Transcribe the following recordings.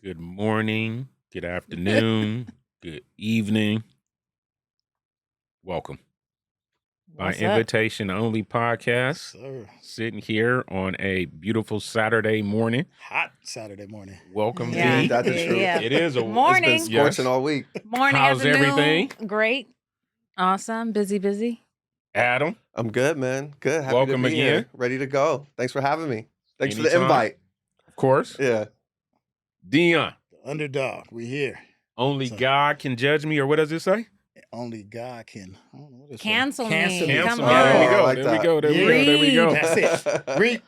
Good morning, good afternoon, good evening. Welcome. What's My up? invitation only podcast. Sir. Sitting here on a beautiful Saturday morning. Hot Saturday morning. Welcome, Yeah. V. That's the truth. Yeah. It is a Morning. It's been scorching Yes. all week. Morning, How's afternoon. everything? Great. Awesome. Busy. Adam. I'm good, man. Good. Happy Welcome to be again. here. Ready to go. Thanks for having me. Thanks for the Anytime. invite. Of course. Yeah. Dion. The underdog. We here. Only So- God can judge me, or what does it say? Only God can. I don't know what it's Cancel me. Cancel me. Cancel Come me. on. There we I go. like There we that. go. There we go. There we go. That's it. Read.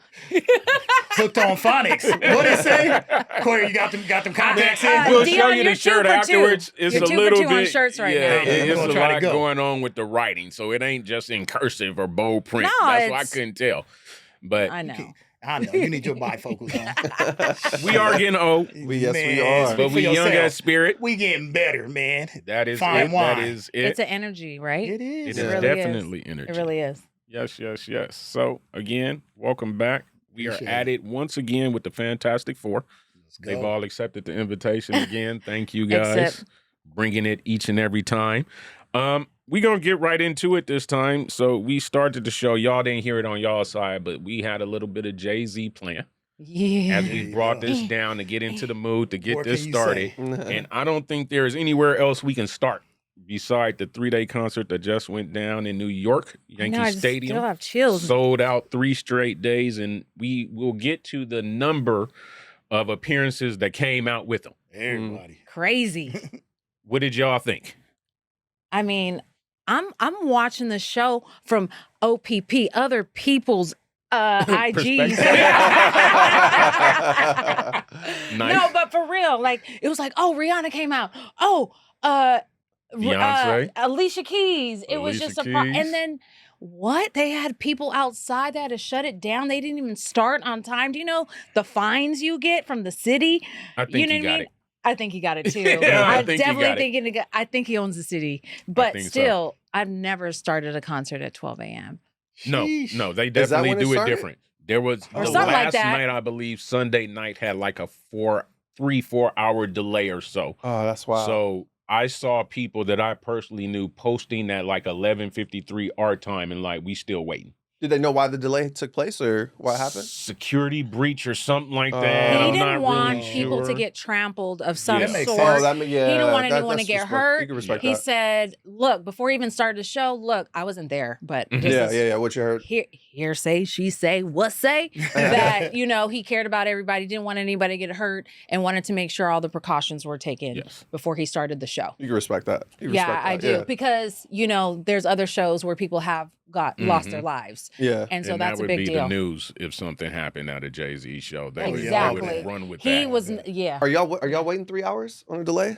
Hooked on phonics. What did it say? Corey, you got them contacts in? We'll Dion, show you you're the 2 shirt for 2. afterwards. It's You're a 2 for little 2 on bit. shirts right yeah, now. it's I'm a gonna try to lot go. going on with the writing, so it ain't just in cursive or bold print. No, That's why I it's- couldn't tell. But I know. I know. You need your bifocals on. we are getting old, We Man, are. speak but for we young yourself. at spirit. We getting better, man. That is Fine it. wine. That is it. It's an energy, right? It is. It is really definitely energy. It really is. Yes. So again, welcome back. We are Appreciate at it once again with the Fantastic Four. Let's go. They've all accepted the invitation again. Thank you guys. Accept. Bringing it each and every time. We're going to get right into it this time. So we started the show. Y'all didn't hear it on y'all side, but we had a little bit of Jay Z playing Yeah. as we brought this down to get into the mood, to get What this can you started. say? And I don't think there's anywhere else we can start beside the 3-day concert that just went down in New York, I know, Yankee I just Stadium. still have chills. Sold out 3 straight days, and we will get to the number of appearances that came out with them. Everybody. Crazy. What did y'all think? I mean, I'm watching the show from OPP, other people's IGs. Nice. No, but for real, like it was like, oh, Rihanna came out. Oh, Beyonce. Alicia Keys. It was just Alicia a Keys. and then what? They had people outside that had to shut it down. They didn't even start on time. Do you know the fines you get from the city? I think You know he what I got mean? it. I think he got it too. Yeah, I I think he definitely got it. think I think he owns the city. But think so. still, I've never started a concert at 12 a.m. Sheesh. No, they Is that definitely when it do it started? different. There was Or the something like last that. night, I believe, Sunday night had like a 3-4 hour delay or so. Oh, that's wild. So I saw people that I personally knew posting at like 11:53 our time, and like we still waiting. Did they know why the delay took place or what happened? Security breach or something like Oh. that. He I'm didn't not want really people to sure. get trampled of some Yeah. That makes sort. sense. Oh, that, yeah. He didn't want that- anyone to that's get respect- hurt. You can respect He that. said, look, before he even started the show, look, I wasn't there, but Mhm. this is Yeah. What you heard? hearsay, she say, what say? That, he cared about everybody, didn't want anybody to get hurt, and wanted to make sure all the precautions were taken Yes. before he started the show. You can respect that. You can Yeah, respect I that. do. Because, there's other shows where people have lost their Mhm. lives. Yeah. And so and that's that a would big be deal. the news if something happened at a Jay Z show. They would Exactly. run with He that. was, Okay. yeah. Are y'all waiting 3 hours on a delay?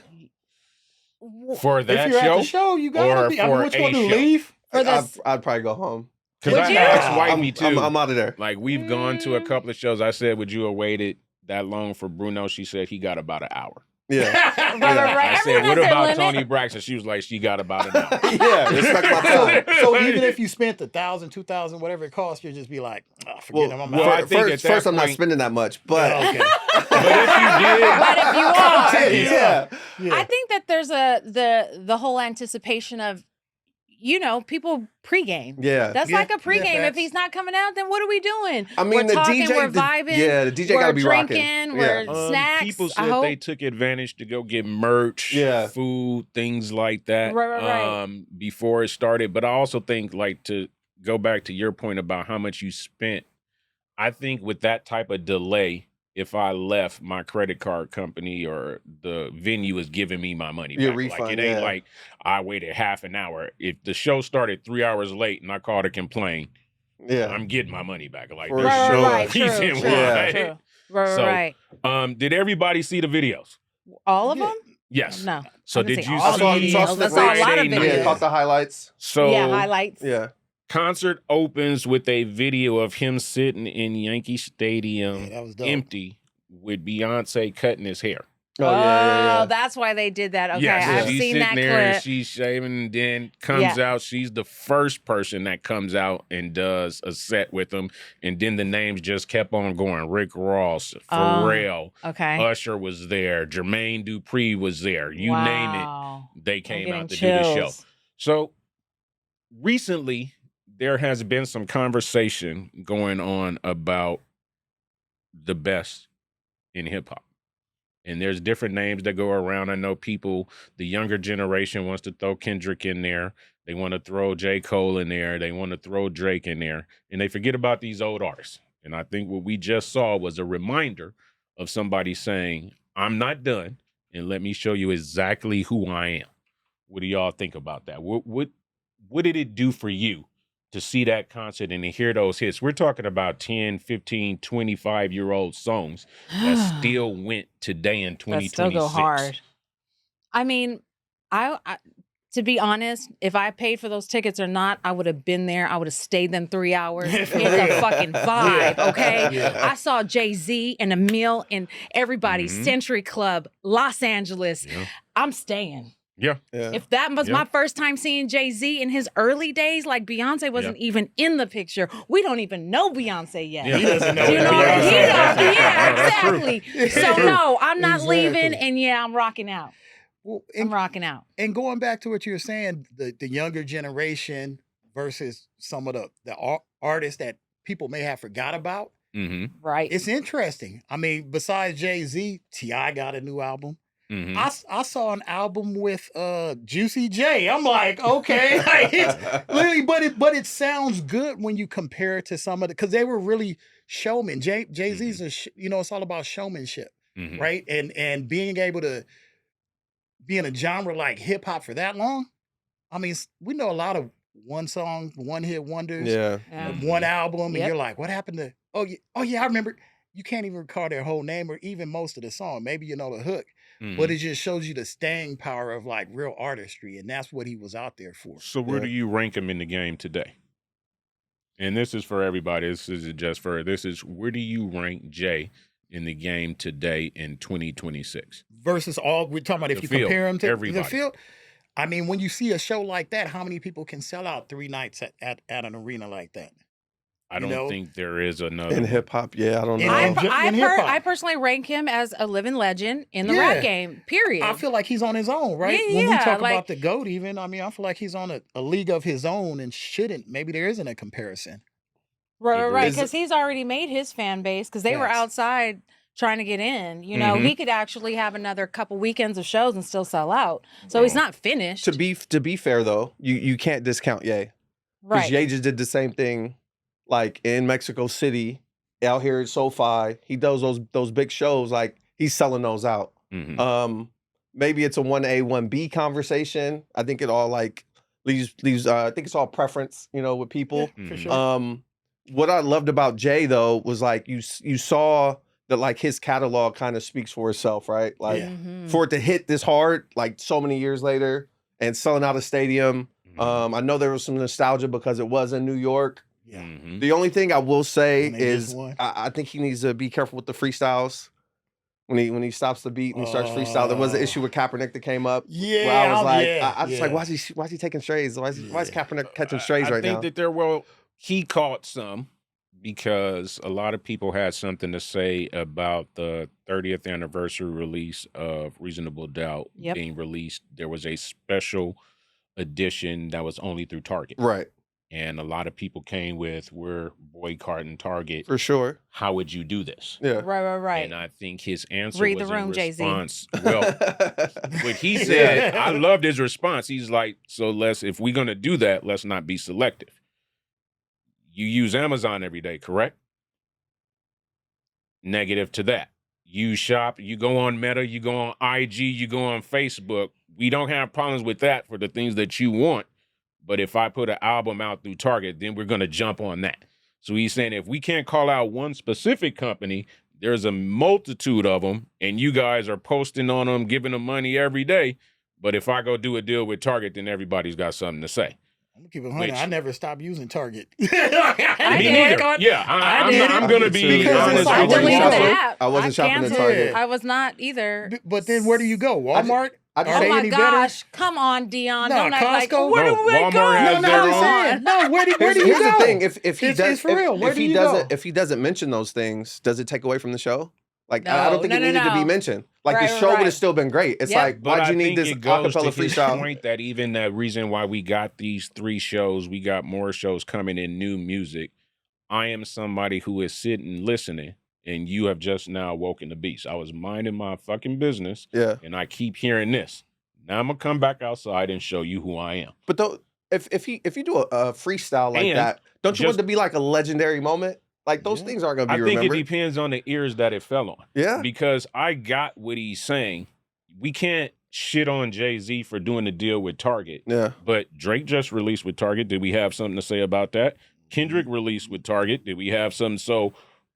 For If that you're show. at the show, you gotta or be. I mean, for what you want a to do? show? Leave? For the I'd probably go home. Because Would I you? asked Wifey too. I'm out of there. Like we've gone to a couple of shows. I said, "Would you have waited that long for Bruno?" She said he got about an hour. Yeah. Right. I said, Everyone "What has their about limit. Tony Braxton?" She was like, "She got about an hour." Yeah. Respect my time. So even if you spent $1,000, $2,000, whatever it costs, you'll just be like, oh, forget him. I'm well, I out. think at that first I'm not point- spending that much, but Okay. But if you did, But if you are, yeah. Yeah. I think that there's the whole anticipation of, people pregame. Yeah. That's Yeah, like a pregame. yeah, If he's not coming out, then what are we doing? I mean, we're the talking, DJ, we're vibing. yeah, the DJ we're gotta be rocking. drinking, Yeah. we're snacks. people I said hope. they took advantage to go get merch, Yeah. food, things like that, Right. before it started. But I also think, like, to go back to your point about how much you spent, I think with that type of delay, if I left, my credit card company or the venue is giving me my money Your back. Like, refund, it ain't yeah. like I waited half an hour. If the show started 3 hours late and I called to complain, Yeah. I'm getting my money back. Like, For there's Right, sure. no right, true, reason true, why. true. Right, So, right. Did everybody see the videos? All of Yeah. them? Yes. No. So I didn't did see you all I saw, the see saw videos. some I saw a lot of Friday night? videos. Yeah, caught the highlights. So Yeah, highlights. Yeah. concert opens with a video of him sitting in Yankee Stadium Yeah, that was dope. empty with Beyonce cutting his hair. Oh, yeah. That's why they did that. Okay, Yeah, I've she's seen sitting that there, clip. she's shaving, and then comes out. She's the first person that comes out and does a set with them, and then the names just kept on going. Rick Ross, Pharrell, Okay. Usher was there, Jermaine Dupri was there. You name it, they came out to do the show. So recently, there has been some conversation going on about the best in hip hop. And there's different names that go around. I know people, the younger generation wants to throw Kendrick in there. They want to throw J. Cole in there. They want to throw Drake in there. And they forget about these old artists. And I think what we just saw was a reminder of somebody saying, I'm not done, and let me show you exactly who I am. What do y'all think about that? What did it do for you to see that concert and to hear those hits? We're talking about 10, 15, 25-year-old songs that still went today in 2026. That still go hard. I mean, I to be honest, if I paid for those tickets or not, I would have been there. I would have stayed them 3 hours. It's a fucking vibe, okay? Yeah. I saw Jay Z and Emil and everybody, Century Club, Los Angeles. Yeah. I'm staying. Yeah. If that was my first time seeing Jay Z in his early days, like Beyonce wasn't even in the picture. We don't even know Beyonce yet. He doesn't know. You know what I mean? Yeah, exactly. That's So true. no, I'm not Exactly. leaving, and I'm rocking out. Well, I'm rocking out. And going back to what you were saying, the younger generation versus some of the artists that people may have forgot about. Mm-hmm. Right. It's interesting. I mean, besides Jay Z, T.I. got a new album. Mm-hmm. I saw an album with Juicy J. I'm like, okay, like it's literally, but it sounds good when you compare it to some of the, because they were really showmen. Jay Z's it's all about showmanship, right? And being able to be in a genre like hip hop for that long. I mean, we know a lot of one song, one hit wonders, one album, and you're like, what happened to? Oh yeah, I remember. You can't even recall their whole name or even most of the song. Maybe you know the hook. But it just shows you the staying power of like real artistry, and that's what he was out there for. So where do you rank him in the game today? And this is for everybody. This is where do you rank Jay in the game today in 2026? Versus all we're talking about if The you field, compare him to everybody. the field. I mean, when you see a show like that, how many people can sell out 3 nights at an arena like that? I don't think there is another In hip hop, I don't know. I personally rank him as a living legend in the rap game, period. I feel like he's on his own, right? When we talk about the GOAT even, I mean, I feel like he's on a league of his own and maybe there isn't a comparison. Right, because he's already made his fan base because they were outside trying to get in. You know, he could actually have another couple weekends of shows and still sell out. So he's not finished. To be fair though, you can't discount Ye. Because Ye just did the same thing. Like in Mexico City, out here at SoFi, he does those big shows. Like he's selling those out. Maybe it's a 1A, 1B conversation. I think it all like leaves. I think it's all preference, with people. Yeah, for sure. What I loved about Jay though was like you saw that like his catalog kind of speaks for itself, right? Like for it to hit this hard, like so many years later, and selling out a stadium. I know there was some nostalgia because it was in New York. Yeah. The only thing I will say is I think he needs to be careful with the freestyles. When he stops the beat and he starts freestyle, there was an issue with Kaepernick that came up. Yeah, where I was like, I was like, why is he taking strays? Why is Kaepernick catching strays right now? I think that he caught some because a lot of people had something to say about the 30th anniversary release of Reasonable Doubt being released. There was a special edition that was only through Target. Right. And a lot of people came with, we're boycotting Target. For sure. How would you do this? Yeah. Right. And I think his answer Read was the room, in Jay Z. response. Well, what he said, I loved his response. He's like, so if we're going to do that, let's not be selective. You use Amazon every day, correct? Negative to that. You shop, you go on Meta, you go on IG, you go on Facebook. We don't have problems with that for the things that you want. But if I put an album out through Target, then we're going to jump on that. So he's saying if we can't call out one specific company, there's a multitude of them, and you guys are posting on them, giving them money every day. But if I go do a deal with Target, then everybody's got something to say. I'm gonna keep it 100. Which- I never stopped using Target. I Me did. neither. Yeah, I did. I'm gonna be Because honest. it's like with you. deleted the the app. I wasn't shopping at canceled. Target. I was not either. But then where do you go? Walmart? I Are just- Oh they my any gosh! Come on, Dion. No, Don't act like Costco? where No, do we Walmart go? has No, their I'm own. saying. No, where do you Here's go? the thing: if he It's does, for real. Where if do he you doesn't, go? if he doesn't mention those things, does it take away from the show? Like I No, don't think no, it no, needed to be no. mentioned. Like the Right, show would right. have still been great. It's Yep. like But why'd I you need think this it goes acapella to his freestyle? point that even that reason why we got these 3 shows, we got more shows coming in new music. I am somebody who is sitting listening, and you have just now woken the beast. I was minding my fucking business, Yeah, and I keep hearing this. Now I'm gonna come back outside and show you who I am. but though, if you do a freestyle like And that, don't you want just- it to be like a legendary moment? Like those things aren't gonna be I think remembered. it depends on the ears that it fell on. Yeah, Because I got what he's saying. We can't shit on Jay Z for doing the deal with Target. yeah. But Drake just released with Target. Did we have something to say about that? Kendrick released with Target. Did we have something? So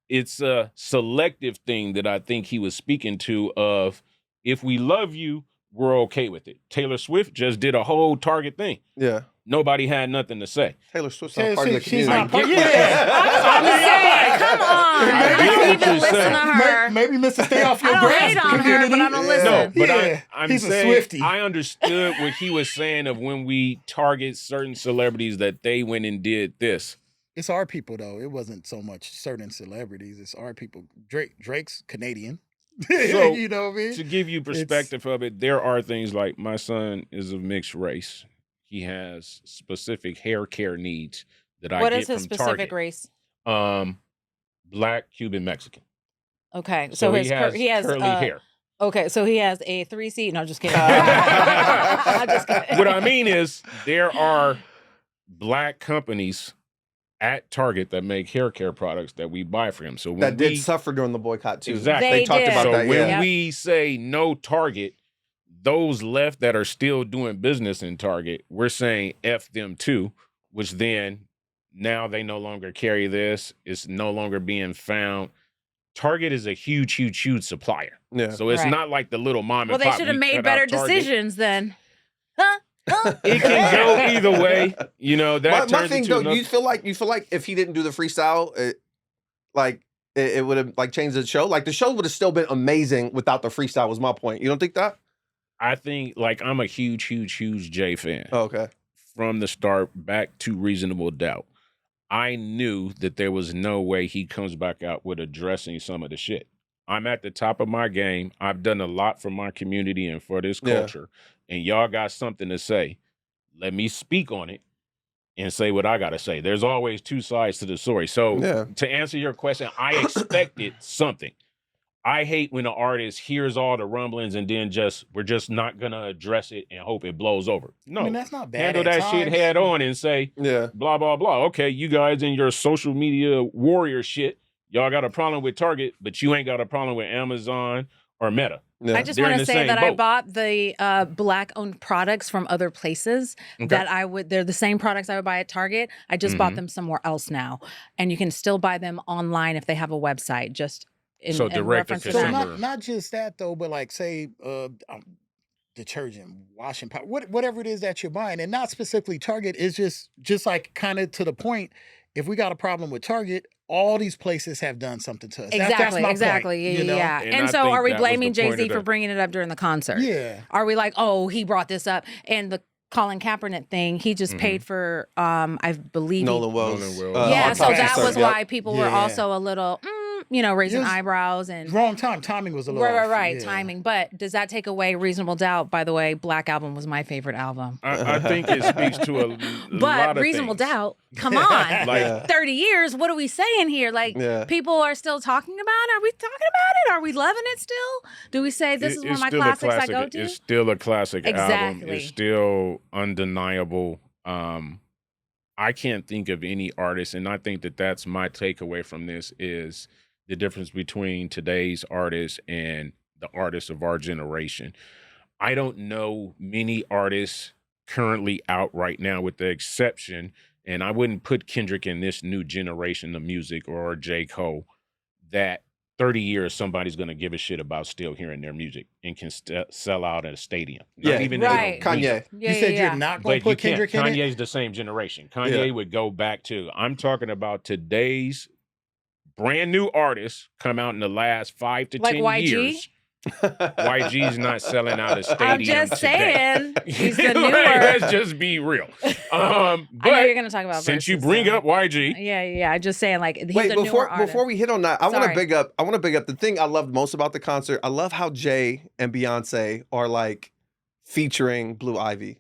it's a selective thing that I think he was speaking to of if we love you, we're okay with it. Taylor Swift just did a whole Target thing. Yeah. Nobody had nothing to say. Taylor Swift's Taylor not part of the Swift, she's community. not part. get Yeah. I was about to say, come on. I I get don't what even you're listen saying. to her. Maybe Mr. Stay Off Your I don't Grass hate on her, community. but I don't Yeah. listen. No, but Yeah, I'm he's a saying Swiftie. I understood what he was saying of when we target certain celebrities that they went and did this. It's our people though. It wasn't so much certain celebrities. It's our people. Drake's Canadian. So, you know what I mean? To give you perspective of it, there are things like my son is of mixed race. He has specific hair care needs that I What get is his from specific Target. race? Black, Cuban, Mexican. Okay, So his he has curly hair. Okay, so he has a 3C. No, just kidding. I'm just kidding. What I mean is there are black companies at Target that make hair care products that we buy for him. So when That did we, suffer during the boycott too. Exactly. They They talked did. about so that. when Yeah. we say no Target, those left that are still doing business in Target, we're saying F them too, which then now they no longer carry this. It's no longer being found. Target is a huge, huge, huge supplier. Yeah. So it's Right. not like the little mom and Well, they pop. should have we made cut better out Target. decisions then. Huh? It can go either way. You know, that my turns thing into though, another. you feel like if he didn't do the freestyle, it would have like changed the show. Like the show would have still been amazing without the freestyle. Was my point. You don't think that? I think, like, I'm a huge, huge, huge Jay fan. Oh, okay. From the start back to Reasonable Doubt. I knew that there was no way he comes back out with addressing some of the shit. I'm at the top of my game. I've done a lot for my community and for this Yeah. culture. And y'all got something to say. Let me speak on it and say what I got to say. There's always 2 sides to the story. So Yeah. to answer your question, I expected something. I hate when an artist hears all the rumblings and then we're just not going to address it and hope it blows over. No. I mean, that's not bad. Handle at that shit times. head on and say, Yeah. blah, blah, blah. Okay, you guys in your social media warrior shit, y'all got a problem with Target, but you ain't got a problem with Amazon or Meta. Yeah. I just They're want in to the say same that I boat. bought the black-owned products from other places that they're the same products I would buy at Target. I just bought them somewhere else now. And you can still buy them online if they have a website, just in So direct to reference to So that. consumer. not just that though, but like say detergent, washing powder, whatever it is that you're buying, and not specifically Target, is just like kind of to the point. If we got a problem with Target, all these places have done something to us. That's Exactly, my point, exactly. you know? Yeah. And I And so think are we that was the blaming point of Jay-Z for the- bringing it up during the concert? Yeah. Are we like, oh, he brought this up? And the Colin Kaepernick thing, he just paid for, I believe. Nolan Wells. Nolan Wells. Yeah, so autopsy that stuff, was yep. why people were Yeah. also a little, raising It was eyebrows and. Wrong time. Timing was a little off. Right. Yeah. Timing. But does that take away Reasonable Doubt? By the way, Black Album was my favorite album. I think it speaks to a lot But of Reasonable things. Doubt, come on. Like, Yeah. 30 years, what are we saying here? Like, Yeah. people are still talking about it? Are we talking about it? Are we loving it still? Do we say this is one of it's my still a classics I classic. go to? It's still a classic album. Exactly. It's still undeniable. I can't think of any artist, and I think that that's my takeaway from this is the difference between today's artists and the artists of our generation. I don't know many artists currently out right now with the exception, and I wouldn't put Kendrick in this new generation of music or J. Cole, that 30 years, somebody's going to give a shit about still hearing their music and can sell out at a stadium. Yeah. Not even Right. in a arena. Kanye. You said you're not going But to put you can't. Kendrick in it? Kanye's the same generation. Kanye would go back to, I'm talking about today's brand new artists come out in the last 5 to Like 10 YG? years. YG's not selling out a stadium I'm just today. saying. He's the newer. Let's just be real. But I know you're going to talk about since you Versuz, bring so. up YG, Yeah. I'm just saying, like, he's Wait, a newer artist. before we hit on that, I want to Sorry. big up. I want to big up the thing I loved most about the concert. I love how Jay and Beyonce are like featuring Blue Ivy.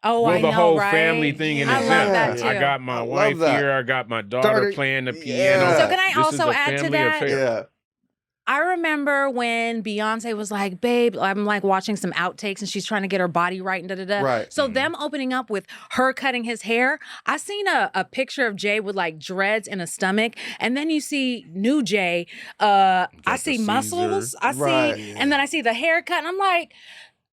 Oh, well, I the know, whole right? family thing in I itself. love that, too. I got my I love wife that. here. I got my daughter playing the piano. Yeah. So can I This is also a add to family that? affair. Yeah. I remember when Beyonce was like, babe, I'm like watching some outtakes and she's trying to get her body right and da-da-da. Right. So them opening up with her cutting his hair, I seen a picture of Jay with like dreads and a stomach. And then you see new Jay, I see the muscles, Caesar. I see, Right. and then I see the haircut. And I'm like,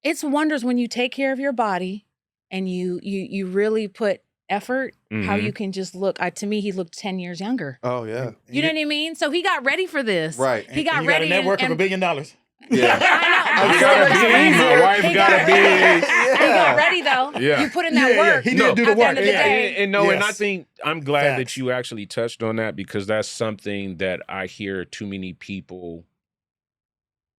it's wonders when you take care of your body and you really put effort, how you can just look. To me, he looked 10 years younger. Oh yeah. You know what I mean? So he got ready for this. Right. He got You ready. got a network and, of $1 billion. Yeah. I I know. got a He big. My wife He got a big. He got ready though. Yeah. You put in that work. He did do the At the work. end of the Yeah. day. And no, and I Yes. think I'm glad Facts. that you actually touched on that because that's something that I hear too many people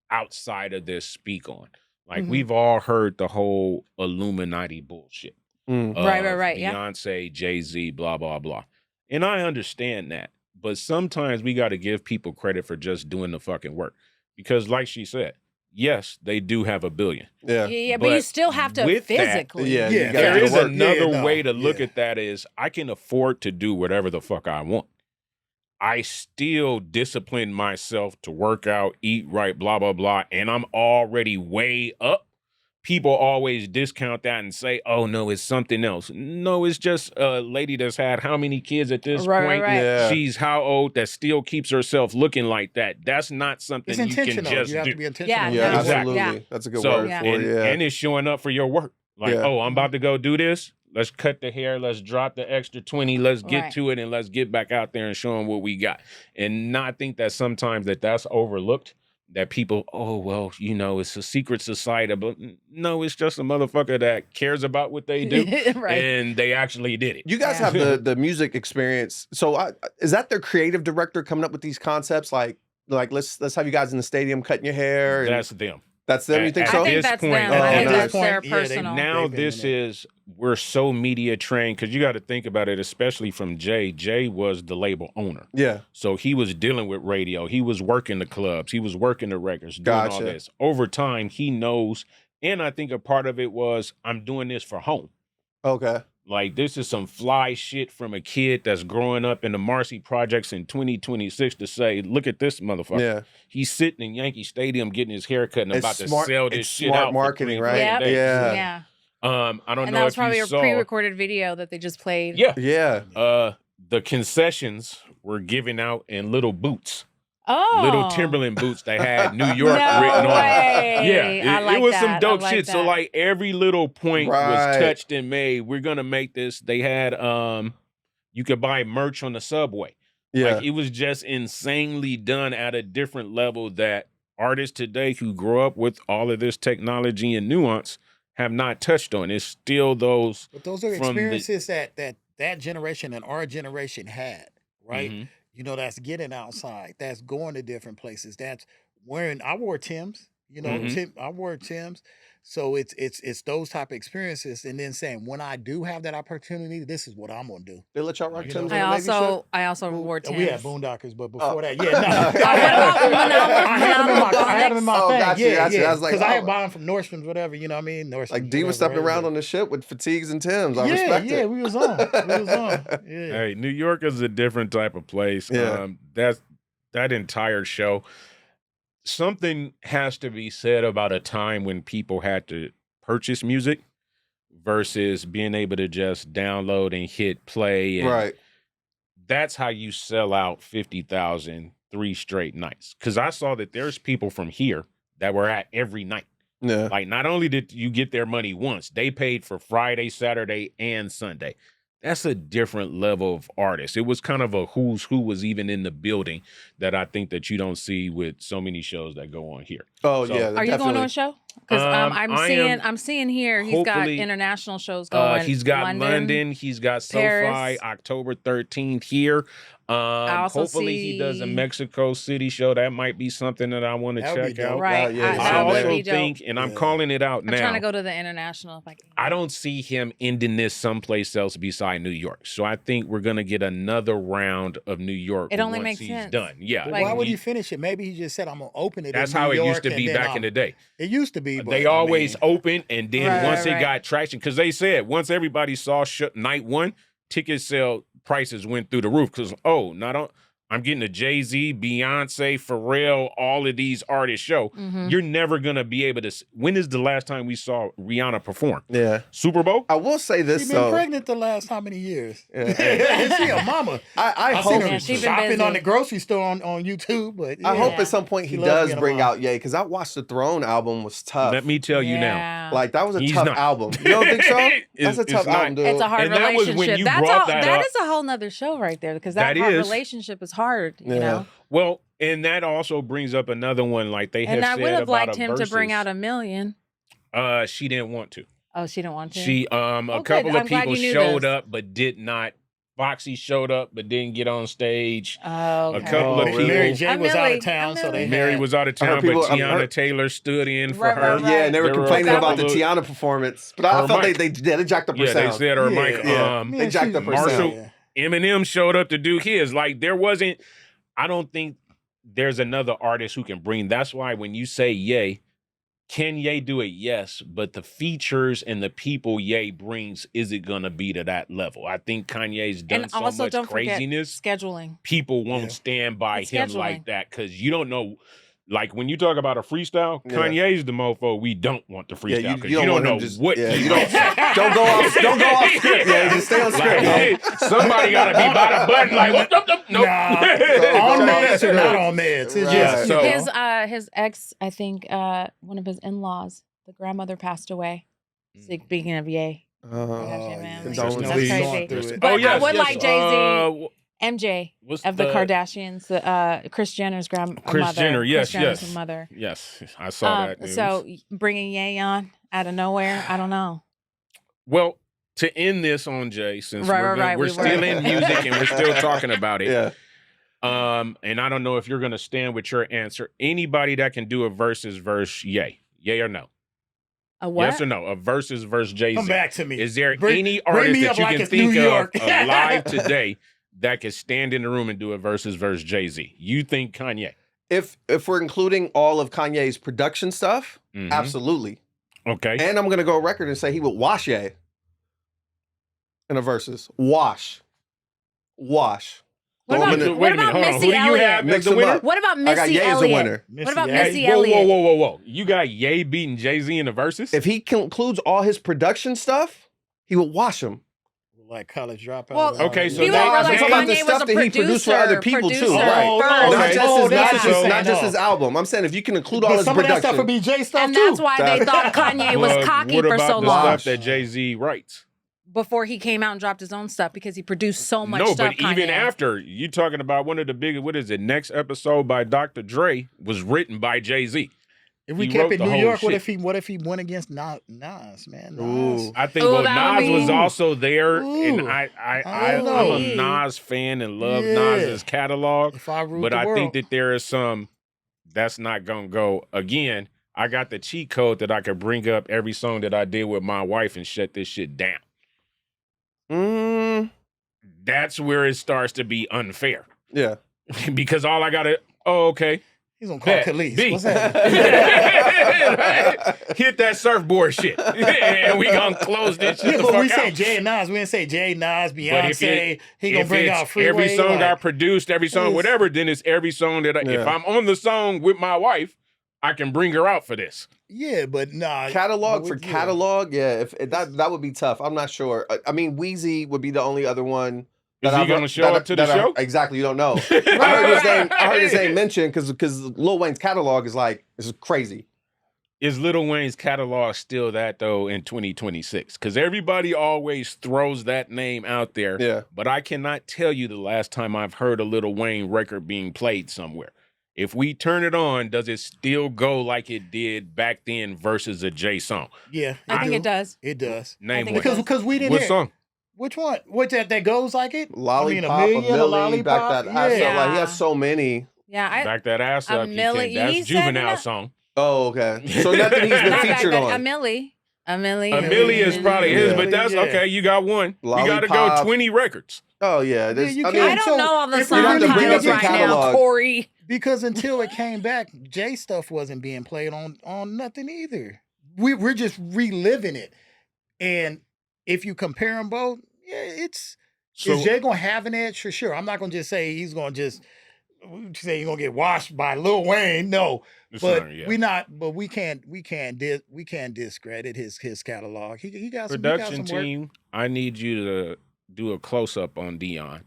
outside of this speak on. Like Mhm. we've all heard the whole Illuminati bullshit. Mm. Right, yeah. Beyonce, Jay Z, blah blah blah, and I understand that, but sometimes we got to give people credit for just doing the fucking work because, like she said, yes, they do have $1 billion. Yeah. Yeah, but you But still have to with that- physically. Yeah. Yeah, You gotta There do the is work. another Yeah, way to look yeah. at that is I can afford to do whatever the fuck I want. I still discipline myself to work out, eat right, blah, blah, blah, and I'm already way up. People always discount that and say, oh, no, it's something else. No, it's just a lady that's had how many kids at this point? Right. Yeah. She's how old that still keeps herself looking like that. That's not something It's you can intentional. just You have do. to be intentional. Yeah, Yeah, no, Exactly. absolutely. Yeah. That's a good So, word Yeah. for it. Yeah. and it's showing up for your work. Like, Yeah. oh, I'm about to go do this. Let's cut the hair. Let's drop the extra 20. Let's get Right. to it and let's get back out there and show them what we got. And I think that sometimes that's overlooked. That people, oh, well, you know, it's a secret society. But no, it's just a motherfucker that cares about what they do. Right. And they actually did it. You guys Yeah. have the music experience. So is that their creative director coming up with these concepts? Like let's have you guys in the stadium cutting your hair. And That's them. that's them. You think at so? I think this that's point- them. Oh, I think nice. that's their Yeah, they- personal. Now They've been this in is, we're so media trained because you got to think about it, especially from Jay. Jay was the label owner. Yeah. So he was dealing with radio. He was working the clubs. He was working the records, doing all Gotcha. this. Over time, he knows. And I think a part of it was, I'm doing this for home. Okay. Like, this is some fly shit from a kid that's growing up in the Marcy Projects in 2026 to say, look at this motherfucker. Yeah. He's sitting in Yankee Stadium getting his haircut and It's about to smart- sell this it's shit smart out. marketing, for right? 3 Yep. days. Yeah. Yeah. I don't And know that was if probably you a saw. pre-recorded video that they just played. Yeah. Yeah. The concessions were giving out in little boots. Oh. Little Timberland boots that had New York No written on way. it. Yeah, I like it was that. some I dope like shit. So that. like every little point Right. was touched and made. We're gonna make this. They had you could buy merch on the subway. Yeah. Like it was just insanely done at a different level that artists today who grow up with all of this technology and nuance have not touched on. It's still those. But those are from the- experiences that generation and our generation had, right? Mhm. You know, that's getting outside, that's going to different places, that's wearing. I wore Timbs, you know, Mhm. I wore Timbs. So it's those type of experiences, and then saying when I do have that opportunity, this is what I'm gonna do. They let y'all rock You Timbs know, on the Navy ship? I also wore Timbs. We had Boondockers, but before Oh. that, yeah, no. I I had them in my Oh, thing. gotcha, Yeah, gotcha. yeah. I was like, Because I had oh. bought them from Nordstrom's, whatever, you know what I mean? Nordstrom's. Like D was whatever, stepping around whatever. on the ship with fatigues and Timbs. I Yeah, respect yeah, it. we was on. Yeah. Hey, New York is a different type of place. Yeah. That entire show. Something has to be said about a time when people had to purchase music versus being able to just download and hit play. And Right. that's how you sell out 50,000 3 straight nights. Because I saw that there's people from here that were at every night. Yeah. Like, not only did you get their money once, they paid for Friday, Saturday, and Sunday. that's a different level of artist. It was kind of a who's who was even in the building that I think that you don't see with so many shows that go on here. Oh, So- yeah. Are you going to a show? Because I'm seeing here he's got hopefully- international shows going. He's got London, he's got SoFi, Paris. October 13th here. also Hopefully he does a see- Mexico City show. That might be something that I want to That would be check dope. out. Right. Yeah, I- yeah, I that would also be dope. think, and I'm Yeah. calling it out I'm now, trying to go to the international if I can. I don't see him ending this someplace else beside New York. So I think we're gonna get another round of New York. It only once makes he's sense. done. Yeah. But Like- why would he- he finish it? Maybe he just said, I'm going to open it That's in New how it York, used to and be then back in the day. It used to be. But, They I always mean, open, and then Right, once right, it right. got traction, because they said once everybody saw night one, ticket sale prices went through the roof. Because I'm getting a Jay Z, Beyonce, Pharrell, all of these artists show. Mhm. You're never gonna be able to. When is the last time we saw Rihanna perform? Yeah. Super Bowl? I will say this, She's been though. pregnant the last how many years? Yeah. She a mama. I I hope seen Yeah, her she been shopping busy. on the grocery store on YouTube. But I yeah. hope at some point he She loves does being a bring mom. out Ye, because I watched the Throne album was tough. Let me tell you now. Yeah. Like, that was a He's tough not. album. You don't think so? It's- That's a it's tough not. album, dude. It's a hard And that was when relationship. you That's brought that that up. is a whole nother show right there because that That hard is. relationship is hard, you Yeah. know. Well, and that also brings up another one. Like they have And I said would have about liked a him to bring Versus. out $1 million. She didn't want to. Oh, she didn't want to. She a good. couple I'm of glad people you knew showed this. up but did not. Foxy showed up but didn't get on stage. Oh, A okay. couple of Oh, people. Mary J was out Millie. of town, I'm so they Millie. Mary had- was out of I heard town, but people- I Tiana heard- Taylor stood in for Right, her. right, right. Yeah, and they were There were a complaining about the couple of- Tiana performance. But I Her thought mic. they jacked up her Yeah, they sound. said her Yeah, mic. yeah. Man, They jacked she- up her Marshall- sound. Eminem showed up to do his. Like there wasn't. I don't think there's another artist who can bring. That's why when you say Ye, can Ye do it? Yes, but the features and the people Ye brings, is it gonna be to that level? I think Kanye's done And so also, much don't forget craziness. scheduling. People won't Yeah. stand by It's him scheduling. like that because you don't know. Like when you talk about a freestyle, Yeah. Kanye's the mofo we don't want to Yeah, freestyle because you you, don't don't want know him just- what yeah, he you don't- wants. Don't go off script. Yeah, just stay on script. Like, somebody gotta be by the button. Like what? Nope. Nah, on Right. meds or not on meds. It's Right. just So- His ex, I think, one of his in-laws, the grandmother passed away. Speaking of Ye. Oh, Gotcha, man. condolences. That's He's crazy. going through it. But Oh, yes, I would yes. like Jay-Z, MJ What's of the Kardashians, Kris Jenner's grandmother. Kris Jenner, yes, Kris Jenner's yes. mother. Yes, I saw that. News. So bringing Ye on out of nowhere, I don't know. Well, to end this on Jay, since Right, we're, right, right, we're we still were. in music and we're still talking about it. Yeah. And I don't know if you're gonna stand with your answer. Anybody that can do a versus verse, yay or no? A what? Yes or no? A versus Jay Z. come back to me. Is there Bring- any bring artist me that up you like can it's think New of York. alive today that can stand in the room and do a versus Jay Z? You think Kanye? If we're including all of Kanye's production stuff, Mhm. absolutely. Okay. And I'm gonna go record and say he would wash Ye in a versus. Wash. What Throw him about, in the- what about Hold on. Missy Who do you have Elliott? as Mix the them winner? up. What about I got Missy Ye as the Elliott? winner. What about Missy Missy Whoa, Elliott? whoa. You got Ye beating Jay Z in the verses? If he includes all his production stuff, he would wash him. Like college dropout. Well, Okay, so People now- realize I'm talking about the Kanye stuff was a that he producer. produced for other people, too. Right. Oh, First. Not Okay. just Oh, his, that's not what just, you're not saying, just no. his album. I'm saying if you can include all But his some of that stuff production. would be Jay stuff And too. that's why they thought Kanye was But cocky what for about so the long stuff that Jay Z writes? before he came out and dropped his own stuff because he produced so much No, stuff. but even Kanye. after, you talking about one of the big, what is it? Next episode by Dr. Dre was written by Jay Z. If we He kept wrote it the New whole York, what shit. if he went against Nas, man? Nas. Ooh. I think Oh, well, that would Nas was be- also there, and Ooh. I'm know. a Nas fan and love Yeah. Nas's catalog. If I ruled But the I world. think that there is some that's not gonna go. Again, I got the cheat code that I could bring up every song that I did with my wife and shut this shit down. That's where it starts to be unfair. Yeah. Because all I gotta okay. he's gonna call Bet. Khalees. B. What's that? Hit that surfboard shit. And we gonna close this shit Yeah, the but fuck we out. said Jay and Nas. We didn't say Jay, Nas, But if Beyonce. He gonna if bring it's out Freeway. every song I like, produced, every song, Yes. whatever, then it's every song that if Yeah. I'm on the song with my wife, I can bring her out for this. yeah, but nah. Catalog for yeah. catalog, yeah. If that would be tough. I'm not sure. I mean, Wheezy would be the only other one. Is he gonna show up to the show? Exactly, you don't know. Right, I heard his name mentioned because Lil Wayne's catalog is like this is crazy. Is Lil Wayne's catalog still that though in 2026? Because everybody always throws that name out there. Yeah. But I cannot tell you the last time I've heard a Lil Wayne record being played somewhere. If we turn it on, does it still go like it did back then versus a Jay song? Yeah, I think it does. It does. Name think one. Because we didn't What hear song? which one? What that goes like it? Lollipop, I mean, a Millie, back that ass yeah. up. Like he has so many. Yeah, Back that ass a up. You Millie- can't. That's he said Juvenile no- song. Oh, okay. So nothing he's been not back featured then. on. A Millie. Amelia is probably his, but that's Yeah. okay. You got one. You got to go Lollipop. 20 records. Oh yeah, you I can't. mean, I don't So, know all the if we song have to bring up titles your right now, catalog- Corey. Because until it came back, Jay stuff wasn't being played on nothing either. We're just reliving it. And if you compare them both, yeah, is Jay gonna have an edge for sure? I'm not gonna just say he's gonna just say he's gonna get washed by Lil Wayne. No, but we can't discredit his catalog. He got some Production some work. team, I need you to do a close up on Dion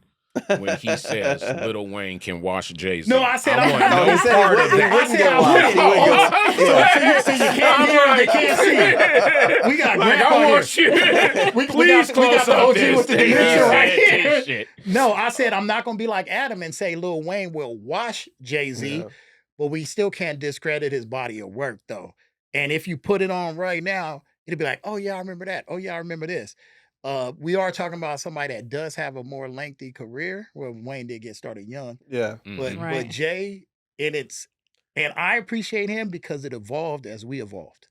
when he says Lil Wayne can wash Jay Z. No, I said I want wouldn't. no he said he part of wouldn't- he that. wouldn't I said get I washed. He wouldn't get- So you can't hear him, they can't see. We got Like, Grandpa I here. want you. We Please got close the up OG this with the thing. dementia He right said here. this shit. No, I said I'm not gonna be like Adam and say Lil Wayne will wash Jay Z, Yeah. but we still can't discredit his body of work though. And if you put it on right now, it'll be like, oh yeah, I remember that. Oh yeah, I remember this. We are talking about somebody that does have a more lengthy career. Well, Wayne did get started young, Yeah. but Mhm. Right. but Jay, and I appreciate him because it evolved as we evolved.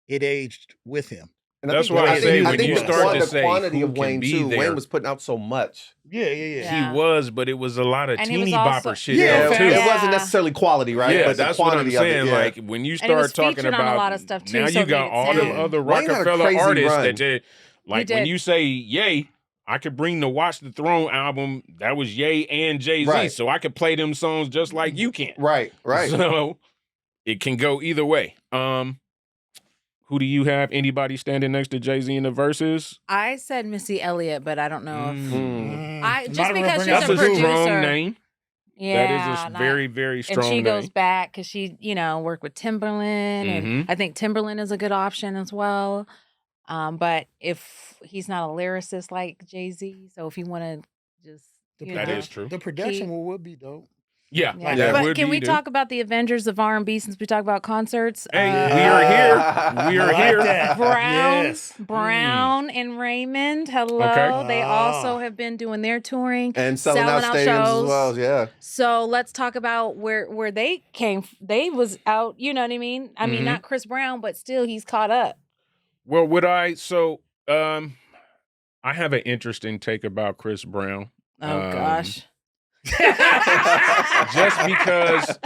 It aged with him. And That's think- why I think- say when think you the start to the say quantity who of can Wayne be too. there. Wayne was putting out so much. Yeah. Yeah. He was, but it was a lot of And he was teeny also- bopper shit Yeah, though, fact. too. It wasn't necessarily quality, right? Yeah, but the that's what I'm quantity of it, saying. yeah. Like when you he start was talking featured on about a lot of stuff, too, now so you it got made all them sense. other Wayne had a Rockefeller crazy artists run. that they, like when did. you say Ye, I could bring the Watch the Throne album. That was Ye and Jay Z, Right. so I could play them songs just like you can. Right. So it can go either way. Who do you have? Anybody standing next to Jay Z in the verses? I said Missy Elliott, but I don't know if I just because she's That's a a producer. strong name. Yeah, That is a very, very strong and she name. goes back because she, worked with Timberland, Mhm. and I think Timberland is a good option as well. But if he's not a lyricist like Jay Z, so if you want to just, That is true. The production would be dope. Yeah, Yeah. that But would can be we the- talk about the Avengers of R&B since we talk about concerts? Hey, we are here. We I are like here. that. Brown, Yes. Brown and Raymond. Hello. Okay. They Ah. also have been doing their touring And selling out stadiums shows. as well. Yeah. So let's talk about where they came. They was out. You know what I mean? I mean, Mhm. not Chris Brown, but still, he's caught up. Well, I have an interesting take about Chris Brown. Oh gosh. Just because,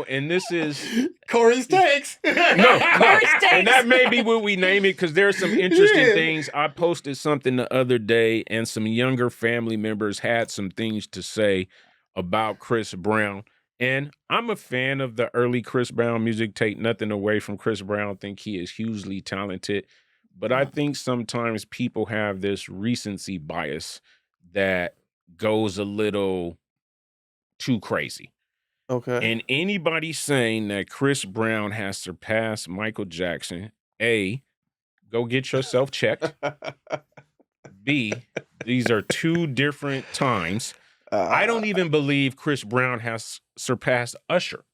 and this is Corey's takes. no, Corey's takes. and that may be what we name it because there's some interesting Yeah. things. I posted something the other day, and some younger family members had some things to say about Chris Brown. And I'm a fan of the early Chris Brown music. Take nothing away from Chris Brown. I think he is hugely talented. But I think sometimes people have this recency bias that goes a little too crazy. Okay. And anybody saying that Chris Brown has surpassed Michael Jackson, A, go get yourself checked. B, these are two different times. I don't even believe Chris Brown has surpassed Usher.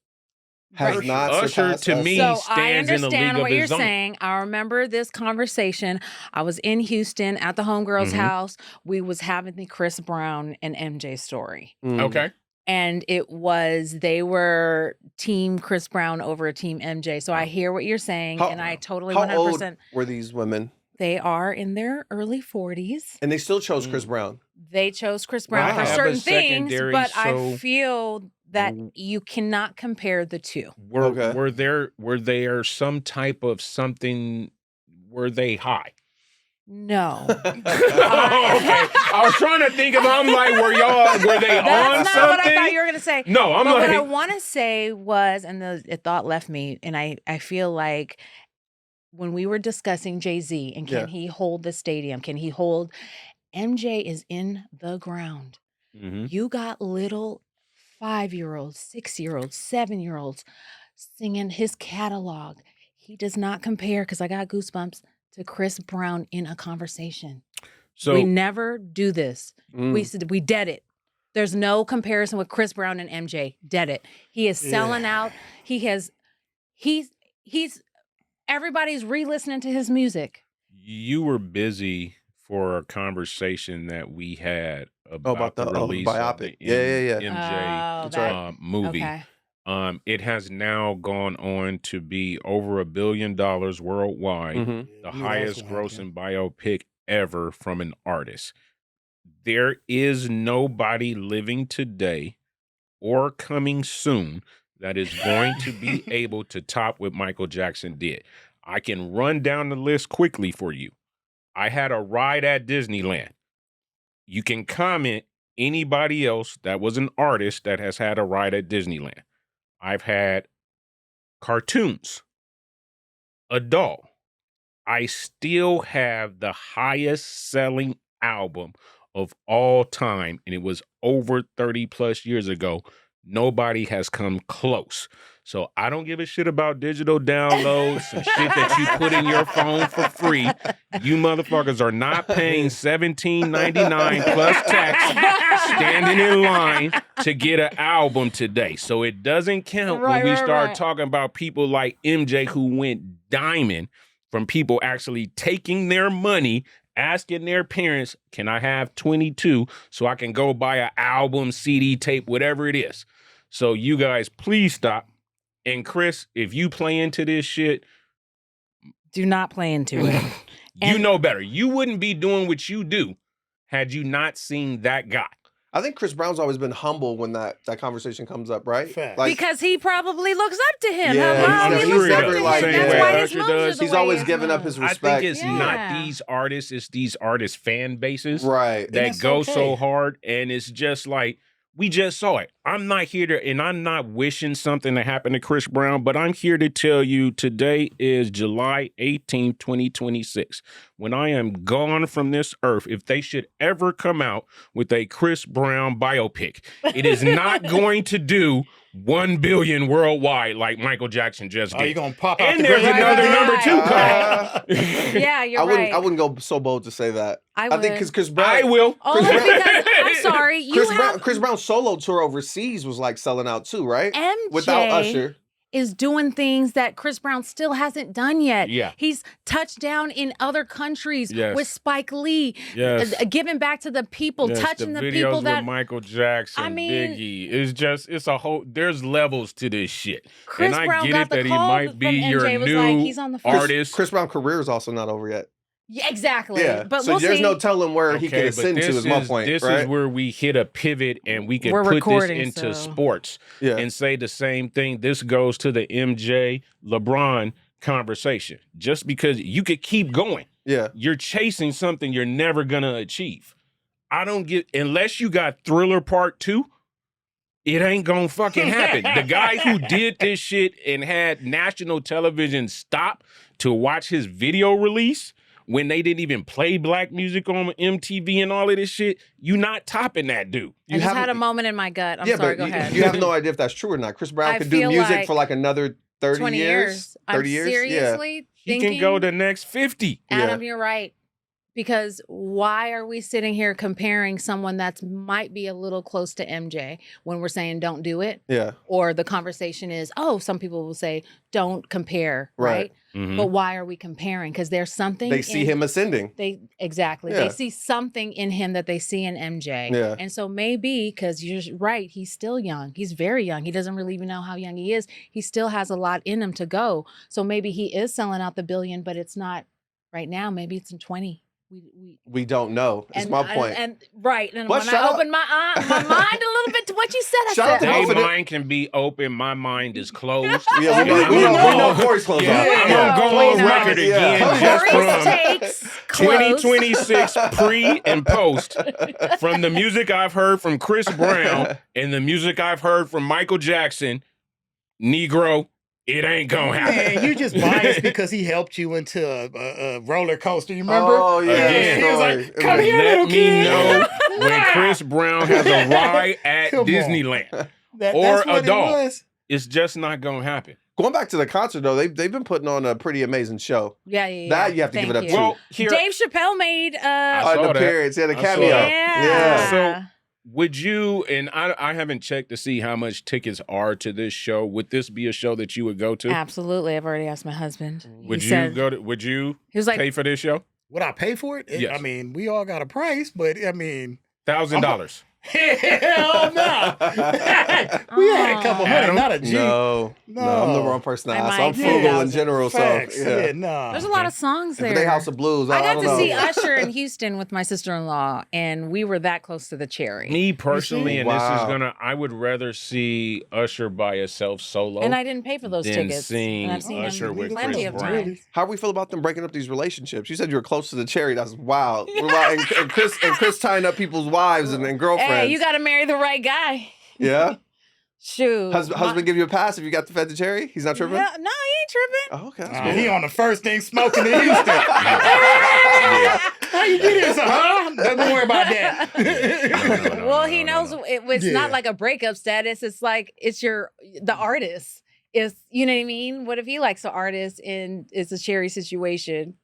has Right. not Usher, surpassed to us. me, So I stands in a understand league what of you're his own. saying. I remember this conversation. I was in Houston at the homegirl's Mhm. house. We was having the Chris Brown and MJ story. Mm. Okay. And they were team Chris Brown over team MJ. So I hear what you're saying, How- and I totally How 100%. old were these women? They are in their early 40s. And they still chose Chris Brown. They chose Chris Brown Wow. for Have a certain things, secondary, but so- I feel that you cannot compare the two. Okay. Were there some type of something? Were they high? No. Oh, okay. I was trying to think of. I'm like, were they That's on not something? what I thought you were going to say. No, I'm But what I like, want to say was, and the thought left me, and I feel like when we were discussing Jay Z and can Yeah. he hold the stadium? Can he hold? MJ is in the ground. Mhm. You got little 5-year-olds, 6-year-olds, 7-year-olds singing his catalog. he does not compare, because I got goosebumps, to Chris Brown in a conversation. So we never do this. We dead it. There's no comparison with Chris Brown and MJ. Dead it. He is selling out. He's everybody's re-listening to his music. you were busy for a conversation that we had about the release biopic. of the MJ movie. Okay. It has now gone on to be over $1 billion worldwide, the highest grossing biopic ever from an artist. There is nobody living today or coming soon that is going to be able to top what Michael Jackson did. I can run down the list quickly for you. I had a ride at Disneyland. You can comment anybody else that was an artist that has had a ride at Disneyland. I've had cartoons, a doll. I still have the highest selling album of all time, and it was over 30 plus years ago. Nobody has come close. So I don't give a shit about digital downloads, some shit that you put in your phone for free. You motherfuckers are not paying $17.99 plus tax standing in line to get an album today. So it doesn't count when we start talking about people like MJ who went diamond from people actually taking their money, asking their parents, can I have 22 so I can go buy an album, CD, tape, whatever it is. So you guys, please stop. And Chris, if you play into this shit, do not play into it. You know better. You wouldn't be doing what you do had you not seen that guy. I think Chris Brown's always been humble when that conversation comes up, right? Like, because he probably looks up to him. Yeah, he looks up to him. That's why his moves are the He's way always his giving moves. up his respect. I think it's not these artists, it's these artist fan bases that go so hard. And it's just like, we just saw it. I'm not here to, and I'm not wishing something to happen to Chris Brown, but I'm here to tell you today is July 18th, 2026. When I am gone from this earth, if they should ever come out with a Chris Brown biopic, it is not going to do 1 billion worldwide like Michael Jackson just did. Are you going to pop out and there's another number 2 coming. Yeah, you're right. I wouldn't go so bold to say that. I think because Chris Brown. I will. Only because, I'm sorry. Chris Brown's solo tour overseas was like selling out too, right? MJ without Usher is doing things that Chris Brown still hasn't done yet. Yeah. He's touched down in other countries with Spike Lee, giving back to the people, touching the people that with Michael Jackson, Biggie. It's a whole, there's levels to this shit. Chris and I Brown get got it the that he call might be from your MJ, was new like, he's on the artist. Chris Brown's career is also not over yet. Yeah, exactly. Yeah. But so we'll there's see. no telling where he can ascend to, is my point. This right? is where we hit a pivot and we can put this into sports and say the same thing. This goes to the MJ LeBron conversation. Just because you could keep going. Yeah. You're chasing something you're never gonna achieve. I don't get, unless you got Thriller Part 2, it ain't gonna fucking happen. The guy who did this shit and had national television stop to watch his video release when they didn't even play black music on MTV and all of this shit, you not topping that dude. I just had a moment in my gut. I'm sorry, go ahead. You have no idea if that's true or not. Chris Brown could do music for like another 30 20 years. 30 years? Seriously thinking, he can go the next 50. Adam, you're right. Because why are we sitting here comparing someone that might be a little close to MJ when we're saying don't do it? Yeah. Or the conversation is, some people will say don't compare, right? Mm-hmm. But why are we comparing? Because there's something they see him ascending. Exactly. Yeah. They see something in him that they see in MJ. Yeah. And so maybe, because you're right, he's still young. He's very young. He doesn't really even know how young he is. He still has a lot in him to go. So maybe he is selling out the billion, but it's not right now. Maybe it's in 20. We don't know. It's my point. And when I opened my mind a little bit to what you said, I said, "Their mind can be open. My mind is closed." We know Corey's closed off. I'm gonna go on record again, just from 2026 pre and post, from the music I've heard from Chris Brown and the music I've heard from Michael Jackson, Negro. It ain't gonna happen. Man, you just biased because he helped you into a roller coaster. You remember? Oh, yeah. Again, he was like, come here, let little me kid. know when Chris Brown has a ride at Disneyland. That's or what a dog. It was. It's just not gonna happen. Going back to the concert though, they've been putting on a pretty amazing show. Yeah, yeah, yeah. That you have to give it up to. Well, here, Dave Chappelle made I saw the that. appearance, yeah, the I saw cameo. that. Yeah. So would you, and I haven't checked to see how much tickets are to this show. Would this be a show that you would go to? Absolutely. I've already asked my husband. Would He you said- go to? Would you He was like, pay for this show? Would I pay for it? Yes. I mean, we all got a price, but I mean, $1,000. hell no. We had a couple hundred, Adam? not a G. No, I'm the wrong person to I ask. might I'm do frugal in that. general, Facts. so yeah. No. there's a lot of songs there. If they House of Blues, I got don't to know. see Usher in Houston with my sister-in-law, and we were that close to the Cherry. Me personally, and this is Wow. gonna, I would rather see Usher by itself solo And I didn't pay for those than tickets. seeing And I've seen Usher him with plenty Chris of Brown. times. How do we feel about them breaking up these relationships? You said you were close to the Cherry. That's wild. And Chris tying up people's wives and girlfriends. Hey, you got to marry the right guy. Yeah. Shoot. Husband give you a pass if you got the Fed to Cherry? He's not tripping? No, he ain't tripping. Oh, okay. That's cool. He on the first thing smoking in Houston. How you get this, huh? Don't worry about that. No, Well, no, he no, knows no. it's Yeah. not like a breakup status. It's like the artist is, you know what I mean? What if he likes the artist and it's a Cherry situation?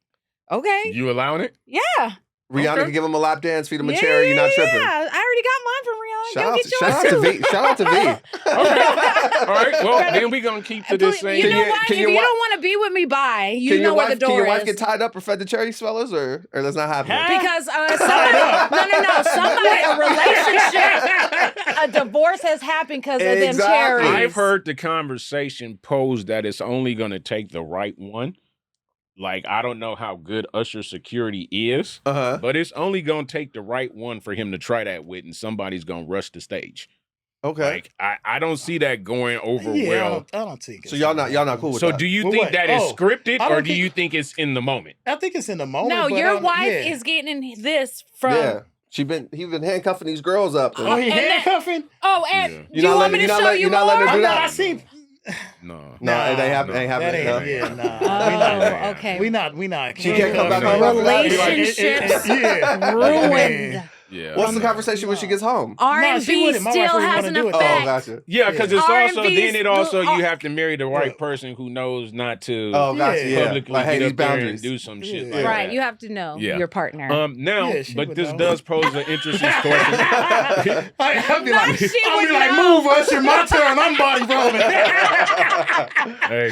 Okay. You allowing it? Yeah. Rihanna Okay. can give him a lap dance, feed him a cherry. You're not tripping. Yeah, I already got mine from Rihanna. Shout Go out, get shout out yours to too. V. Shout out to V. Okay. All right. Well, then we gonna keep to this You same. know what? can If your you wi- don't want to be with me, bye. You Can know your where wife, the door can your is. wife get tied up or fed the cherry fellas, or that's not happening? Because somebody, no, somebody, a relationship, a divorce has happened because of them Exactly. cherries. I've heard the conversation posed that it's only gonna take the right one. Like, I don't know how good Usher's security is, Uh-huh. but it's only gonna take the right one for him to try that with, and somebody's gonna rush the stage. Okay. Like, I don't see that going over Yeah, well. I don't think So y'all not cool with So that? do you Well, think wait. that is Oh, scripted, I or don't do you think it's in the moment? I think it's in the moment. No, but your I don't- wife yeah. is getting this from. Yeah. He been handcuffing these girls up. Oh, he And then- handcuffing? Oh, and Yeah. do You're you not want letting- me to you're not show letting- you you're not more? letting her do I that. seen. No. No, it ain't happening. no. Ain't That happening. ain't, No. yeah, nah. Oh, okay. We not. She can't come back home after that. Relationships Yeah. ruined. Yeah. What's the conversation when she gets home? she R&B wouldn't. My wife still wouldn't has wanna an do it. Oh, effect. gotcha. Yeah, because it's R&B's also then it also oh. you have to marry the right Right. person who knows not to Oh, gotcha. Yeah. Yeah. publicly Like, hey, get these up there and boundaries. do some shit Yeah. like Right, that. you have to know Yeah. your partner. Now, Yeah, she but would this know. does pose an interesting question. I'll be Not like, she I'll would be like, know. move Usher, my turn. I'm body rolling. Hey,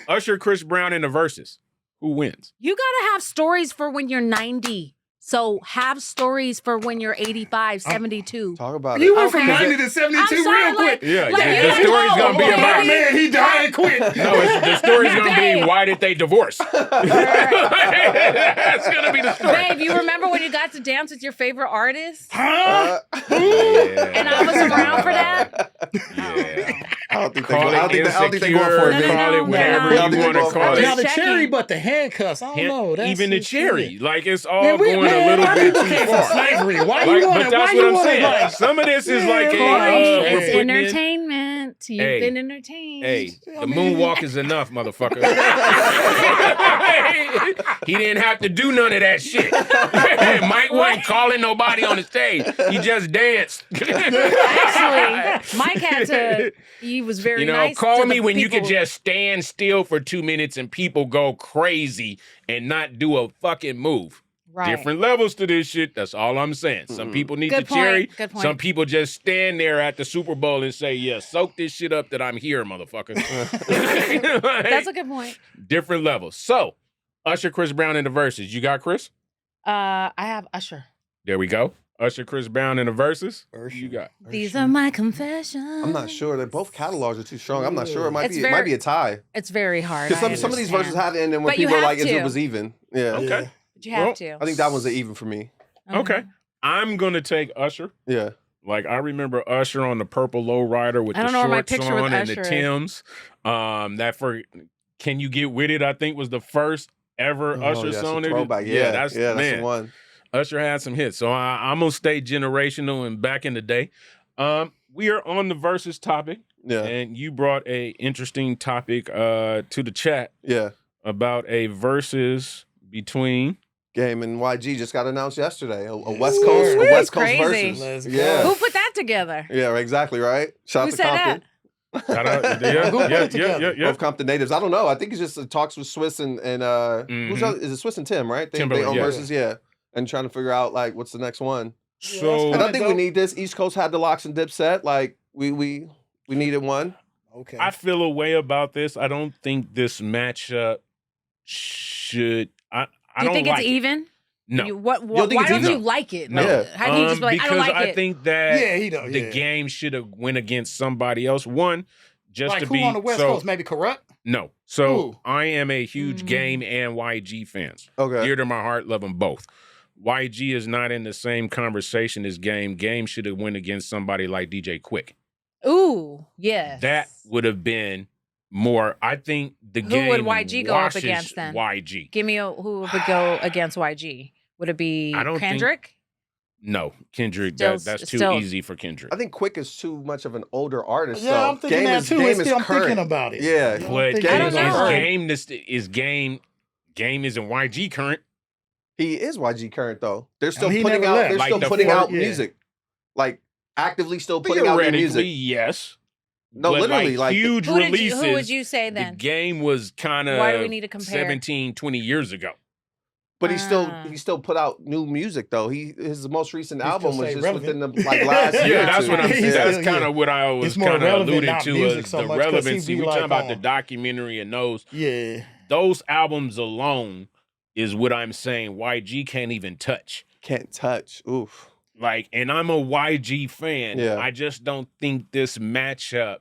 Usher, Chris Brown in the verses. Who wins? You gotta have stories for when you're 90. So have stories for when you're 85, 72. Talk about You it. went from Okay. 90 to 72 I'm sorry, real quick. Yeah, Like, the you story's know, gonna be okay. about. Man, he died and quit. No, the story's gonna be Babe. why did they divorce? That's gonna be the story. Babe, you remember when you got to dance with your favorite artist? Huh? And I was around for that? Yeah. I don't think Call it I don't think they insecure, going for it. No, no, Vic. call no, it whatever no. you want to call it. Now it. the Checking. cherry, but the handcuffs. I don't know. That's Even the just- cherry, like it's all Man, going a little bit too far. Slavery. Why Like, you want but it? that's Why what you I'm want it? saying. Like, Some of this is like, Yeah, hey, Corey, we're It's putting in. entertainment. You've Hey. been entertained. Hey, I the mean- moonwalk is enough, motherfucker. He didn't have to do none of that shit. Mike wasn't calling nobody on the stage. He just danced. Actually, Mike had to. He was very You know, nice. call to me the when you people. can just stand still for 2 minutes and people go crazy and not do a fucking move. Right. Different levels to this shit. That's all I'm saying. Some people need Good the cherry. point, good point. Some people just stand there at the Super Bowl and say, yeah, soak this shit up that I'm here, motherfucker. That's a good point. Different levels. So, Usher, Chris Brown in the verses. You got Chris? I have Usher. There we go. Usher, Chris Brown in the verses. Usher. You got. These are my confessions. I'm not sure. They both catalogs are too strong. I'm not sure. It might It's be. very- it might be a tie. It's very hard. Because I some of these verses understand. have to end in when But you people are have like, if to. it was even. Yeah. Okay. Yeah. But you have Well, to. I think that one's an even for me. Okay. I'm going to take Usher. Yeah. Like, I remember Usher on the purple lowrider with I the don't know where my shorts picture with on and the Usher is. Timbs. That for Can You Get With It, I think was the first ever Oh, Usher yeah, song. it's a throwback. that's that's man. the one. Usher had some hits. So I'm going to stay generational and back in the day. We are on the versus topic. Yeah. And you brought a interesting topic to the chat Yeah. about a versus between. Game and YG just got announced yesterday. A Yes, West sir. Coast, a Woo, West Coast crazy. versus. Let's go. Yeah. Who put that together. Yeah, exactly, right? Shout Who out to said Compton. Shout out, Who put it together? Both Compton natives. I don't know. I think it's just talks with Swiss and who's other, is it Swiss and Tim, right? They Timberland, own yeah. Versuz, yeah. And trying to figure out like what's the next one. So And I think we need this. East Coast had the Locks and Dipset. Like we needed one. Okay. I feel a way about this. I don't think this matchup should. I Do you don't think like it's it. even? No. You, don't think why it's don't even? you like it? No. Yeah. How can you just be like, I don't because like I it? think that Yeah, he does. the Yeah. game should have went against somebody else. One, just Like to who be on the West so, Coast? Maybe Corrupt? No. So Who? I am a huge Mhm. Game and YG fans. Okay. Dear to my heart, love them both. YG is not in the same conversation as Game. Game should have went against somebody like DJ Quick. Ooh, yes. That would have been more. I think the Who game would YG go up washes against then? YG. Give me who would go against YG? Would it be I don't think- Kendrick? No, Kendrick. Still- That's too still- easy for Kendrick. I think Quick is too much of an older artist. Yeah, though. I'm thinking game that is, too. Game It's is still, I'm current. thinking about it. Yeah. I'm But thinking game I is don't know. game. Is game. Game isn't YG current. He is YG current though. They're still he putting never out. left. They're Like still the putting first- out yeah. music, like actively still putting out new Theoretically, music. yes. No, But literally, like huge Who releases. would you say The then? game was kind of Why do we need to compare? 17, 20 years ago. But he Ah. still put out new music though. His most recent He album still was stay just relevant. within the like last Yeah, year. or that's two. what I'm saying. He's That's still- kind yeah. of what I was It's more kind of relevant, alluding not to music as so the much 'cause he relevancy. be We're like talking about the on- documentary and Yeah. those albums alone is what I'm saying. YG can't even touch. Can't touch. Oof. Like, and I'm a YG fan. Yeah. I just don't think this matchup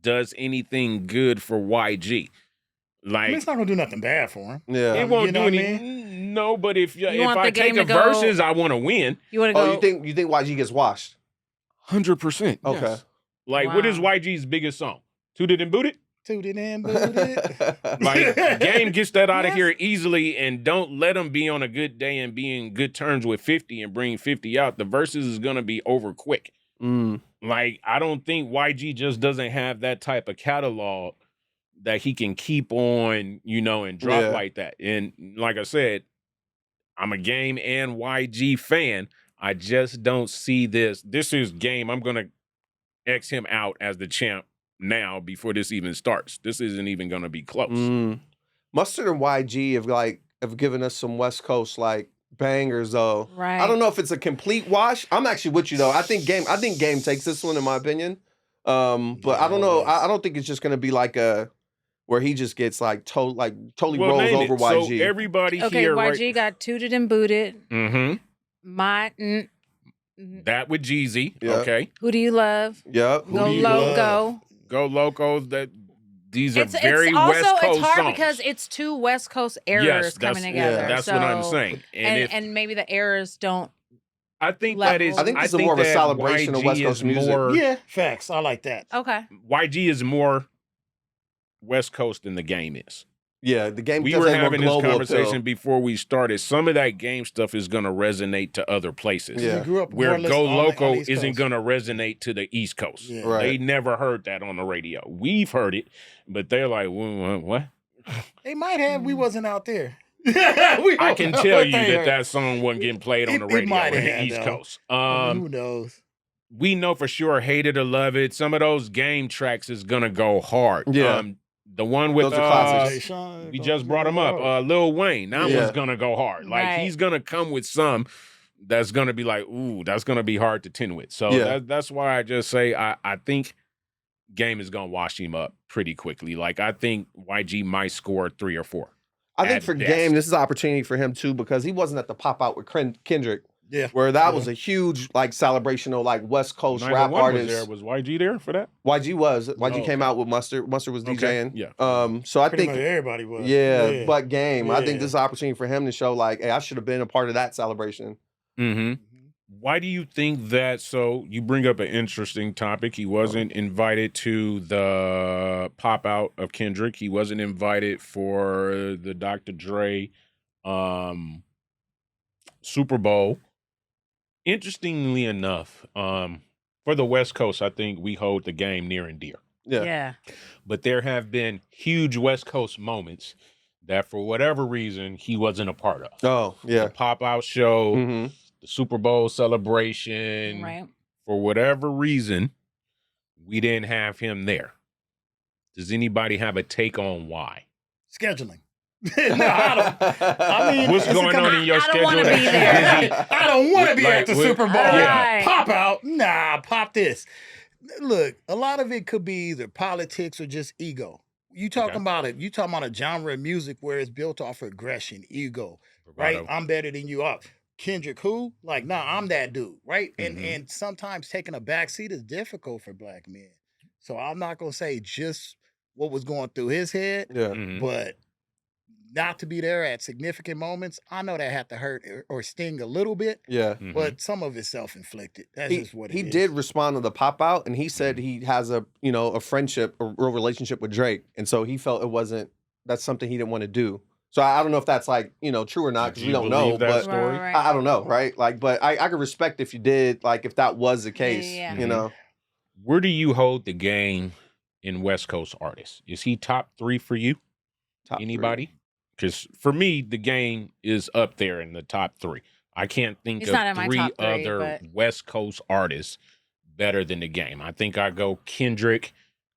does anything good for YG. I Like, mean, it's not gonna do nothing bad for him. Yeah. it won't You know do what I any. No, but if want I the take game a to go- versus, I want to win. You want to Oh, go? you think YG gets washed? 100%. Okay. Like, what is Wow. YG's biggest song? Tooted and Booted? Tooted and booted. Like, Game gets that out of Yes. here easily, and don't let him be on a good day and be in good terms with 50 and bring 50 out. The verses is going to be over quick. Mm. Like, I don't think YG just doesn't have that type of catalog that he can keep on, and drop Yeah. like that. And like I said, I'm a Game and YG fan. I just don't see this. This is Game. I'm going to X him out as the champ now before this even starts. This isn't even going to be close. Mm. Mustard and YG have given us some West Coast like bangers though. Right. I don't know if it's a complete wash. I'm actually with you though. I think Game takes this one in my opinion. But I don't know. I don't think it's just gonna be like a where he just gets like totally rolls name over it. YG. So everybody Okay, here, YG got tooted and booted. Mm-hmm. That with Jeezy. Yeah. Okay. Who do you love? Yep. Who Go do you loco. Go Locos. These are It's very also West Coast it's hard songs. because it's two West Coast Yes, errors that's- coming together. That's what I'm So- saying. And, And maybe the errors don't. I think level. that is. I think this is more of a that celebration of YG West Coast is music. more- Yeah, facts. I like that. Okay. YG is more West Coast than the Game is. Yeah, the Game We does were have more having this global conversation appeal. before we started. Some of that Game stuff is going to resonate to other places. Yeah. We grew up more Where or less Go on the Loco East isn't Coast. going to resonate to the East Coast. Yeah. Right. They never heard that on the radio. We've heard it, but they're like, what? They might have. We wasn't out there. I can tell you that song wasn't getting played on It- the it radio might in the have, East though. Coast. Who knows? We know for sure, Hate It or Love It. Some of those Game tracks is gonna go hard. Yeah. The one with Those are classics. Jay Sean, we just brought him up. Lil Wayne. That Yeah. one's gonna go hard. Like Right. he's gonna come with some that's gonna be like, ooh, that's gonna be hard to tend with. So Yeah. that's why I just say I think Game is gonna wash him up pretty quickly. Like I think YG might score 3 or 4. I think at for best. Game, this is an opportunity for him too because he wasn't at the pop out with Kendrick, Yeah. where that Yeah. was a huge like celebrational like West Coast Neither rap one artist. was there. Was YG there for that? YG Oh, came out with Mustard. Mustard was Okay, DJing. yeah. So I Pretty think much everybody was. yeah, but Game. I think Yeah. this is an opportunity for him to show like, hey, I should have been a part of that celebration. Mm-hmm. Why do you think that? So you bring up an interesting topic. He wasn't invited to the pop out of Kendrick. He wasn't invited for the Dr. Dre Super Bowl. Interestingly enough, for the West Coast, I think we hold the Game near and dear. Yeah. Yeah. But there have been huge West Coast moments that, for whatever reason, he wasn't a part of. Oh yeah. The pop out show. hmm the Super Bowl celebration. Right. For whatever reason, we didn't have him there. Does anybody have a take on why? Scheduling. No, I don't. I mean, What's going on in your I don't schedule? wanna that be you there. busy? I don't want to be Like, at the what- Super Bowl. Right. Pop out. Nah, pop this. Look, a lot of it could be either politics or just ego. You talking Okay. about it. You talking about a genre of music where it's built off aggression, ego, right? Bravado. I'm better than you are. Kendrick, who? Like, nah, I'm that dude, right? Mhm. And sometimes taking a back seat is difficult for black men. So I'm not gonna say just what was going through his head, Yeah. Mhm. but not to be there at significant moments, I know that had to hurt or sting a little bit, Yeah. Mhm. but some of it's self-inflicted. That's just what it He is. did respond to the pop out, and he said he has a a friendship, a real relationship with Drake, and so he felt that's something he didn't want to do. So I don't know if that's like true or not Did because we you don't know, believe that but story? Right. I don't know, right? Like, but I could respect if you did, like if that was the case, yeah. Mhm. you know. Where do you hold the game in West Coast artists? Is he top 3 for you? Top three. Anybody? Because for me, the game is up there in the top 3. I can't think He's of not in my 3 top 3, other but- West Coast artists better than the game. I think I go Kendrick,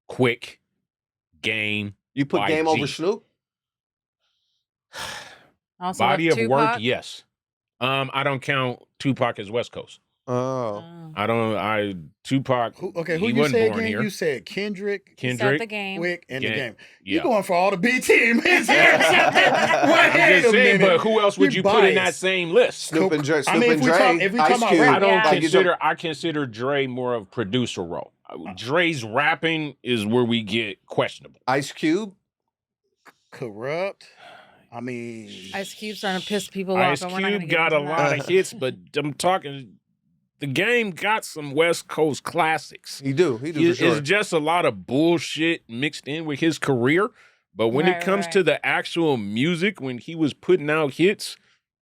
Quick, Game. You put Game YG. over Snoop? Also Body of love work, Tupac. yes. I don't count Tupac as West Coast. Oh, Tupac. Who he you wasn't said born again? here. You said Kendrick, He said Kendrick, the game. Quick, and the Game. game. Yeah. You going for all the B team? Wait I'm just a saying, minute. but who else would You're you put in that biased. same list? Snoop and Dre. I Snoop mean, and if we Dre. talk- if we Ice talking about Cube. rap, I don't Yeah. I consider Dre more of producer role. Dre's rapping is where we get questionable. Ice Cube. Corrupt. I mean, Ice Cube starting to piss people Ice off. But we're not gonna Cube get got a into that. lot of hits, but I'm talking. The game got some West Coast classics. He do for sure. It's just a lot of bullshit mixed in with his career. But when it Right, comes right. to the actual music, when he was putting out hits,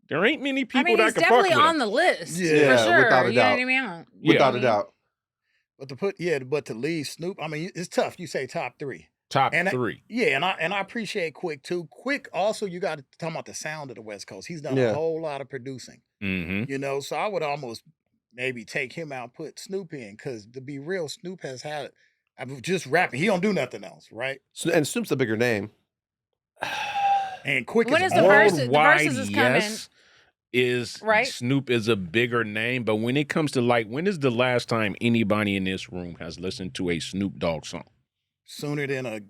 there ain't many people I mean, that he's can fuck with definitely on him. the list. Yeah, for sure. without a You know doubt. what I mean? Without a Yeah. doubt. but to leave Snoop, I mean, it's tough. You say top 3. Top And 3. Yeah, and I appreciate Quick too. Quick also, you got to talk about the sound of the West Coast. He's done Yeah. a whole lot of producing, Mm-hmm. So I would almost maybe take him out, put Snoop in, because to be real, Snoop has had. I'm just rapping. He don't do nothing else, right? And Snoop's a bigger name. And Quick When is is the hard. verse- Worldwide, Versus is coming. yes, is Right? Snoop is a bigger name, but when it comes to when is the last time anybody in this room has listened to a Snoop Dogg song? Sooner than a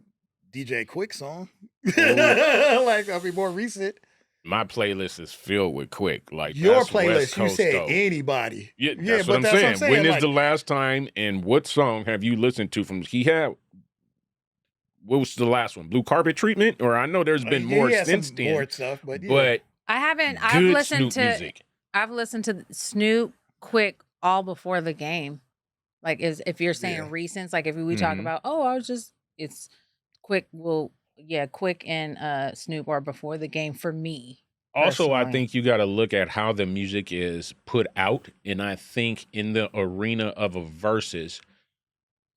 DJ Quick song. Like, I mean, more recent. My playlist is filled with Quick. Like Your that's West playlist, you Coast, said though. anybody. Yeah, that's what I'm saying. When is the last time and what song have you listened to from what was the last one? Blue Carpet Treatment? Or I know there's been more since then. More stuff, but yeah. But I haven't. I've good listened Snoop to. music. I've listened to Snoop, Quick, all before the game. Like, if you're saying Yeah. recents, like if we talk Mhm. about, it's Quick. Quick and Snoop are before the game for me. Also, I personally. think you got to look at how the music is put out. And I think in the arena of a versus,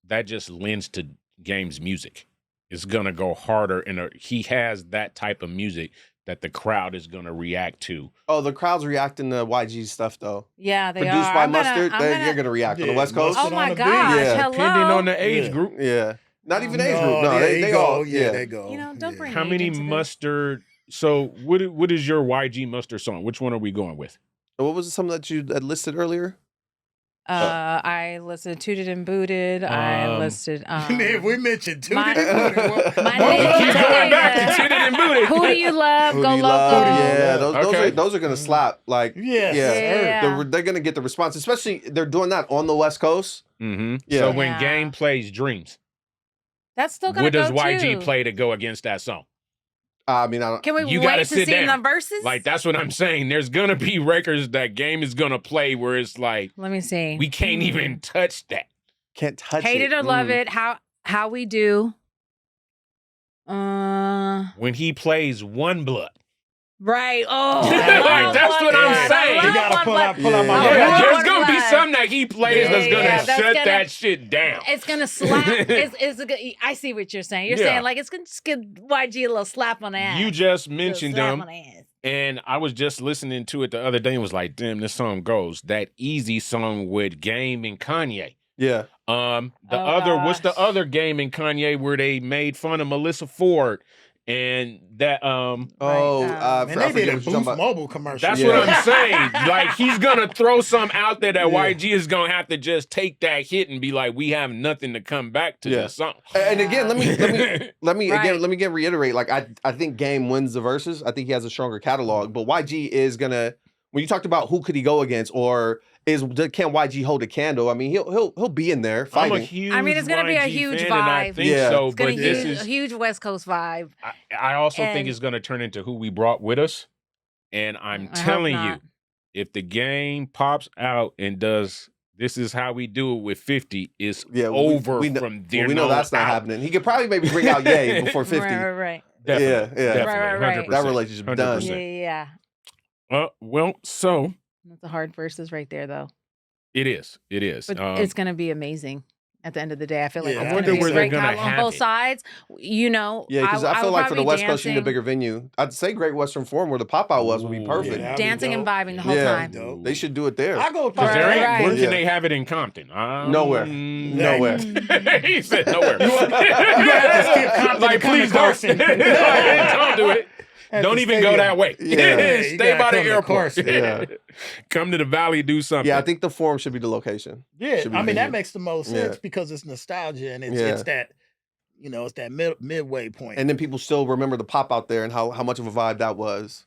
that just lends to Game's music. It's going to go harder. He has that type of music that the crowd is going to react to. Oh, the crowd's reacting to YG stuff though. Yeah, they Produced are. by I'm gonna- Mustard, I'm you're gonna- gonna react on the Yeah, West Coast. Mustard Oh on my the beat. gosh! Yeah. Hello. Depending on the age Yeah. group. Yeah, not even age No, group. No, there you they go. all. Yeah, they go. You know, don't Yeah. bring How age many into this. Mustard? So what is your YG Mustard song? Which one are we going with? What was some that you had listed earlier? I listed Tooted and Booted. I listed. Man, we mentioned two my- different. my One name- more Keep time. going back to Titted and Booted. Who do you love? Who Go Do You local. Love? Local. Yeah, Okay. those are gonna slap. Like, Yes. yeah, Yeah. they're gonna get the response, especially they're doing that on the West Coast. Mm-hmm. Yeah. So when Yeah. Game plays Dreams, That's still gonna what does go YG too. play to go against that song? I mean, I don't. Can we You wait gotta to sit see down. the verses? Like that's what I'm saying. There's gonna be records that Game is gonna play where it's like Let me see. we can't even touch that. Can't touch Hate it or love Mm. it. How we do. When he plays One Blood. Right. Oh, Like, I love that's One what I'm Blood. saying. I You love gotta One pull Blood. out my I Yeah, love there's One gonna be Blood. some that he plays that's gonna Yeah, that's shut gonna- that shit down. It's gonna slap. I see what you're saying. You're Yeah. saying like it's gonna just give YG a little slap on the ass. You just Little mentioned slap them. on the ass. And I was just listening to it the other day and was like, damn, this song goes. That Easy song with Game and Kanye. Yeah. What's the other Game and Kanye where they made fun of Melissa Ford? And that and they did a Boost Mobile commercial. That's what I'm saying. Like, he's gonna throw some out there that YG is gonna have to just take that hit and be like, we have nothing to come back to this song. And again, let me reiterate. Like, I think Game wins the verses. I think he has a stronger catalog, but YG is gonna. When you talked about who could he go against, or can YG hold a candle? I mean, he'll be in there fighting. I'm a huge it's going to be a huge fan, vibe. And I think so, it's going to be a huge West Coast vibe. I also think it's going to turn into who we brought with us. And I'm telling you, if the Game pops out and does this is how we do it with 50, it's over from there. We know that's not happening. He could probably maybe bring out Ye before 50. Right. Definitely. Yeah. Definitely. 100%. That relationship done. Yeah. Well, so that's a hard versus right there, though. It is. But it's going to be amazing. At the end of the day, I feel like I wonder where they're going to have on both sides. You know, yeah, because I feel like for the West Coast, you need a bigger venue. I'd say Great Western Forum, where the pop out was, would be perfect. Yeah, dancing and vibing the whole time. They should do it there. I go with where can they have it in Compton? Nowhere. He said nowhere. You have to skip Compton. Like, please don't do it. Don't even go that way. Stay by the airport. Come to the Valley, do something. Yeah, I think the Forum should be the location. Yeah, I mean, that makes the most sense because it's nostalgia and it's that, it's that midway point. And then people still remember the pop out there and how much of a vibe that was.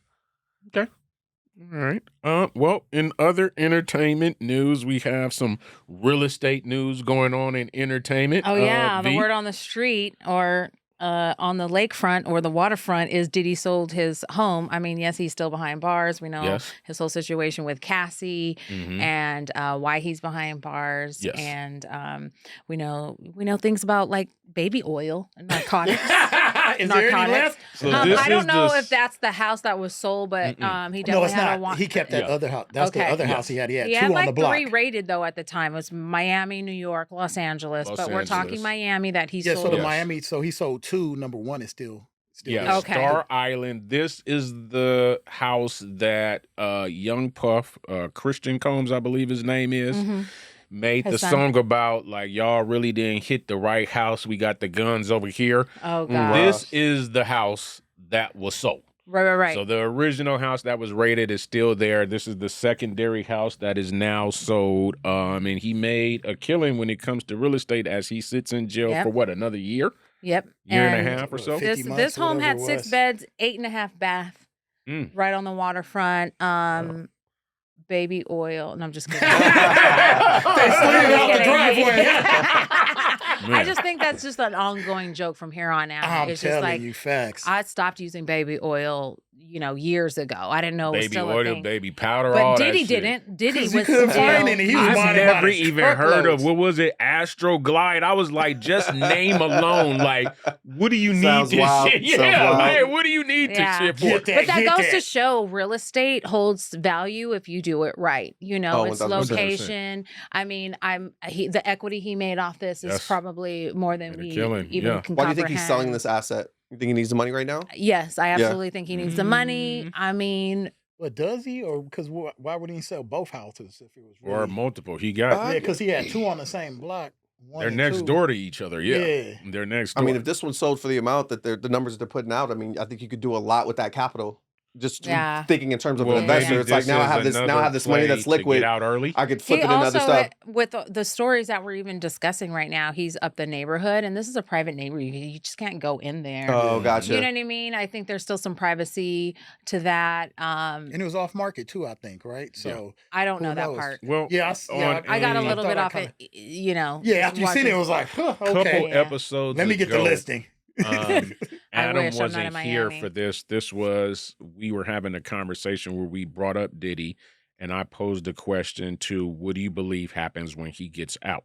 Okay. All right. Well, in other entertainment news, we have some real estate news going on in entertainment. Oh, yeah. The word on the street or on the lakefront or the waterfront is Diddy sold his home. I mean, yes, he's still behind bars. We know his whole situation with Cassie and why he's behind bars. Yes. And we know things about like baby oil and narcotics. Is there any left? So I don't know if that's the house that was sold, but he definitely had not. He kept that other house. That's the other house he had. He had two on like the block. 3 rated though at the time. It was Miami, New York, Los Angeles. But we're talking Miami that he sold. So the Miami. So he sold 2. Number 1 is still there. Star Island. This is the house that Young Puff, Christian Combs, I believe his name is. Made his son. Song about like y'all really didn't hit the right house. We got the guns over here. Oh God! This is the house that was sold. Right. So the original house that was rated is still there. This is the secondary house that is now sold. And he made a killing when it comes to real estate as he sits in jail for what, another year? Yep. Year and a half or so. This home had 6 beds, 8.5 bath, right on the waterfront. Baby oil. No, I'm just kidding. They slid out the driveway. I just think that's just an ongoing joke from here on out. I'm it's telling just like you facts. I stopped using baby oil, years ago. I didn't know it was still a thing. Baby powder, but all Diddy that shit. didn't. Diddy was couldn't find any. He was I've never even heard of what was it? Astro Glide. I was like, just name alone. Like, what do you need this shit? Yeah, man. What do you need this shit for? But that goes to show real estate holds value if you do it right. It's 100%. location. I mean, the equity he made off this is probably more than we even can comprehend. Why do you think he's selling this asset? You think he needs the money right now? Yes, I absolutely think he needs the money. I mean, but does he? Or because why would he sell both houses if it was really... or multiple? He got because he had 2 on the same block. They're next door to each other. Yeah, they're next door. I mean, if this one sold for the amount that the numbers that they're putting out, I mean, I think you could do a lot with that capital. Just thinking in terms of an investor, it's like now I have this money that's liquid. Get out early. I could flip it into other stuff. With the stories that we're even discussing right now, he's up the neighborhood, and this is a private neighborhood. You just can't go in there. Oh, gotcha. You know what I mean? I think there's still some privacy to that. And it was off market too, I think, right? So I don't know that part. Well, I got a little bit off it. Yeah, after you seen it, it was like, okay. Couple episodes. Let me get the listing. Adam wasn't here for this. We were having a conversation where we brought up Diddy, and I posed a question to, what do you believe happens when he gets out?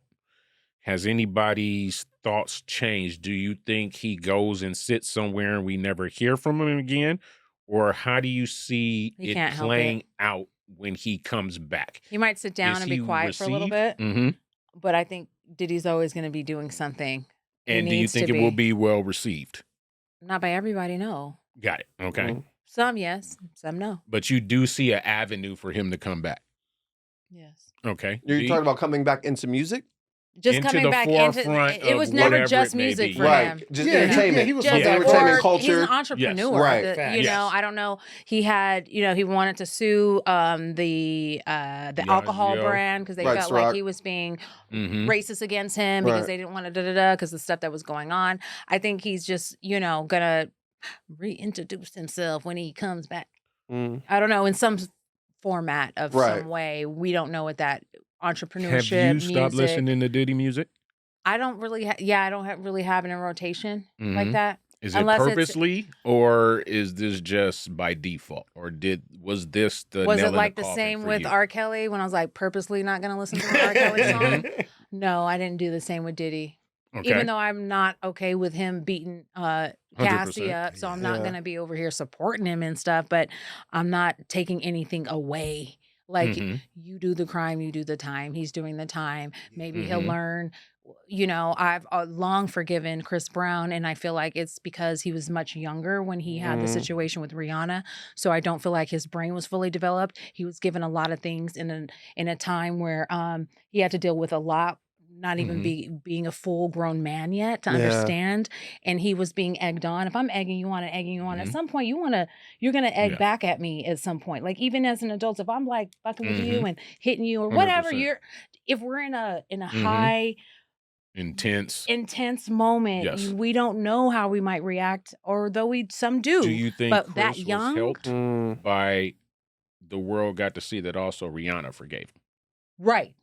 Has anybody's thoughts changed? Do you think he goes and sits somewhere and we never hear from him again? Or how do you see it playing out when he comes back? He might sit down and be quiet for a little bit, but I think Diddy's always going to be doing something. And do you think it will be well received? Not by everybody, no. Got it. Okay. Some yes, some no. But you do see an avenue for him to come back. Yes. Okay. You're See? talking about coming back into music? Just Into coming the back into forefront it was of never whatever just it may music be. for Right. him. Just Yeah, entertainment. he was Just Yeah. entertainment or he's culture. an entrepreneur. Right. that, you Facts. know, I don't know. He had, he wanted to sue the alcohol Diageo. brand because they Right, felt like Ciroc. he was being Mhm. racist against him because Right. they didn't want to because the stuff that was going on. I think he's just, gonna reintroduce himself when he comes back. Mm. I don't know, in some format of Right. some way. We don't know what that Have entrepreneurship you stopped music. listening to Diddy music? I don't really, I don't really have it in rotation like Mhm. that. Is it Unless it's- purposely, or is this just by default, or was this the Was nail it in like the the coffin same for with you? R. Kelly when I was like purposely not gonna listen to an R. Kelly song? Mhm. No, I didn't do the same with Diddy. Okay. Even though I'm not okay with him beating Cassie 100%. up, so I'm not Yeah. gonna be over here supporting him and stuff, but I'm not taking anything away. Like Mhm. you do the crime, you do the time. He's doing the time. Maybe he'll Mhm. learn. I've long forgiven Chris Brown, and I feel like it's because he was much younger when he had the Mm. situation with Rihanna. So I don't feel like his brain was fully developed. He was given a lot of things in a time where he had to deal with a lot. Not even being a full grown man yet to Yeah. understand, and he was being egged on. If I'm egging you on and egging you on, at Mhm. some point you're gonna egg Yeah. back at me at some point. Like even as an adult, if I'm like fucking with you and hitting you or 100%. whatever, if we're in a Mhm. high Intense. moment, Yes. we don't know how we might react, or though some do. Do you think but Chris that was young, helped Mm. by the world got to see that also Rihanna forgave him? right?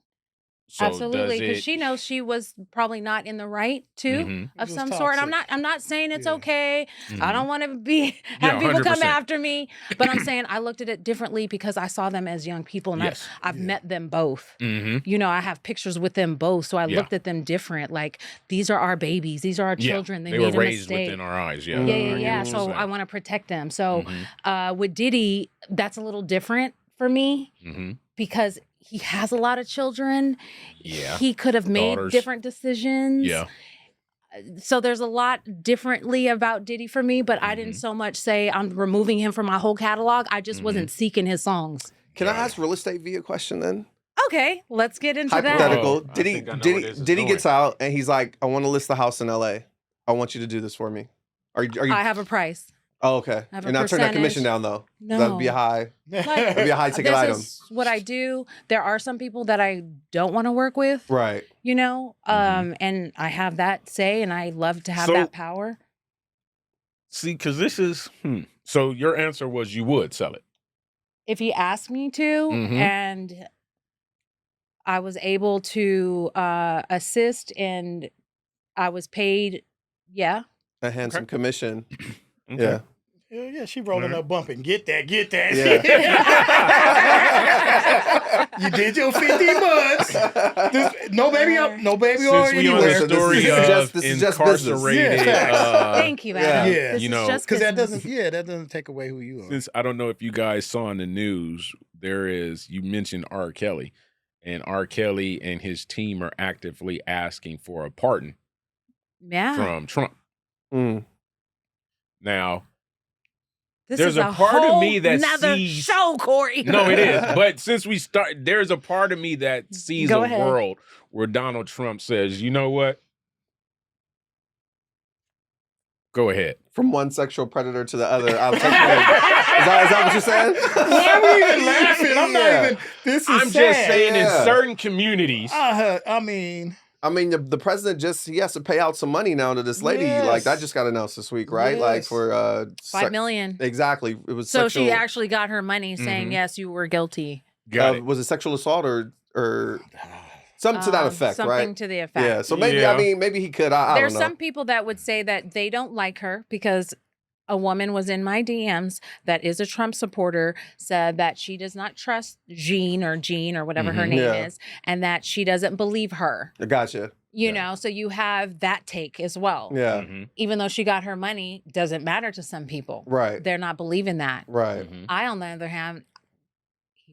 So Absolutely, does because it? she knows she was probably not in the right too. Mhm. Of It was some sort. toxic. I'm not saying it's Yeah. okay. I Mhm. don't want to have Yeah, people come 100%. after me. But I'm saying I looked at it differently because I saw them as young people and Yes. I've Yeah. met them both. Mhm. I have pictures with them both. So I Yeah. looked at them different. Like these are our babies. These are our Yeah. children. They They made were a raised mistake. within our eyes. Yeah. Yeah, I get yeah. what you're So I saying. want to protect them. So Mhm. with Diddy, that's a little different for me Mhm. because he has a lot of children. Yeah. He could have made Daughters. different decisions. Yeah. So there's a lot differently about Diddy for me, but I didn't Mhm. so much say I'm removing him from my whole catalog. I just Mhm. wasn't seeking his songs. Can I Got it. ask Real Estate V a question then? Okay, let's get into that. Hypothetical. Oh, I think I know where this is Diddy gets going. out and he's like, I want to list the house in LA. I want you to do this for me. Are you I have a price. Oh, okay. I have a You're not turning that commission percentage. down though. No. That'd be a high. That'd be a high ticket This item. is what I do. There are some people that I don't want to work with, Right. and I have that say, and I love to have So- that power. See, because this is. So your answer was you would sell it. If he asked me to, Mhm. and I was able to assist, and I was paid, yeah. A handsome Okay. commission. Okay. Yeah. Yeah, she rolling Alright. up bumping. Get that. Yeah. You did your 50 months. No baby up. No baby Since or we on anywhere. the Listen, story this is of just business. incarcerated, Yeah, Thank you, yeah. Adam. Yeah. This You is know, just Because that business. doesn't take away who you are. since I don't know if you guys saw in the news, you mentioned R. Kelly, and R. Kelly and his team are actively asking for a pardon Yeah. from Trump. Mm. Now, This there's is a part of me that nother sees- show, Corey. no, it is. But since we start, there's a part of me that sees Go a ahead. world where Donald Trump says, you know what? Go ahead. From one sexual predator to the other. I'll take one. Is that what you're saying? Why are we even laughing? I'm Yeah. not even. This is I'm sad. just saying Yeah. in certain communities. I mean, I mean, the president he has to pay out some money now to this lady. Like that Yes. just got announced this week, right? Like Yes. for $5 million. Exactly. It was So sexual, she actually got her money saying, Mhm. yes, you were guilty. Got it. was it sexual assault or something to that effect, Something right? to the effect. Yeah. So maybe Yeah. maybe he could. I There's don't know. some people that would say that they don't like her because a woman was in my DMs that is a Trump supporter, said that she does not trust Jean or whatever her Mhm. name Yeah. is, and that she doesn't believe her. I gotcha. You Yeah. know, so you have that take as well. Yeah. Mhm. Even though she got her money, doesn't matter to some people. Right. They're not believing that. Right. Mhm. I, on the other hand,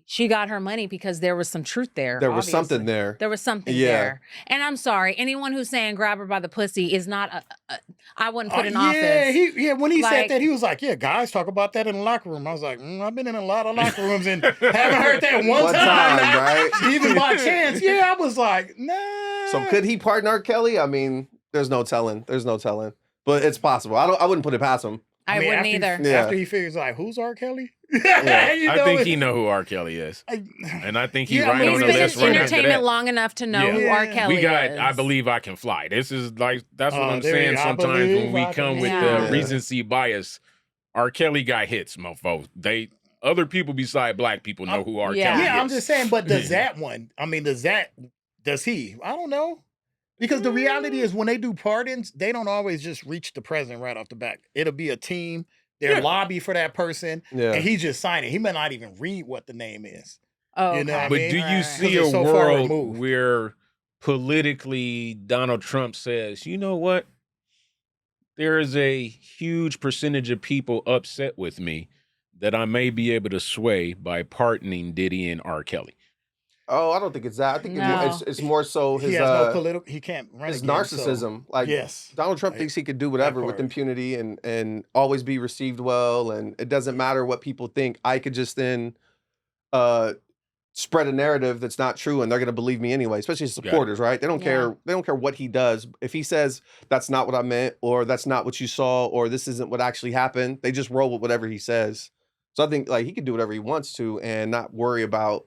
she got her money because there was some truth there. There was something there. There was something Yeah. there. And I'm sorry, anyone who's saying grab her by the pussy is not I wouldn't put in Yeah, office. when he said Like- that, he was like, yeah, guys talk about that in the locker room. I was like, I've been in a lot of locker rooms and haven't heard that one time, right? even by chance. Yeah, I was like, nah. So could he pardon R. Kelly? I mean, there's no telling. But it's possible. I wouldn't put it past him. I mean, wouldn't either. Yeah. After he figures like, who's R. Kelly? Yeah. You I know, think it- he know who R. Kelly is, and I think he's Yeah, I right mean, on He's the been list in right after entertainment that. long enough to know Yeah. who R. Yeah. Kelly We got, is. I believe I can fly. This is like, that's what I'm there saying you go. I sometimes when believe we I come can with fly. the Yeah. recency bias. R. Kelly got hits, mofo. Other people beside black people know who R. Yeah. Kelly is. Yeah, I'm just saying, but does that one, I mean, does he? I don't know. Because the reality is when they do pardons, they don't always just reach the president right off the bat. It'll be a team, they'll lobby for that person, Yeah. and he just sign it. He may not even read what the name is. Oh, You know what I But mean? do you Right. see 'Cause a it's so far world removed. where politically Donald Trump says, you know what? There is a huge percentage of people upset with me that I may be able to sway by pardoning Diddy and R. Kelly. Oh, I don't think it's that. I think No. it's more so He his has no political, he can't run his again, so- narcissism. Like yes. Donald Trump Like, thinks he could do whatever with part. impunity and always be received well, and it doesn't matter what people think. I could just then spread a narrative that's not true, and they're going to believe me anyway. Especially his supporters, right? They don't care. They don't care what he does. If he says that's not what I meant, or that's not what you saw, or this isn't what actually happened, they just roll with whatever he says. So I think like he can do whatever he wants to and not worry about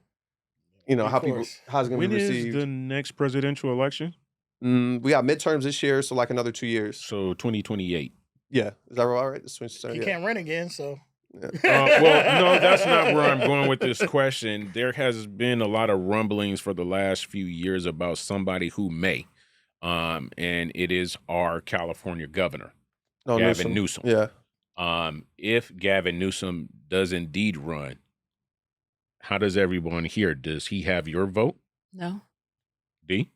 Of how course. how's it going to When be is received. the next presidential election? We got midterms this year, so like another 2 years. So 2028. Yeah, is that all right? He can't run again, so. Well, no, that's not where I'm going with this question. There has been a lot of rumblings for the last few years about somebody who may, and it is our California governor, Gavin Newsom. Yeah. If Gavin Newsom does indeed run, how does everyone here? Does he have your vote, No. D?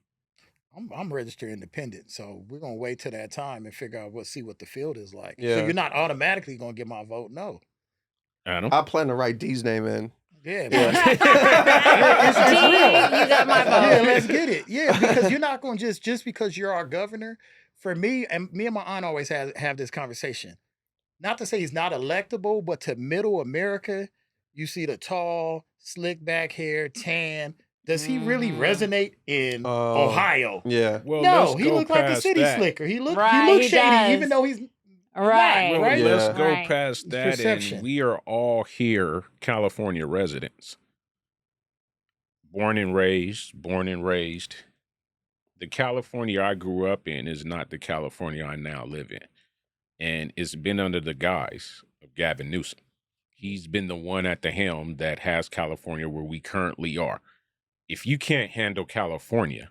I'm registered independent, so we're gonna wait till that time and figure out see what the field is like. Yeah. So you're not automatically gonna get my vote, no. Adam? I plan to write D's name in. Yeah, Yeah. it's D, real. you got my vote. Yeah, let's get it. Yeah, because you're not gonna just because you're our governor. For me and my aunt always have this conversation. Not to say he's not electable, but to middle America, you see the tall, slick back hair, tan. Does he really resonate in Ohio? Yeah. Well, No, let's he go looked like a past city that. slicker. He looked Right, he shady, does. even though he's Right. Not, Well, right? let's Yeah. go Right. past that, perception. and we are all here, California residents, born and raised. The California I grew up in is not the California I now live in, and it's been under the guise of Gavin Newsom. He's been the one at the helm that has California where we currently are. If you can't handle California,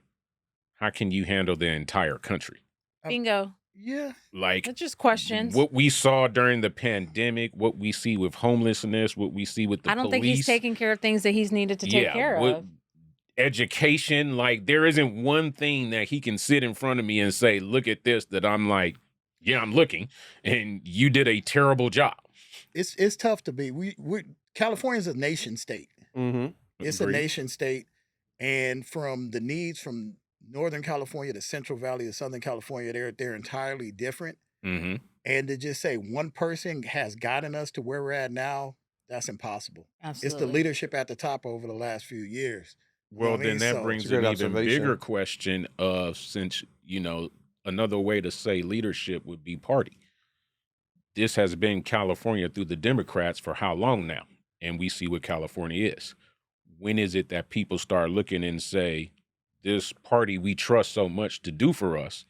how can you handle the entire country? Bingo. Yeah. Like, That's just questions. what we saw during the pandemic, what we see with homelessness, what we see with the I don't think police. he's taking care of things that he's needed to take care of. Education, like there isn't one thing that he can sit in front of me and say, look at this, that I'm like, yeah, I'm looking, and you did a terrible job. It's tough to be. We California's a nation state. Mm-hmm. It's a nation state, and from the needs from Northern California to Central Valley to Southern California, they're entirely different. Mm-hmm. And to just say one person has gotten us to where we're at now, that's impossible. Absolutely. It's the leadership at the top over the last few years. Well, You know what I then mean? that So- brings It's a an great even observation. bigger question of, since, another way to say leadership would be party. This has been California through the Democrats for how long now? And we see what California is. When is it that people start looking and say, this party we trust so much to do for us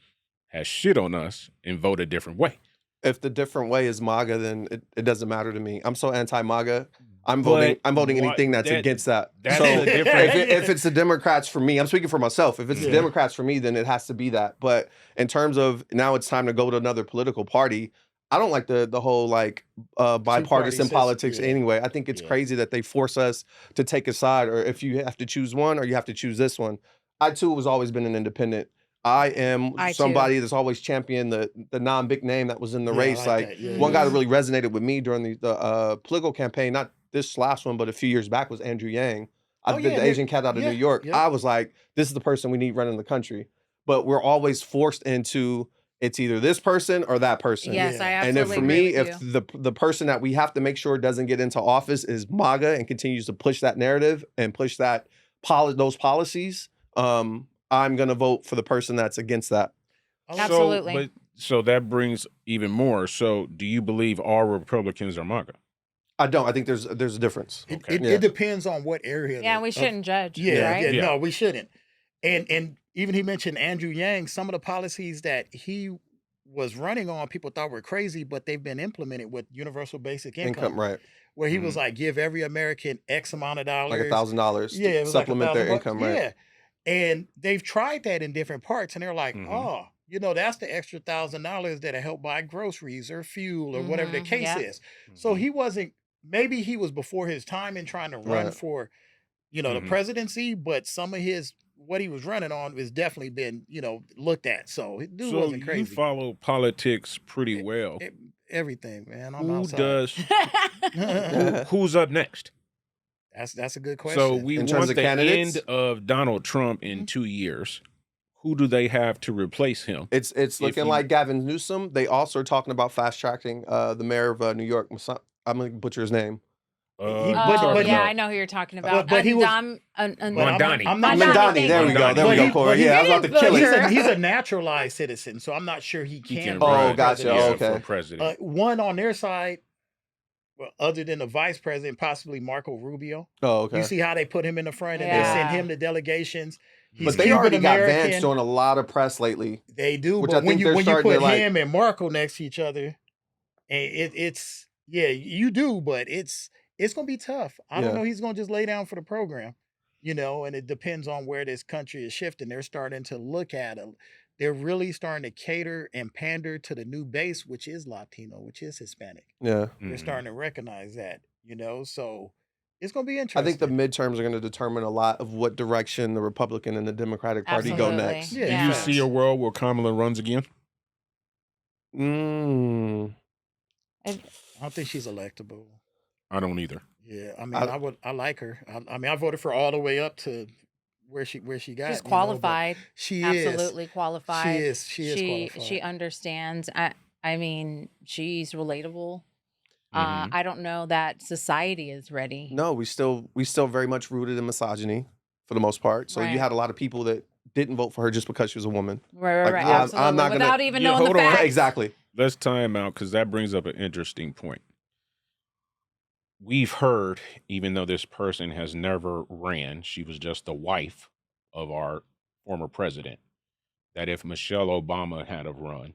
has shit on us and vote a different way? If the different way is MAGA, then it doesn't matter to me. I'm so anti-MAGA. I'm But voting what- anything that's against that. that's So the difference. if it's the Democrats for me, I'm speaking for myself. If it's the Yeah. Democrats for me, then it has to be that. But in terms of now, it's time to go to another political party. I don't like the whole like bipartisan system, politics yeah. anyway. I think it's Yeah. crazy that they force us to take a side, or if you have to choose one, or you have to choose this one. I too was always been an independent. I am I too. somebody that's always championed the non-big name that was in the Yeah, I race. like Like that. Yeah, one yeah. guy that really resonated with me during the political campaign, not this last one, but a few years back was Andrew Yang. I did yeah, the Asian cat out of New York. I was like, this is the person we need running the country. But we're always forced into it's either this person or that person. Yes, I And absolutely then for agree me, with if the person that we have to make sure doesn't get into office is MAGA and continues to push that narrative and push that those policies, I'm gonna vote for the person that's against that. Absolutely. So that brings even more. So do you believe all Republicans are MAGA? I don't. I think there's a difference. It depends on what area. Yeah, we shouldn't judge. Yeah, right? no, we shouldn't. And even he mentioned Andrew Yang. Some of the policies that he was running on, people thought were crazy, but they've been implemented with universal basic income, right? Where he was like, give every American X amount of dollars, like $1,000, yeah, supplement like their income, right? Yeah, and they've tried that in different parts, and they're like, oh, that's the extra $1,000 that'll help buy groceries or fuel or whatever the case is. So he wasn't. Maybe he was before his time in trying to run for, the presidency, but some of what he was running on has definitely been, looked at. So it wasn't crazy. You follow politics pretty well. Everything, man. Who does? Who's up next? That's a good question. So we want the end of Donald Trump in 2 years. Who do they have to replace him? It's looking like Gavin Newsom. They also are talking about fast tracking the mayor of New York. I'm gonna butcher his name. I know who you're talking about. But he was Mondani. Mondani. There we go, Corey. Yeah, I was about to kill it. He's a naturalized citizen, so I'm not sure he can. Oh, gotcha. Okay. For president. One on their side, other than the vice president, possibly Marco Rubio. Oh, okay. You see how they put him in the front and they send him to delegations. But they already got Vance doing a lot of press lately. They do, but when you put him and Marco next to each other, and you do, but it's going to be tough. I don't know. He's going to just lay down for the program, and it depends on where this country is shifting. They're starting to look at it. They're really starting to cater and pander to the new base, which is Latino, which is Hispanic. Yeah. They're starting to recognize that, so it's going to be interesting. I think the midterms are going to determine a lot of what direction the Republican and the Democratic Party go next. Yeah. Do you see a world where Kamala runs again? I don't think she's electable. I don't either. Yeah, I mean, I like her. I voted for all the way up to where she got. She's qualified. She is absolutely qualified. She is qualified. She understands. I mean, she's relatable. I don't know that society is ready. No, we still very much rooted in misogyny for the most part. So you had a lot of people that didn't vote for her just because she was a woman. Right. Absolutely. I'm not without even knowing the facts. Exactly. Let's time out because that brings up an interesting point. We've heard, even though this person has never ran, she was just the wife of our former president, that if Michelle Obama had have run,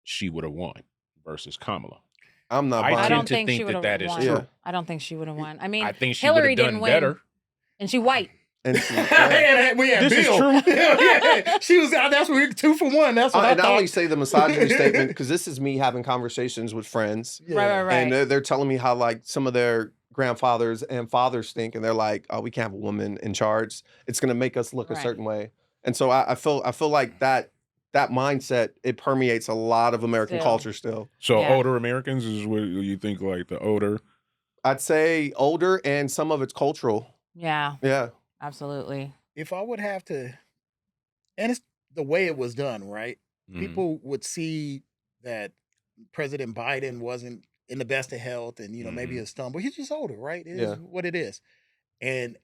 she would have won versus Kamala. I'm not. I tend to think that is true. I don't think she would have won. I mean, I think she Hillary done didn't win, better. And she white. And we had this Bill. is true. She was. That's what we're 2 for 1. That's what I and thought. I only say the misogyny statement because this is me having conversations with friends. Right. And they're telling me how like some of their grandfathers and fathers think, and they're like, "Oh, we can't have a woman in charge. It's going to make us look a certain way." And so I feel like that mindset, it permeates a lot of American culture still. So older Americans is what you think, like the older? I'd say older, and some of it's cultural. Yeah. Yeah. Absolutely. If I would have to, and it's the way it was done, right? People would see that President Biden wasn't in the best of health and, maybe a stumble. He's just older, right? It is what it is. And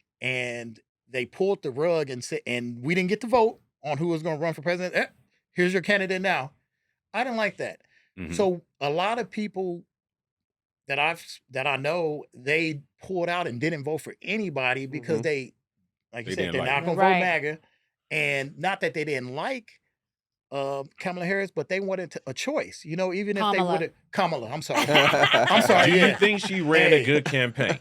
they pulled the rug and said, and we didn't get to vote on who was going to run for president. Here's your candidate now. I didn't like that. So a lot of people that I know, they pulled out and didn't vote for anybody because they, like you said, they're not going to vote MAGA. And not that they didn't like Kamala Harris, but they wanted a choice. Even if they would have Kamala. I'm sorry. Do you think she ran a good campaign?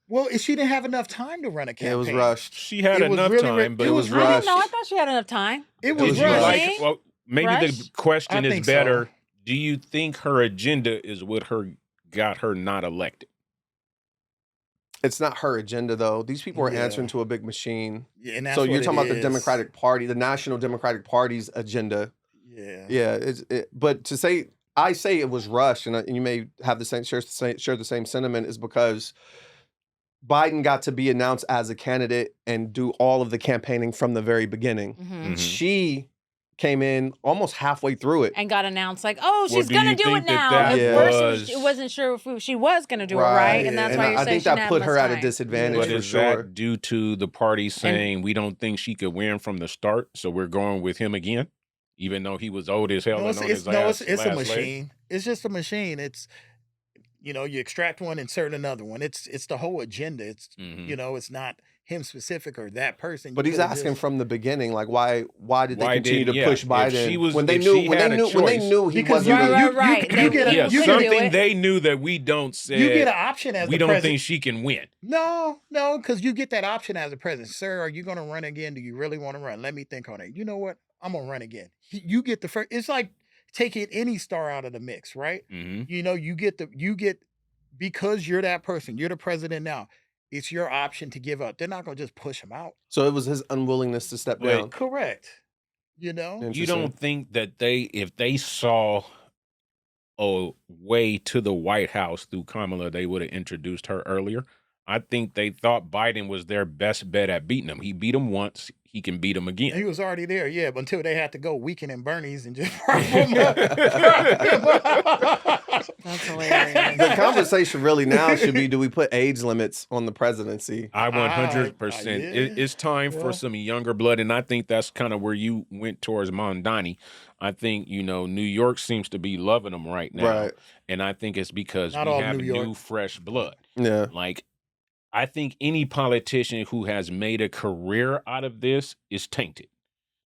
Well, she didn't have enough time to run a campaign. It was rushed. She had enough time, but it was rushed. I thought she had enough time. It was rushed. Well, maybe the question is better. So. Do you think her agenda is what got her not elected? It's not her agenda, though. These people are answering to a big machine. Yeah, and that's so you're talking about is. the Democratic Party, the National Democratic Party's agenda. Yeah. Yeah. But to say, I say it was rushed, and you may have the same share the same sentiment, is because Biden got to be announced as a candidate and do all of the campaigning from the very beginning. Mm-hmm. She came in almost halfway through it and got announced like, oh, she's Well, gonna do it now. that At first, it wasn't sure if she was gonna do it right, and that's why you're I saying think that put her at a disadvantage But for is sure. that due to the party saying we don't think she could win from the start, so we're going with him again, even though he was old as hell and on his last it's a machine. leg? It's just a machine. It's you extract one, insert another one. It's the whole agenda. It's it's not him specific or that person. But he's asking from the beginning, like why did they continue to push Biden when they knew he wasn't right. Something they knew that we don't say. You get an option as we the don't president. think she can win. No, because you get that option as a president. Sir, are you going to run again? Do you really want to run? Let me think on it. You know what? I'm going to run again. You get the first. It's like taking any star out of the mix, right? You get because you're that person. You're the president now. It's your option to give up. They're not going to just push him out. So it was his unwillingness to step down. Correct. You don't think that if they saw a way to the White House through Kamala, they would have introduced her earlier? I think they thought Biden was their best bet at beating him. He beat him once. He can beat him again. He was already there, yeah, but until they had to go Weekend and Bernie's and just That's hilarious. The conversation really now should be, do we put age limits on the presidency? I 100%. It's time for some younger blood, and I think that's kind of where you went towards Mondani. I think, New York seems to be loving them right now. Right. And I think it's because Not we all have New York. new, fresh blood. Yeah. Like, I think any politician who has made a career out of this is tainted,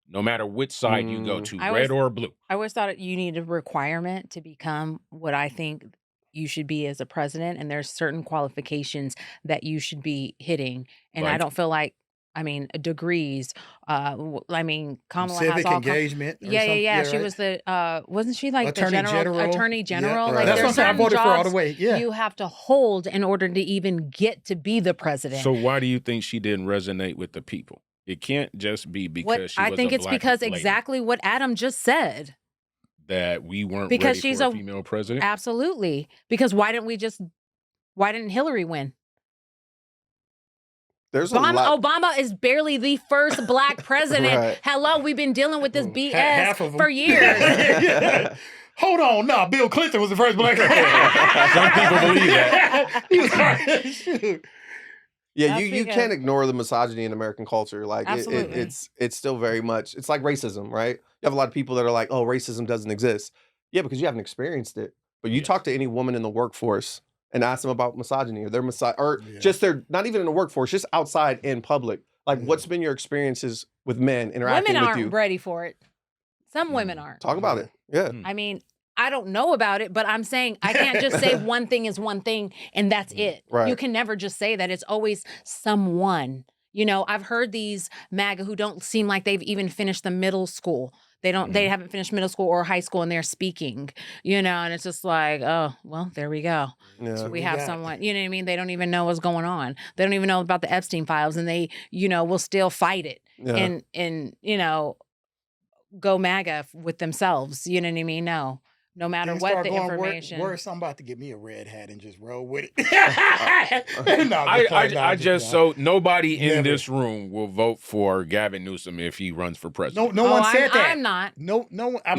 no matter which side you go to, red or blue. I always thought you need a requirement to become what I think you should be as a president, and there's certain qualifications that you should be hitting. And I don't feel like, degrees. Kamala civic has all engagement. Yeah. She was wasn't she like Attorney General? Attorney General? Yeah. Like That's there's what I certain voted for all the jobs way. Yeah. you have to hold in order to even get to be the president. So why do you think she didn't resonate with the people? It can't just be because she was I think it's black because lady. exactly what Adam just said. That we weren't Because ready she's for a female president? Absolutely. Because why didn't Hillary win? There's a lot. Obama is barely the first black president. Right. Hello, we've been dealing with this BS half of them. for years. Hold on, no, Bill Clinton was the first black president. Some people believe that. He was hard. Yeah, you can't ignore the misogyny in American culture. Like it's still very much, it's like racism, right? You have a lot of people that are like, oh, racism doesn't exist. Yeah, because you haven't experienced it. But you talk to any woman in the workforce and ask them about misogyny or just their, not even in the workforce, just outside in public. Like, what's been your experiences with men interacting Women with you? aren't ready for it. Some women aren't. Talk about it. Yeah. I don't know about it, but I'm saying I can't just say one thing is one thing and that's it. Right. You can never just say that. It's always someone. I've heard these MAGA who don't seem like they've even finished the middle school. They haven't finished middle school or high school and they're speaking, and it's just like, oh, well, there we go. Yeah. So we have someone, you know what I mean? They don't even know what's going on. They don't even know about the Epstein files and they, will still fight it and go MAGA with themselves. You know what I mean? No matter what the information. Worse, I'm about to get me a red hat and just roll with it. So nobody in this room will vote for Gavin Newsom if he runs for president. No one said that. I'm not. No. I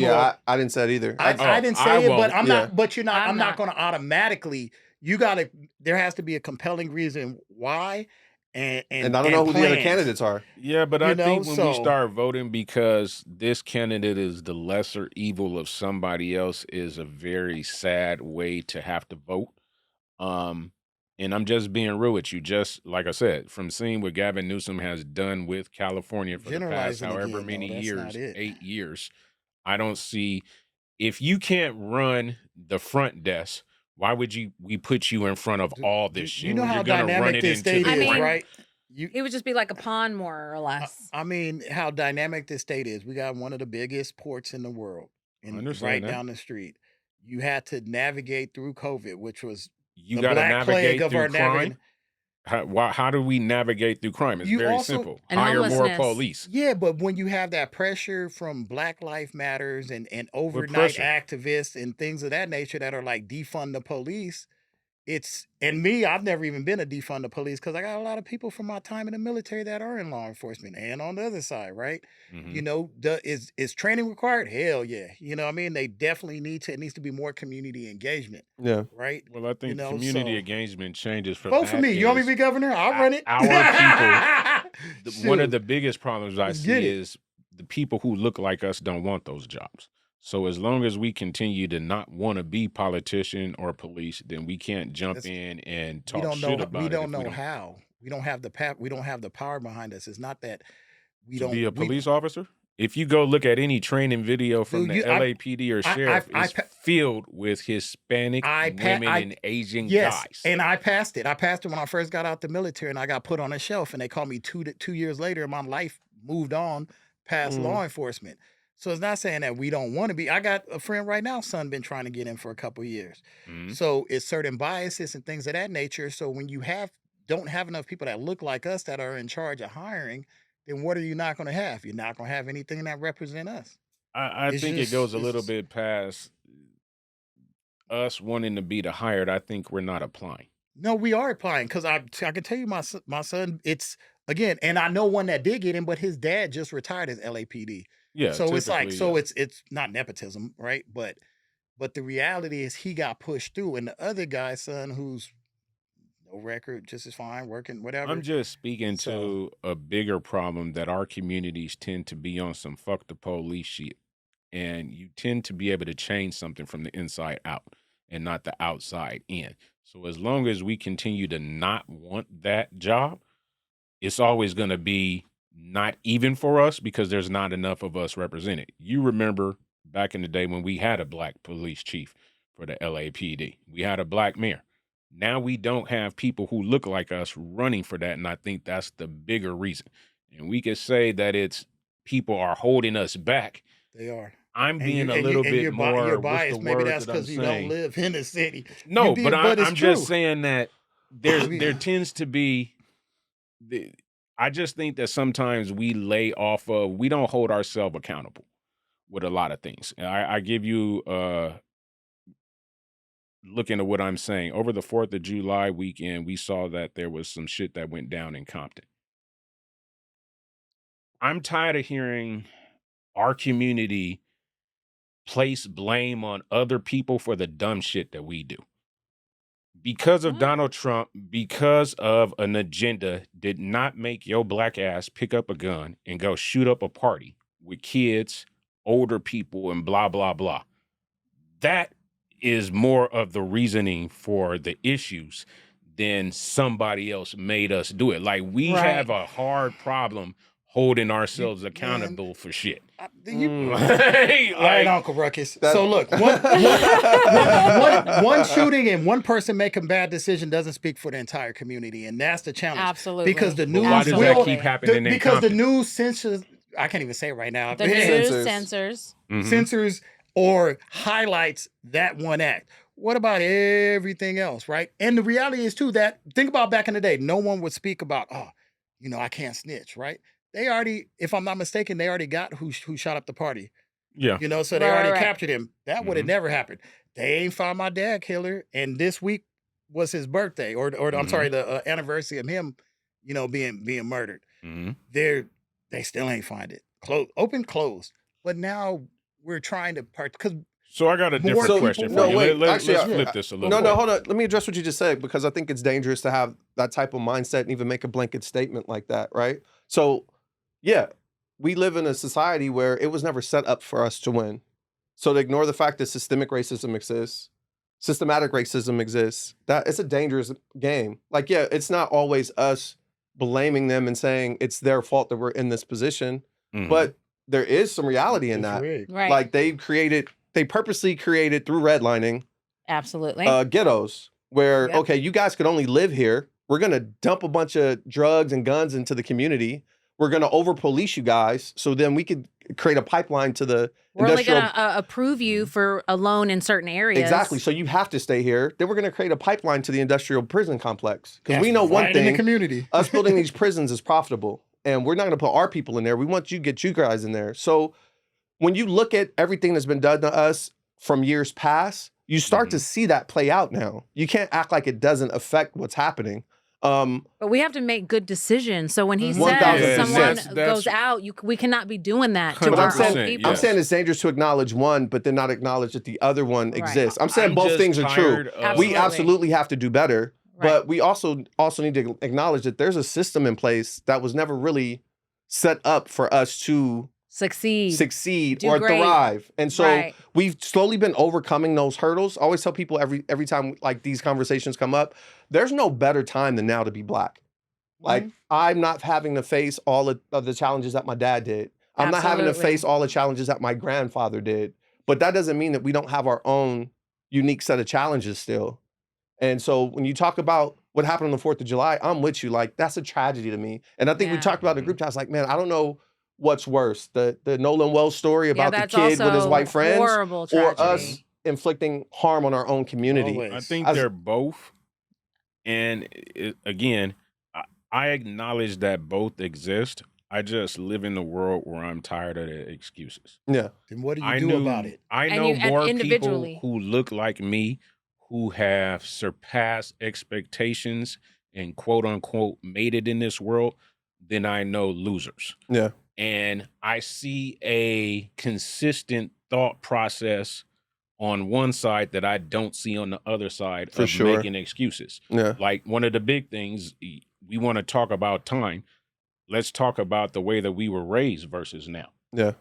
didn't say it either. I didn't say it, but I'm not. But you're not. I'm not going to automatically. There has to be a compelling reason why. And I don't know who the other candidates are. Yeah, but I think when we start voting because this candidate is the lesser evil of somebody else is a very sad way to have to vote. And I'm just being real with you. Just like I said, from seeing what Gavin Newsom has done with California for the past however many years, 8 years, I don't see, if you can't run the front desk, why would we put you in front of all this shit? You know how dynamic this state is, right? It would just be like a pawn, more or less. I mean, how dynamic this state is. We got one of the biggest ports in the world, down the street. You had to navigate through COVID, which was the black plague of our crime. How do we navigate through crime? It's You very also- simple. And Hire more homelessness. police. Yeah, but when you have that pressure from Black Lives Matters and overnight pressure? activists and things of that nature that are like defund the police, and me, I've never even been a defund the police because I got a lot of people from my time in the military that are in law enforcement and on the other side, right? Mhm. You know, is training required? Hell yeah. You know what I mean? They definitely it needs to be more community engagement, Yeah. right? Well, I think You know, community so- engagement changes from Vote for that me. You want me to is be governor? I'll run it. our one of Shoot. the biggest problems I Let's get see it. is the people who look like us don't want those jobs. So as long as we continue to not want to be politician or police, then we can't jump That's- in and we talk don't shit know. about We it. don't if know how. We don't have the we don't have the power behind us. It's not that we to don't be a we- police officer. If you go look at any training video from Dude, the LAPD or sheriff, it's filled with Hispanic women and Asian Yes, guys. and I passed it. I passed it when I first got out the military, and I got put on a shelf. And they called me 2 years later, and my life moved on past law enforcement. So it's not saying that we don't want to be. I got a friend right now, son, been trying to get in for a couple of years. Mhm. So it's certain biases and things of that nature. So when you don't have enough people that look like us that are in charge of hiring, then what are you not going to have? You're not going to have anything that represent us. I It's think just- it goes a it's little just- bit past us wanting to be the hired. I think we're not applying. No, we are applying because I can tell you my son. It's again, and I know one that did get in, but his dad just retired as LAPD. Yeah. So it's like, typically, it's not nepotism, right? But the reality is he got pushed through, and the other guy's son, who's no record, just as fine, working, whatever. I'm just speaking So- to a bigger problem that our communities tend to be on some fuck the police shit. And you tend to be able to change something from the inside out and not the outside in. So as long as we continue to not want that job, it's always going to be not even for us because there's not enough of us represented. You remember back in the day when we had a black police chief for the LAPD. We had a black mayor. Now we don't have people who look like us running for that, and I think that's the bigger reason. And we could say that it's people are holding us back. They are. I'm And being you- a and you- little and bit you're more. You're what's biased. the Maybe word that's that I'm because you don't saying? live in the city. No, You but being- but it's I'm just true. saying that there tends to be. I just think that sometimes we lay off of. We don't hold ourselves accountable with a lot of things. And I give you. Looking at what I'm saying, over the 4th of July weekend, we saw that there was some shit that went down in Compton. I'm tired of hearing our community place blame on other people for the dumb shit that we do. Because of Donald Trump, because of an agenda, did not make your black ass pick up a gun and go shoot up a party with kids, older people, and blah, blah, blah. That is more of the reasoning for the issues than somebody else made us do it. Like we Right. have a hard problem holding ourselves accountable for shit. All right, Uncle Ruckus. That- So look, one shooting and one person making bad decision doesn't speak for the entire community, and that's the challenge. Absolutely. Because the But news why does will that keep happening in because the Compton? news censors. I can't even say it right now. The news Censors. censors. Mhm. Censors or highlights that one act. What about everything else, right? And the reality is too that think about back in the day, no one would speak about, I can't snitch, right? They already, if I'm not mistaken, they already got who shot up the party. Yeah. So they Right, already right. captured him. That would have Mhm. never happened. They ain't found my dad killer, and this week was his birthday, or I'm Mhm. sorry, the anniversary of him, being murdered. Mhm. They still ain't find it. Open, closed. But now we're trying to because So I got a More different people- question for No, you. wait, Let's actually, flip this a little No, bit. no, hold on. Let me address what you just said because I think it's dangerous to have that type of mindset and even make a blanket statement like that, right? So, yeah, we live in a society where it was never set up for us to win. So to ignore the fact that systemic racism exists, systematic racism exists, that it's a dangerous game. Like, yeah, it's not always us blaming them and saying it's their fault that we're in this position, Mhm. but there is some reality in that. Right. Like they purposely created through redlining Absolutely. ghettos where Yep. okay, you guys could only live here. We're gonna dump a bunch of drugs and guns into the community. We're gonna over police you guys, so then we could create a pipeline to the We're only industrial. going to approve you for a loan in certain areas. Exactly. So you have to stay here. Then we're going to create a pipeline to the industrial prison complex. Because That's we know one right in thing, the community. us building these prisons is profitable. And we're not going to put our people in there. We want you to get you guys in there. So when you look at everything that's been done to us from years past, you start to see that play out now. You can't act like it doesn't affect what's happening. But we have to make good decisions. So when he says 1000%. someone That's- goes out, we cannot be doing that to But our I'm saying, own people. I'm saying it's dangerous to acknowledge one, but then not acknowledge that the other one exists. I'm saying I'm both just things are true. tired of- We absolutely have to do better, Right. but we also need to acknowledge that there's a system in place that was never really set up for us to succeed Do or great. thrive. And so Right. we've slowly been overcoming those hurdles. I always tell people every time like these conversations come up, there's no better time than now to be Black. Like I'm not having to face all of the challenges that my dad did. I'm not having to Absolutely. face all the challenges that my grandfather did. But that doesn't mean that we don't have our own unique set of challenges still. And so when you talk about what happened on the 4th of July, I'm with you. Like, that's a tragedy to me. And I think we Yeah. talked about in the group chat. I was like, man, I don't know what's worse. The Nolan Wells story about the that's kid with his also white friends horrible or tragedy. us inflicting harm on our own community. Always. I think As- they're both. And again, I acknowledge that both exist. I just live in a world where I'm tired of the excuses. Yeah. Then what do you do about it? I And know you- and more individually. people who look like me, who have surpassed expectations and quote unquote made it in this world than I know losers. Yeah. And I see a consistent thought process on one side that I don't see on the other side For of sure. making excuses. Yeah. Like one of the big things, we want to talk about time. Let's talk about the way that we were raised versus now. Yeah.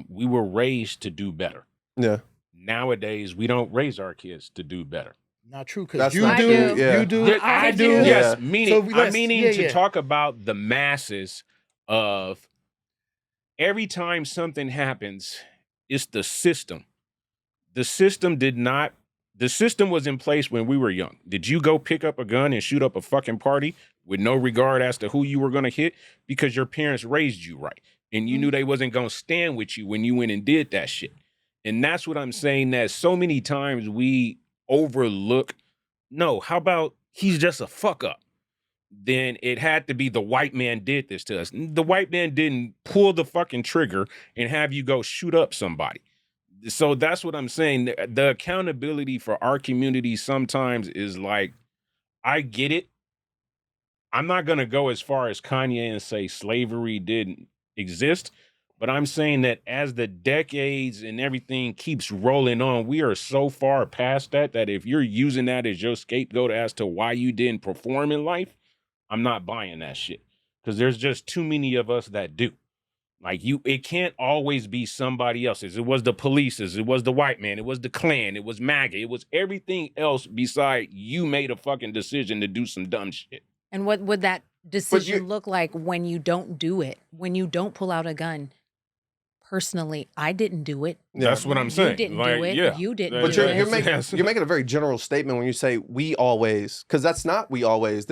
We were raised to do better. Yeah. Nowadays, we don't raise our kids to do better. Not true, because That's you not do, true. Yeah. you do, Yeah, I do. do. Yes, Yeah. meaning So I'm let's- meaning yeah, to yeah. talk about the masses of every time something happens, it's the system. The system was in place when we were young. Did you go pick up a gun and shoot up a fucking party with no regard as to who you were going to hit? Because your parents raised you right. And you knew they wasn't going to stand with you when you went and did that shit. And that's what I'm saying, that so many times we overlook, no, how about he's just a fuck up? Then it had to be the white man did this to us. The white man didn't pull the fucking trigger and have you go shoot up somebody. So that's what I'm saying. The accountability for our community sometimes is like, I get it. I'm not going to go as far as Kanye and say slavery didn't exist, but I'm saying that as the decades and everything keeps rolling on, we are so far past that if you're using that as your scapegoat as to why you didn't perform in life, I'm not buying that shit, because there's just too many of us that do. Like it can't always be somebody else's. It was the police's, it was the white man, it was the Klan, it was MAGA, it was everything else beside you made a fucking decision to do some dumb shit. And what would that decision look like when you don't do it? When you don't pull out a gun? Personally, I didn't do it. Yeah. That's what I'm saying. You didn't Like, do it. yeah. You didn't But do you're, it. you're making a very general statement when you say we always, because that's not we always.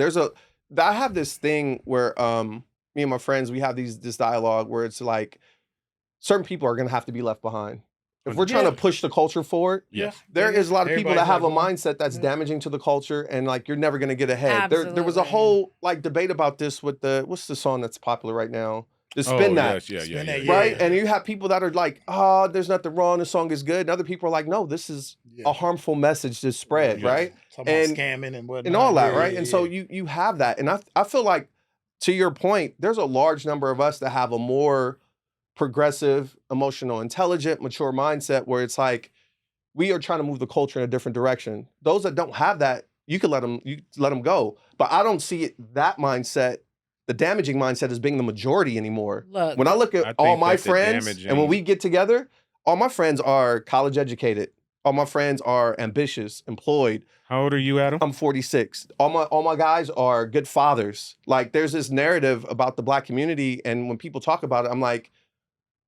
I have this thing where me and my friends, we have this dialogue where it's like certain people are going to have to be left behind. If we're trying to push the culture forward, Yes. there is a lot of people that have a Everybody's mindset that's damaging to the culture, and like you're never going to get ahead. There was a Absolutely. whole like debate about this with what's the song that's popular right now? The Oh, Spin That. yes, Spin yeah. That, Right? Yeah. And you have people that are like, oh, there's nothing wrong, the song is good. And other people are like, no, this is Yeah. a harmful message to spread, Yes. right? Talking about And- scamming and whatnot. And all that, Yeah, right? yeah, And so yeah. you have that. And I feel like, to your point, there's a large number of us that have a more progressive, emotional, intelligent, mature mindset where it's like, we are trying to move the culture in a different direction. Those that don't have that, you can let them go. But I don't see that mindset, the damaging mindset, as being the majority anymore. Look, When I look I at think all my that the friends, damaging- and when we get together, all my friends are college educated. All my friends are ambitious, employed. How old are you, Adam? I'm 46. All my guys are good fathers. Like there's this narrative about the Black community, and when people talk about it, I'm like,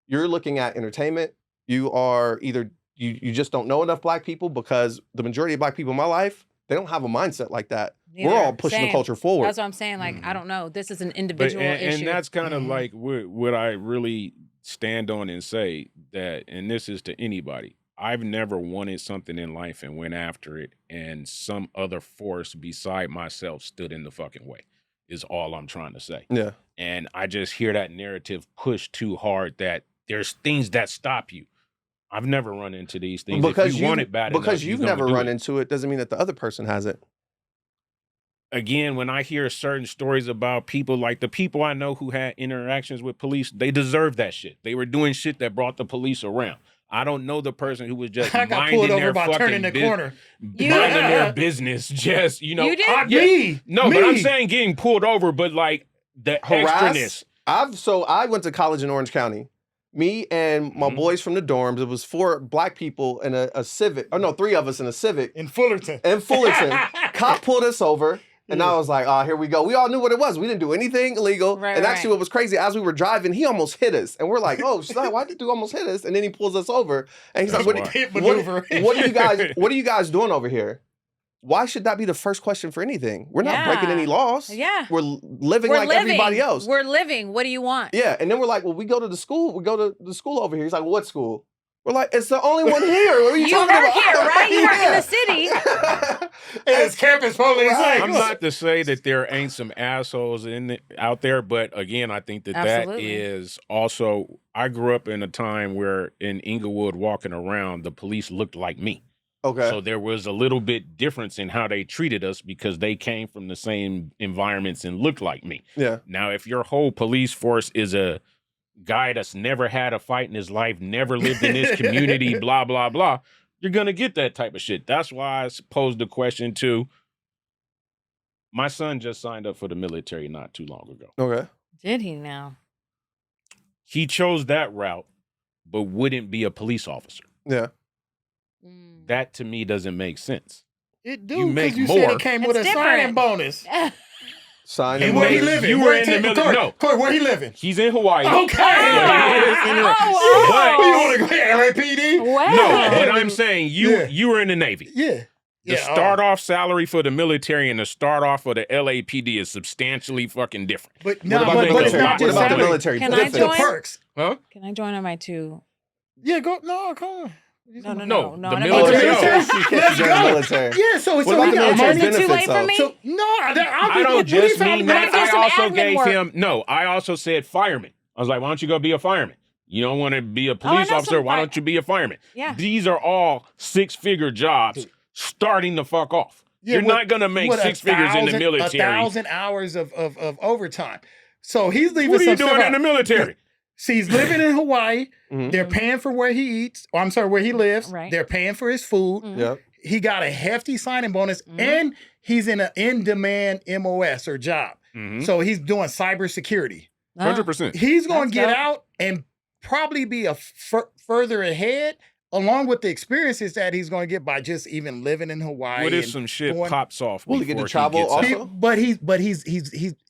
you're looking at entertainment. You are either you just don't know enough Black people, because the majority of Black people in my life, they don't have a mindset like that. We're all pushing the Same. culture forward. That's what I'm saying. Like, I don't know. This is an But, individual issue. and that's kind of like what I really stand on and say that, and this is to anybody, I've never wanted something in life and went after it, and some other force beside myself stood in the fucking way, is all I'm trying to say. Yeah. And I just hear that narrative pushed too hard that there's things that stop you. I've never run into these things. Because if you want it bad enough, because you've you're gonna never do run it. into it doesn't mean that the other person hasn't. Again, when I hear certain stories about people, like the people I know who had interactions with police, they deserve that shit. They were doing shit that brought the police around. I don't know the person who was just I got minding pulled over their by fucking turning the corner. minding their business. Just, you know, You did? Me. no, but I'm saying getting pulled over, but like the extraness. I went to college in Orange County. Me and my boys from the dorms. It was 4 black people in a Civic. Oh no, 3 of us in a Civic In Fullerton. Cop pulled us over. And I was like, oh, here we go. We all knew what it was. We didn't do anything illegal. Right, and actually what was crazy, as we were driving, he almost hit us. And we're like, oh, son, why did the dude almost hit us? And then he pulls us over. And he's like, what are you guys doing over here? Why should that be the first question for anything? We're not breaking any laws. Yeah. We're living like everybody else. We're living. What do you want? Yeah. And then we're like, well, we go to the school. We go to the school over here. He's like, well, what school? We're like, it's the only one here. What are you talking about? You work here, right? You work in the city. It's campus police. I'm not to say that there ain't some assholes out there, but again, I think that Absolutely. that is also. I grew up in a time where in Inglewood, walking around, the police looked like me. Okay. So there was a little bit difference in how they treated us because they came from the same environments and looked like me. Yeah. Now, if your whole police force is a guy that's never had a fight in his life, never lived in this community, blah, blah, blah, you're going to get that type of shit. That's why I posed the question to my son just signed up for the military not too long ago. Okay. Did he now? He chose that route, but wouldn't be a police officer. Yeah. That to me doesn't make sense. It do, You make you more. said it came with a It's signing different. bonus. Signing And where he bonus. living? You were in the military. No. Corey, where he living? He's in Hawaii. Okay. Oh, You want to go to LAPD? Wow. No, but I'm saying you were in the Navy. Yeah. The start off salary for the military and the start off for the LAPD is substantially fucking different. But What about the but it's military? not What just about the salary. military? Can I benefits? The join? perks. Huh? Can I join on my 2? Yeah, go. No, come on. No. No, the I military- don't- Military? She can't Let's join go. the military. Yeah, so What we about the got military Is it too benefits, late for though? me? So no, I don't just mean that. do some I also admin gave work. him I also said fireman. I was like, why don't you go be a fireman? You don't want to be a I police know officer. some Why don't you be a fireman? Yeah. These are all 6-figure jobs starting the fuck off. You're not going to make 6 figures in the military. 1,000 hours of overtime. So he's leaving What are you some doing stuff in the out. military? See, he's living in Hawaii. Mhm. They're paying for where he eats. Or I'm sorry, where he lives. Right. They're paying for his food. Yep. He got a hefty signing bonus, and he's in an in-demand MOS or job. So he's doing cybersecurity. 100%. He's going That's to get dope. out and probably be further ahead, along with the experiences that he's going to get by just even living in Hawaii. What if and some shit going- pops off? Will he get to before travel gets out? also? But he's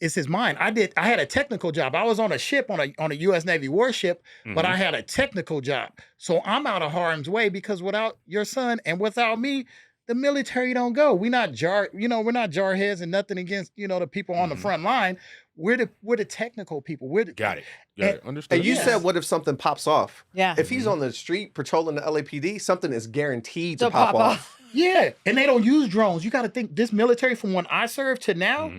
it's his mind. I had a technical job. I was on a ship on a U.S. Navy warship, but I had a technical job. So I'm out of harm's way because without your son and without me, the military don't go. We're not jarheads and nothing against the people on the front line. We're the technical people. Got it. Understood. And you Yes. said, what if something pops off? Yeah. If he's on the street patrolling the LAPD, something is guaranteed to To pop pop off. Yeah, and they don't use drones. You got to think this military from when I served to now,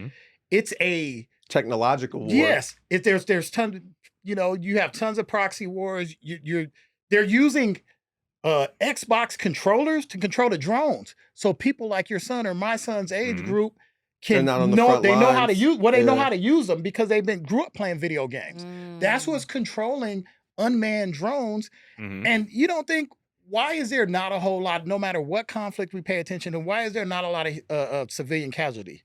it's a Technological war. yes. If there's tons, you have tons of proxy wars. They're using Xbox controllers to control the drones. So people like your son or my son's age group They're can not on the know front they know how to lines. use they know Yeah. how to use them because grew up playing video games. That's what's controlling unmanned drones. And you don't think, why is there not a whole lot, no matter what conflict we pay attention to, why is there not a lot of civilian casualty?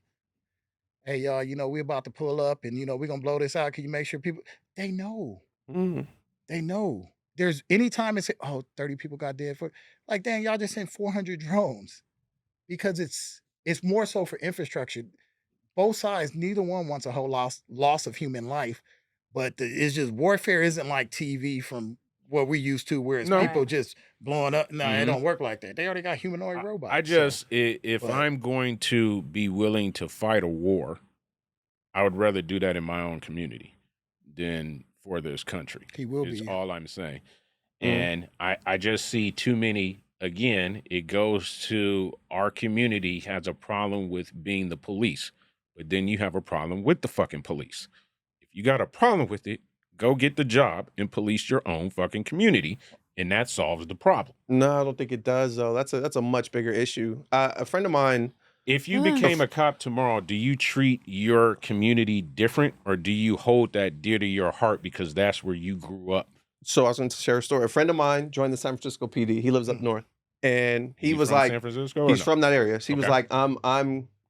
Hey, y'all, we're about to pull up and, we're going to blow this out. Can you make sure people, they know. Mm. They know. There's anytime it's, 30 people got dead for, like, dang, y'all just sent 400 drones because it's more so for infrastructure. Both sides, neither one wants a whole loss of human life, but it's just warfare isn't like TV from what we used to, where it's No. people just blowing up. No, it don't work like that. They already got humanoid robots. I just, if but- I'm going to be willing to fight a war, I would rather do that in my own community than for this country. He will is be. all I'm saying. And I just see too many. Again, it goes to our community has a problem with being the police, but then you have a problem with the fucking police. If you got a problem with it, go get the job and police your own fucking community, and that solves the problem. No, I don't think it does though. That's a much bigger issue. A friend of mine. If you became a cop tomorrow, do you treat your community different, or do you hold that dear to your heart because that's where you grew up? So I was going to share a story. A friend of mine joined the San Francisco PD. He lives up north, and he was from like, San Francisco. He's from that area. So he was like, I'm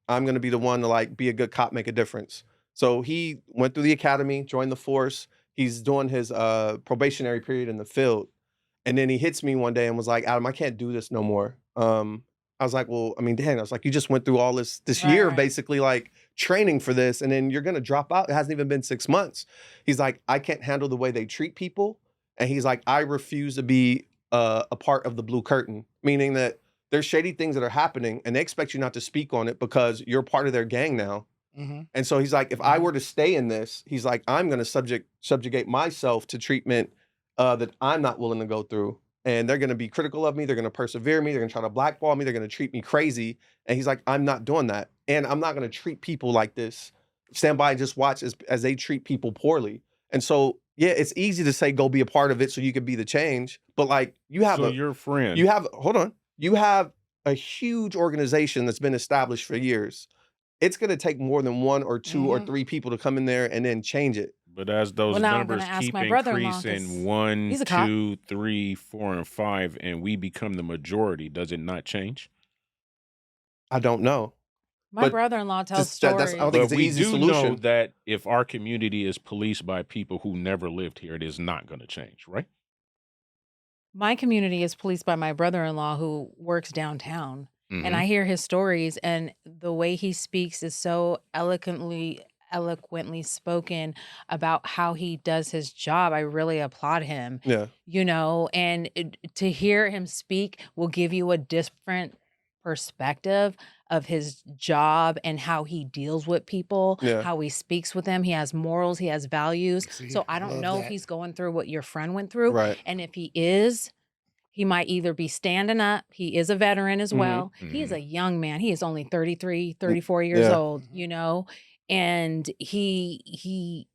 going to be the one to like be a good cop, make a difference. So he went through the academy, joined the force. He's doing his probationary period in the field, and then he hits me one day and was like, Adam, I can't do this no more. I was like, well, I mean, Dan, I was like, you just went through all this year, basically like training for this, and then you're going to drop out. It hasn't even been 6 months. He's like, I can't handle the way they treat people. And he's like, I refuse to be a part of the blue curtain, meaning that there's shady things that are happening and they expect you not to speak on it because you're part of their gang now. And so he's like, if I were to stay in this, he's like, I'm going to subjugate myself to treatment that I'm not willing to go through. And they're going to be critical of me. They're going to persevere me. They're going to try to blackball me. They're going to treat me crazy. And he's like, I'm not doing that. And I'm not going to treat people like this. Stand by and just watch as they treat people poorly. And so, yeah, it's easy to say, go be a part of it so you could be the change. But like you have your friend. You have, hold on. You have a huge organization that's been established for years. It's going to take more than 1 or 2 or 3 people to come in there and then change it. But as those numbers keep increasing, 1, 2, 3, 4, and 5, and we become the majority, does it not change? I don't know. My brother-in-law tells stories. I don't think it's an easy solution. Know that if our community is policed by people who never lived here, it is not going to change, right? My community is policed by my brother-in-law who works downtown. And I hear his stories, and the way he speaks is so eloquently spoken about how he does his job. I really applaud him. Yeah. You know, and to hear him speak will give you a different perspective of his job and how he deals with people, how he speaks with them. He has morals, he has values. So I don't know if he's going through what your friend went through. Right. And if he is, he might either be standing up. He is a veteran as well. He is a young man. He is only 33, 34 years old, you know, and he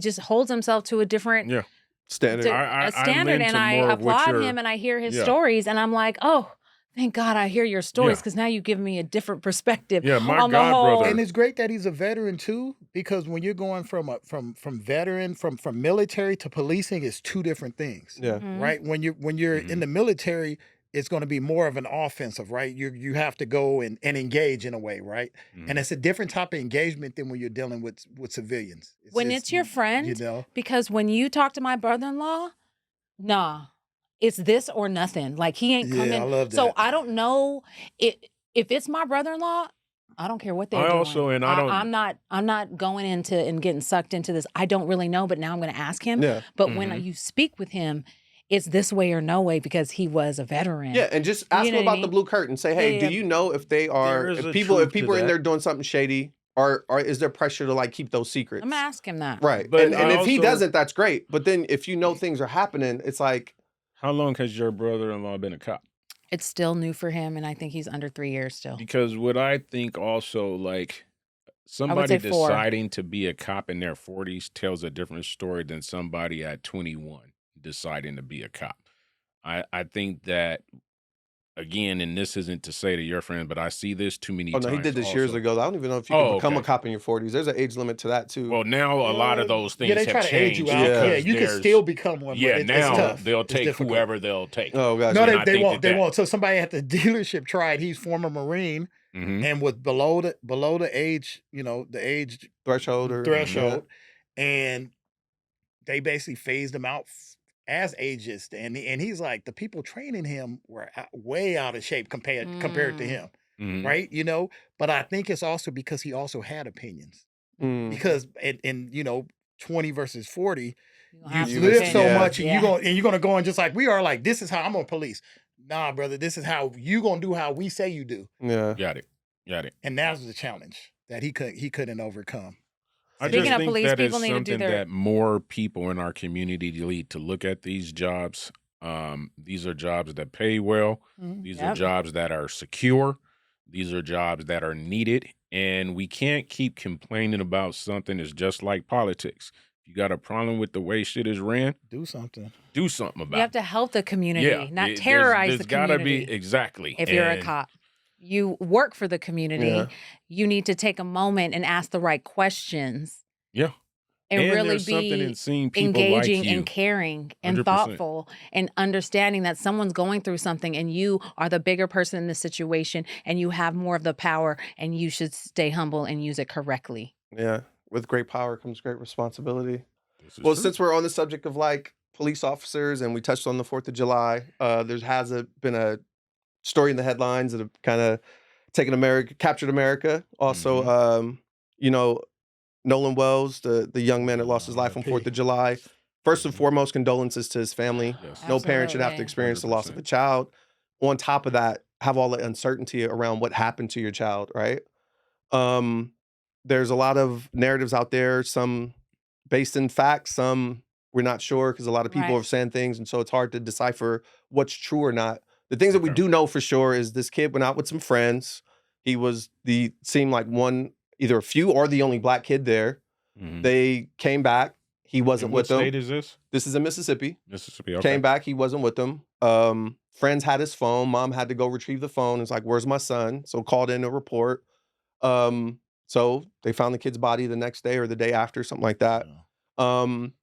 just holds himself to a different standard. A standard. And I applaud him and I hear his stories and I'm like, oh, thank God I hear your stories because now you give me a different perspective. Yeah, my on the whole. brother. And it's great that he's a veteran too, because when you're going from veteran, from military to policing, it's 2 different things. Yeah. Right. When you're in the military, it's going to be more of an offensive, right? You have to go and engage in a way, right? And it's a different type of engagement than when you're dealing with civilians. When it's your friend, you know, because when you talk to my brother-in-law, nah. It's this or nothing. Like he ain't coming. I love that. So I don't know if it's my brother-in-law. I don't care what they're doing. I'm not going into and getting sucked into this. I don't really know, but now I'm going to ask him. Yeah. But when you speak with him, it's this way or no way because he was a veteran. Yeah, and just ask him about the blue curtain. Say, hey, do you know if they are if people are in there doing something shady? Or is there pressure to like keep those secrets? I'm going to ask him that. Right. But and if he doesn't, that's great. But then if you know things are happening, it's like, how long has your brother-in-law been a cop? It's still new for him, and I think he's under 3 years still. Because what I think also, like, somebody deciding to be a cop in their 40s tells a different story than somebody at 21 deciding to be a cop. I think that, again, and this isn't to say to your friend, but I see this too many times. Oh, no, he did this also. years ago. I don't even know if you can become a cop in your 40s. There's an age limit to that, too. Well, now a lot of those things they have try to age changed. you out. Yeah, you can still become one. Yeah, but now it's tough. they'll take whoever they'll take. Oh, gosh. No, they won't. They won't. So somebody at the dealership tried. He's former Marine and was below the age, the age threshold. And they basically phased him out as ageist, and he's like, the people training him were way out of shape compared to him, right? But I think it's also because he also had opinions. Because in 20 versus 40, you live so much, and you're gonna go and just like we are, like, this is how I'm gonna police. Nah, brother, this is how you gonna do how we say you do. Yeah, got it. And that was the challenge that he couldn't overcome. I Speaking just of think police, that is people need to do something their- that more people in our community need to look at these jobs. These are jobs that pay well. These are Yep. jobs that are secure. These are jobs that are needed. And we can't keep complaining about something that's just like politics. If you got a problem with the way shit is ran, Do something. do something about You have it. to help the community, not there's terrorize the gotta community. be exactly. If you're a And cop, you work for the community. Yeah. You need to take a moment and ask the right questions yeah, and really there's something in be seeing people engaging like you. and caring and 100%. thoughtful and understanding that someone's going through something and you are the bigger person in the situation and you have more of the power and you should stay humble and use it correctly. Yeah. With great power comes great responsibility. This is Well, true. since we're on the subject of like police officers and we touched on the 4th of July, been a story in the headlines that have kind of captured America. Also, you know, Nolan Wells, the young man that lost his life on 4th of July. First and foremost, condolences to his family. Yes. No parent should have to Absolutely. experience the loss of a 100%. child. On top of that, have all the uncertainty around what happened to your child, right? There's a lot of narratives out there, some based in facts, some we're not sure because a lot of people Right. are saying things, and so it's hard to decipher what's true or not. The things that we do know for sure is this kid went out with some friends. He was seemed like either a few or the only black kid there. They came back. He wasn't What with them. state is this? This is in Mississippi. Mississippi. Okay. Came back. He wasn't with them. Friends had his phone. Mom had to go retrieve the phone. It's like, where's my son? So called in a report. So they found the kid's body the next day or the day after, something like that.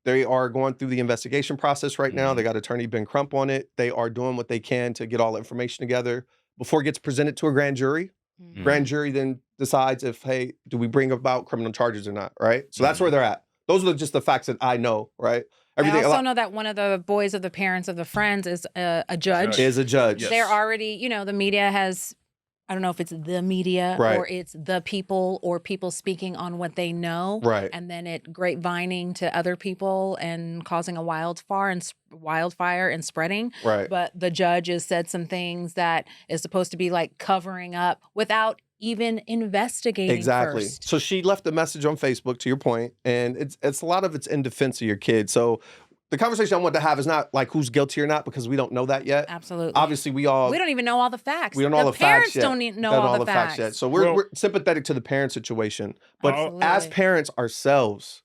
They are going through the investigation process right now. They got attorney Ben Crump on it. They are doing what they can to get all the information together before it gets presented to a grand jury. Grand jury then decides if, hey, do we bring about criminal charges or not, right? So that's where they're at. Those are just the facts that I know, right? I also know that one of the boys of the parents of the friends is a judge. Is a judge. Yes. They're already, the media has, I don't know if it's the media Right. or it's the people or people speaking on what they know. Right. And then it grapevining to other people and causing a wildfire and spreading. Right. But the judge has said some things that is supposed to be like covering up without even investigating Exactly. first. So she left a message on Facebook, to your point, and it's a lot of it's in defense of your kid. So the conversation I want to have is not like who's guilty or not, because we don't know that yet. Absolutely. Obviously, we don't even know all the facts. We don't know all the facts parents yet. don't know all the facts yet. So we're sympathetic to the parent situation. But Absolutely. as parents ourselves,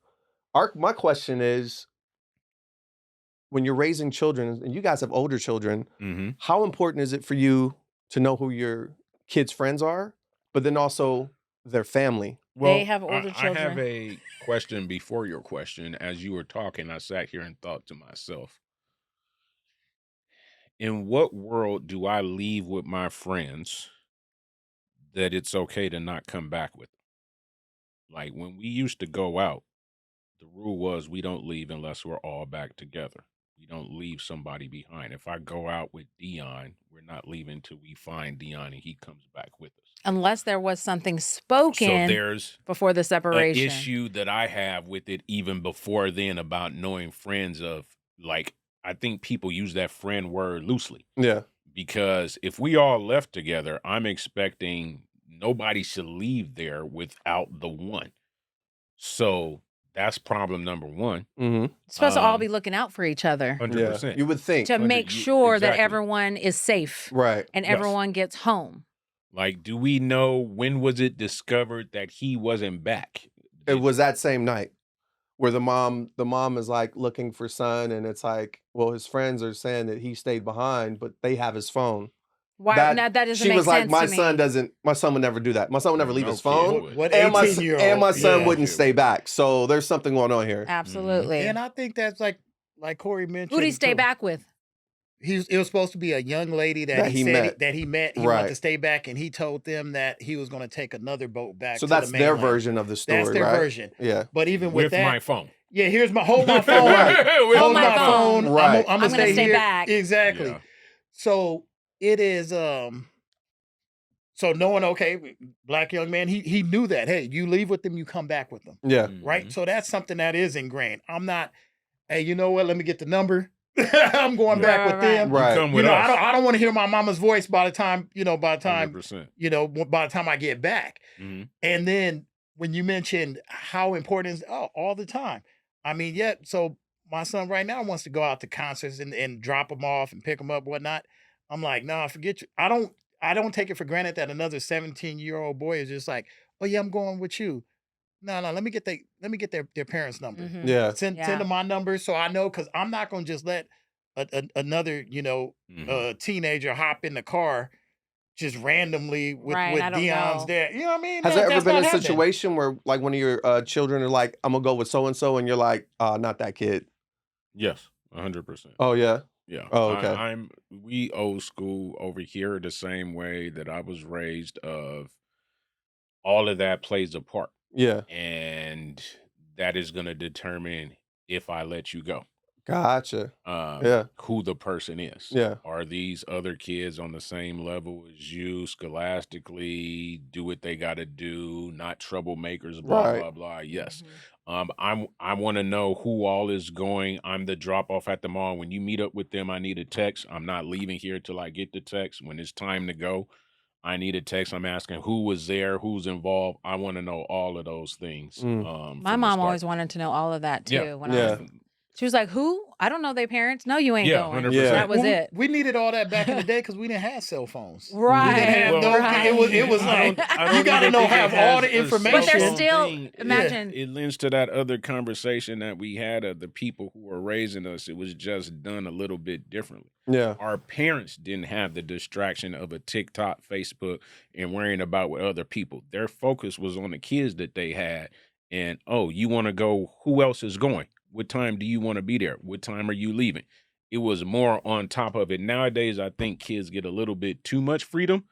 my question is, when you're raising children, and you guys have older children, how important is it for you to know who your kids' friends are, but then also their family? They have older I have children. a question before your question. As you were talking, I sat here and thought to myself, in what world do I leave with my friends that it's okay to not come back with them? Like when we used to go out, the rule was we don't leave unless we're all back together. We don't leave somebody behind. If I go out with Dion, we're not leaving till we find Dion and he comes back with us. Unless there was something So spoken there's before the an separation. issue that I have with it even before then about knowing friends of, like, I think people use that friend word loosely. Yeah. Because if we all left together, I'm expecting nobody should leave there without the one. So that's problem number one. Mm-hmm. Supposed to all be looking out for each other 100%. You would think. to make sure that exactly. everyone is safe Right. and Yes. everyone gets home. Like, do we know when was it discovered that he wasn't back? It was that same night where the mom is like looking for son, and it's like, well, his friends are saying that he stayed behind, but they have his phone. Why? That- Now that doesn't She make was like, sense my to me. my son would never do that. My son would never leave No his kid phone. would. What And my 18-year-old? son Yeah. wouldn't stay back. So there's something going on here. Absolutely. And I think that's like Corey mentioned. Who did he stay too. back with? It was supposed to be a young lady That that he he met. said that he met. He Right. wanted to stay back, and he told them that he was going to take another boat back. So to that's the their mainland. version of the story, That's their right? version. Yeah. But even with With that, my phone. yeah, hold my phone. With Hold my my phone. phone. Right. I'm I'm gonna gonna stay here. back. Exactly. Yeah. So it is. So knowing, okay, black young man, he knew that. Hey, you leave with them, you come back with them, Yeah. right? So that's something that is ingrained. I'm not. Hey, you know what? Let me get the number. I'm going back with them. Right. You come You with know, us. I don't want to hear my mama's voice by the time, by the time 100%. I get back. Mhm. And then when you mentioned how important is all the time. I mean, yeah. So my son right now wants to go out to concerts and drop them off and pick them up, whatnot. I'm like, nah, forget you. I don't take it for granted that another 17-year-old boy is just like, oh yeah, I'm going with you. No, no, let me get their parents' number. Mhm. Yeah. Send Yeah. them my number so I know, because I'm not gonna just let another teenager hop in the car just randomly with Right, I don't Dion's know. there. You know what I mean? Has there ever That's been not a happening. situation where like one of your children are like, I'm gonna go with so and so, and you're like, not that kid? Yes, 100%. Oh yeah. Yeah. Oh, okay. We old school over here the same way that I was raised. Of all of that plays a part, Yeah. and that is going to determine if I let you go. Gotcha. Yeah. Who the person is. Yeah. Are these other kids on the same level as you scholastically? Do what they got to do, not troublemakers, blah, Right. blah, blah. Yes. Mhm. I want to know who all is going. I'm the drop off at the mall. When you meet up with them, I need a text. I'm not leaving here till I get the text. When it's time to go, I need a text. I'm asking who was there, who's involved. I want to know all of those things. Mm. My from the mom start. always wanted to know all of that too. Yeah. When Yeah. she was like, "Who? I don't know their parents. No, you ain't Yeah, going." 100%. Yeah. That was Well, it. We needed all that back in the day because we didn't have cell phones. We Right. didn't have Well, no. right. It was I like don't you got to even know think it have all has the a information. But they're cell phone still thing. imagine. It lends to that other conversation that we had of the people who were raising us. It was just done a little bit differently. Yeah. Our parents didn't have the distraction of a TikTok, Facebook, and worrying about what other people. Their focus was on the kids that they had. And, oh, you want to go? Who else is going? What time do you want to be there? What time are you leaving? It was more on top of it. Nowadays, I think kids get a little bit too much freedom,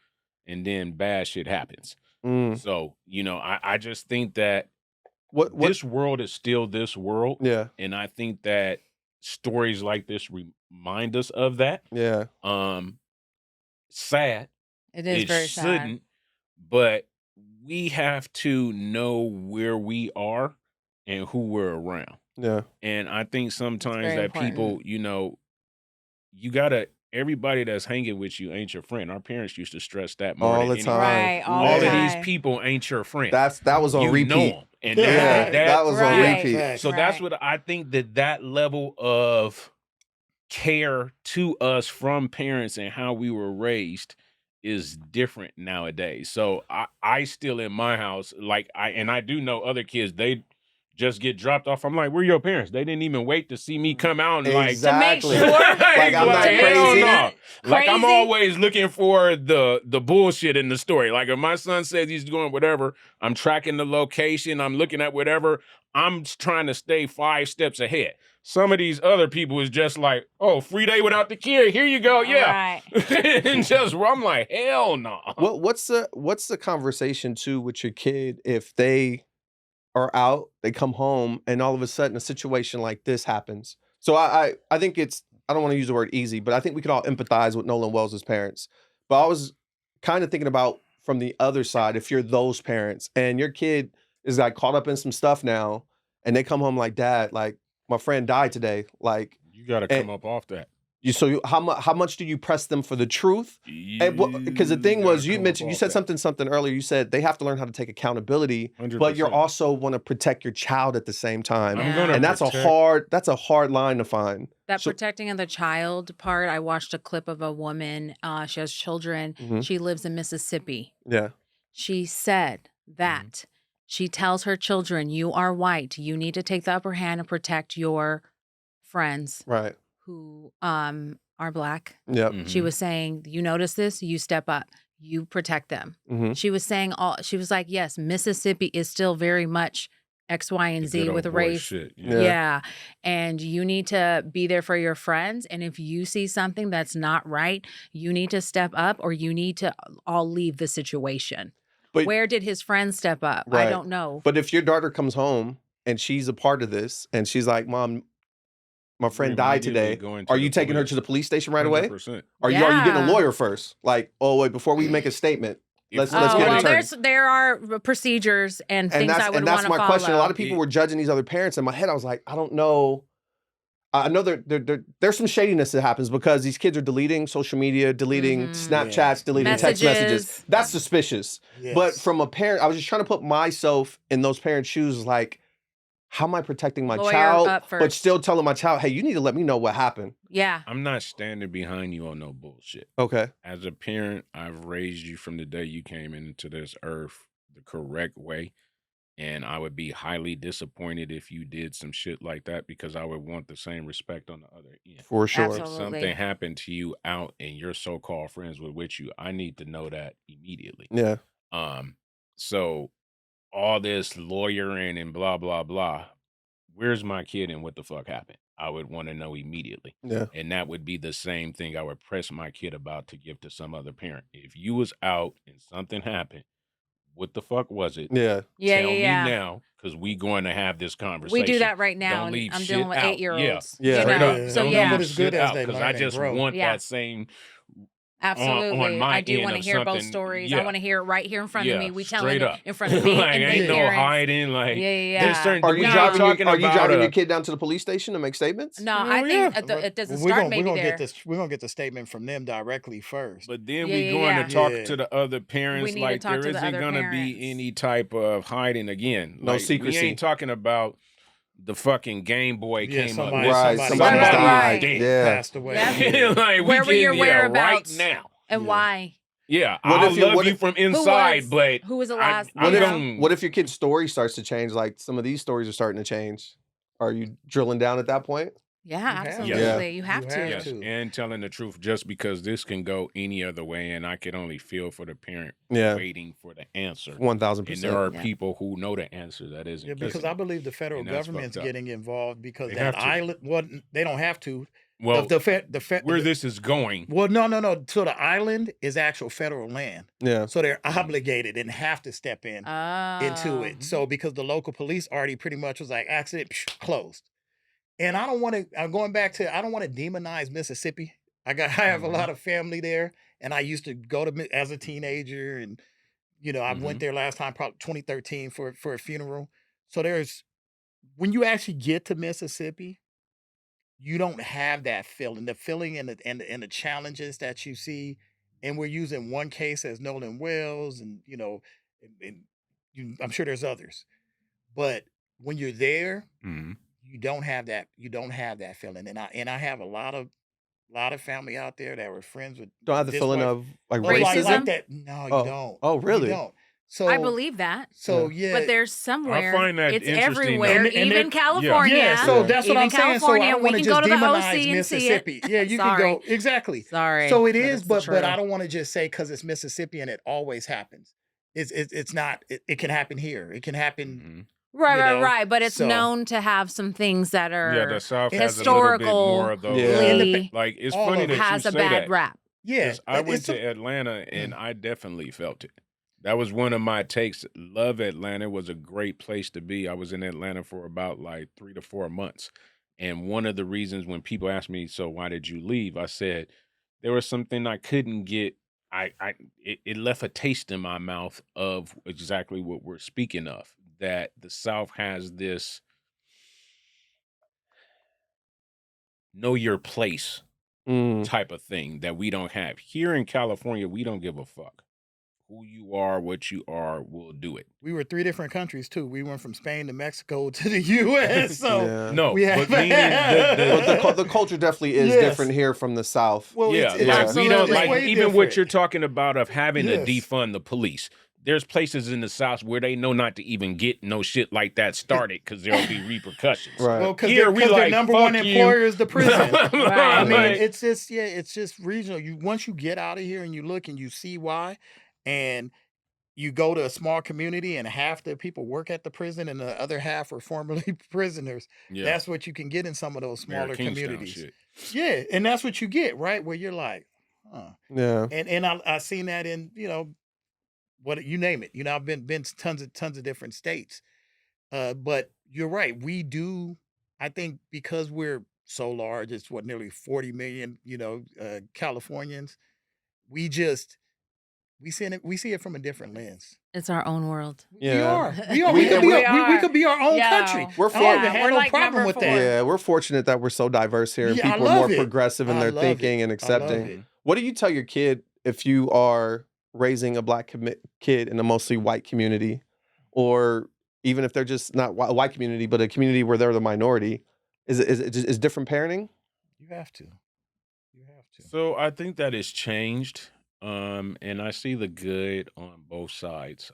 and then bad shit happens. Mm. So, I just think that What? this world is still this world. Yeah. And I think that stories like this remind us of that. Yeah. It Sad. is It very sad. shouldn't, but we have to know where we are and who we're around. Yeah. And I think sometimes very that people, important. you gotta, everybody that's hanging with you ain't your friend. Our parents used to stress that more All than the anything. time. Right, all All the of these time. people ain't your friend. That was on you repeat. know them. And Yeah, that was on Right. repeat. Facts. so that's Right. what I think, that level of care to us from parents and how we were raised is different nowadays. So I still in my house, like I do know other kids, they just get dropped off. I'm like, where your parents? They didn't even wait to see me come out and Exactly. To make sure. Like, I'm not hell crazy. no. Like I'm Crazy? always looking for the bullshit in the story. Like if my son says he's doing whatever, I'm tracking the location, I'm looking at whatever, I'm trying to stay 5 steps ahead. Some of these other people is just like, oh, free day without the kid. Here you go. Yeah. Right. And just, I'm like, hell no. What's the conversation too with your kid if they are out, they come home, and all of a sudden a situation like this happens? So I think it's, I don't want to use the word easy, but I think we can all empathize with Nolan Wells' parents. But I was kind of thinking about from the other side, if you're those parents and your kid is like caught up in some stuff now, and they come home like, Dad, like my friend died today. Like You got to come up off that. how much do you press them for the truth? Because the thing was, you mentioned, you said something earlier. You said they have to learn how to take accountability, 100%. but you also want to protect your child at the same time. I'm gonna And that's a hard line to find. That So- protecting of the child part, I watched a clip of a woman. She has children. Mhm. She lives in Mississippi. Yeah. She said that Mm-hmm. she tells her children, you are white. You need to take the upper hand and protect your friends Right. who are black. Yep. She was saying, you notice this, you step up, you protect them. Mm-hmm. She was saying she was like, yes, Mississippi is still very much X, Y, and Z with race. Shit. Yeah. And you need to be there for your friends. And if you see something that's not right, you need to step up or you need to all leave the situation. But- Where did his friends step up? Right. I don't know. But if your daughter comes home and she's a part of this and she's like, Mom, my friend died today. Are you taking her to the police station right away? 100%. Are you getting a Yeah. lawyer first? Like, oh wait, before we make a statement, let's get an well, attorney. there are procedures and things I would want that's to my follow. question. A lot of people were judging these other parents. In my head, I was like, I don't know I know there's some shadiness that happens because these kids are deleting social media, deleting Snapchats, deleting text messages. That's suspicious. Yes. But from a parent, I was just trying to put myself in those parents' shoes, like, how am I protecting my child, but still telling my child, hey, you need to let me know what happened. Yeah. I'm not standing behind you on no bullshit. Okay. As a parent, I've raised you from the day you came into this earth the correct way. And I would be highly disappointed if you did some shit like that because I would want the same respect on the other end. For sure. Absolutely. If something happened to you out and your so-called friends were with you, I need to know that immediately. Yeah. So all this lawyering and blah, blah, blah, where's my kid and what the fuck happened? I would want to know immediately. Yeah. And that would be the same thing I would press my kid about to give to some other parent. If you was out and something happened, what the fuck was it? Yeah. Tell me now, because we going to have this conversation. We do that right now. Don't leave I'm shit dealing with out. 8-year-olds. Yeah. You know? Straight up. So Don't yeah. leave But it's good shit as out they because learn I and just grow. want Yeah. that same Absolutely. on my I do end want to of hear both something. stories. Yeah. I want to hear it right here in front of me. We telling straight it up. in front of me Like and the ain't no parents. hiding. Like Yeah. there's certain. Are we you ain't driving? talking Are you about driving your kid down to the police station to make statements? No, Hell I think yeah. it doesn't We're start gonna maybe there. we're gonna get the statement from them directly first. But then Yeah, we yeah, going yeah. to talk Yeah. to the other parents. We need to Like talk there to the isn't other gonna parents. be any type of hiding again. No Like, secrecy. We ain't talking about the fucking Game Boy Yeah, came up. Right. Somebody's Somebody's Right. died. dead. Yeah. Passed away. Yep. Yeah. Like Where we were your getting right whereabouts? now. And Yeah. why? Yeah, What I if you- love what you if- from inside, was- but who was the I- last- I'm What if gonna- what if your kid's story starts to change? Like some of these stories are starting to change. Are you drilling down at that point? Yeah, have absolutely. to. You have You to. have Yes, to. and telling the truth, just because this can go any other way, and I can only feel for the parent Yeah. waiting for the answer. 1000%. And there are Yeah. people who know the answer that isn't. Yeah, because kissing I it. believe the federal And that's government's fucked up. getting involved because They that have to. island. Well, they don't have to. Well, where the this is going, well, no. So the island is actual federal land. Yeah. So they're obligated and have to step in into Oh. it. So because the local police already pretty much was like accident closed. And I don't want to. I'm going back to. I don't want to demonize Mississippi. I have a lot of family there, and I used to go to as a teenager, and I went there last time, probably 2013 for a funeral. So when you actually get to Mississippi, you don't have that feeling, the feeling and the challenges that you see. And we're using one case as Nolan Wells, and I'm sure there's others, but when you're there, you don't have that. You don't have that feeling. And I have a lot of family out there that were friends with. Don't have the this feeling white- of like Oh, like racism. that. No, you Oh. don't. Oh, You really? don't. So I believe that. So yeah, But there's somewhere. find that it's interesting, everywhere, though. And even it- California. Yeah, so that's what Even I'm saying. So I California, don't we want to can go just to the demonize OC and see it. Mississippi. Yeah, you can go exactly. Sorry. So it but is, it's the but truth. I don't want to just say because it's Mississippi and it always happens. It's not. It can happen here. It can happen. Right. But it's so- known to have some things that are yeah, the South has a little bit more of those. historically Like it's all funny of that it you has say a bad that. rap. Yeah, 'Cause I went it's to Atlanta and I definitely felt it. That was one of my takes. Love Atlanta. Was a great place to be. I was in Atlanta for about like 3 to 4 months. And one of the reasons when people ask me, so why did you leave? I said, there was something I couldn't get. It left a taste in my mouth of exactly what we're speaking of, that the South has this know your place type of thing that we don't have. Here in California, we don't give a fuck. Who you are, what you are, we'll do it. We were 3 different countries too. We went from Spain to Mexico to the U.S. So Yeah. No, we have. but meaning But the culture definitely is Yes. different here from the South. Well, yeah, it's like we don't absolutely. like way even what different. you're talking about of having Yes. to defund the police. There's places in the South where they know not to even get no shit like that started because there'll be repercussions. Right. Well, because Here, we their like, number fuck one you. employer is the prison. I mean, Like, it's just regional. Once you get out of here and you look and you see why, and you go to a small community and half the people work at the prison and the other half are formerly prisoners. yeah, That's what you can get in some of those Mayor smaller Kingstown communities. shit. Yeah, and that's what you get, right? Where you're like, huh. Yeah. And I seen that in what you name it. I've been to tons of different states. But you're right. We do. I think because we're so large, it's nearly 40 million. Californians. We just We see it from a different lens. It's our own world. Yeah. We are. We We could be our own Yo. country. We're I don't even we're have no like problem number with 4. that. Yeah, we're fortunate that we're so diverse here and Yeah, I people are more love it. progressive in I their love thinking it. and I love accepting. it. What do you tell your kid if you are raising a black kid in a mostly white community, or even if they're just not a white community, but a community where they're the minority? Is different parenting? You have to. You have to. So I think that has changed, and I see the good on both sides.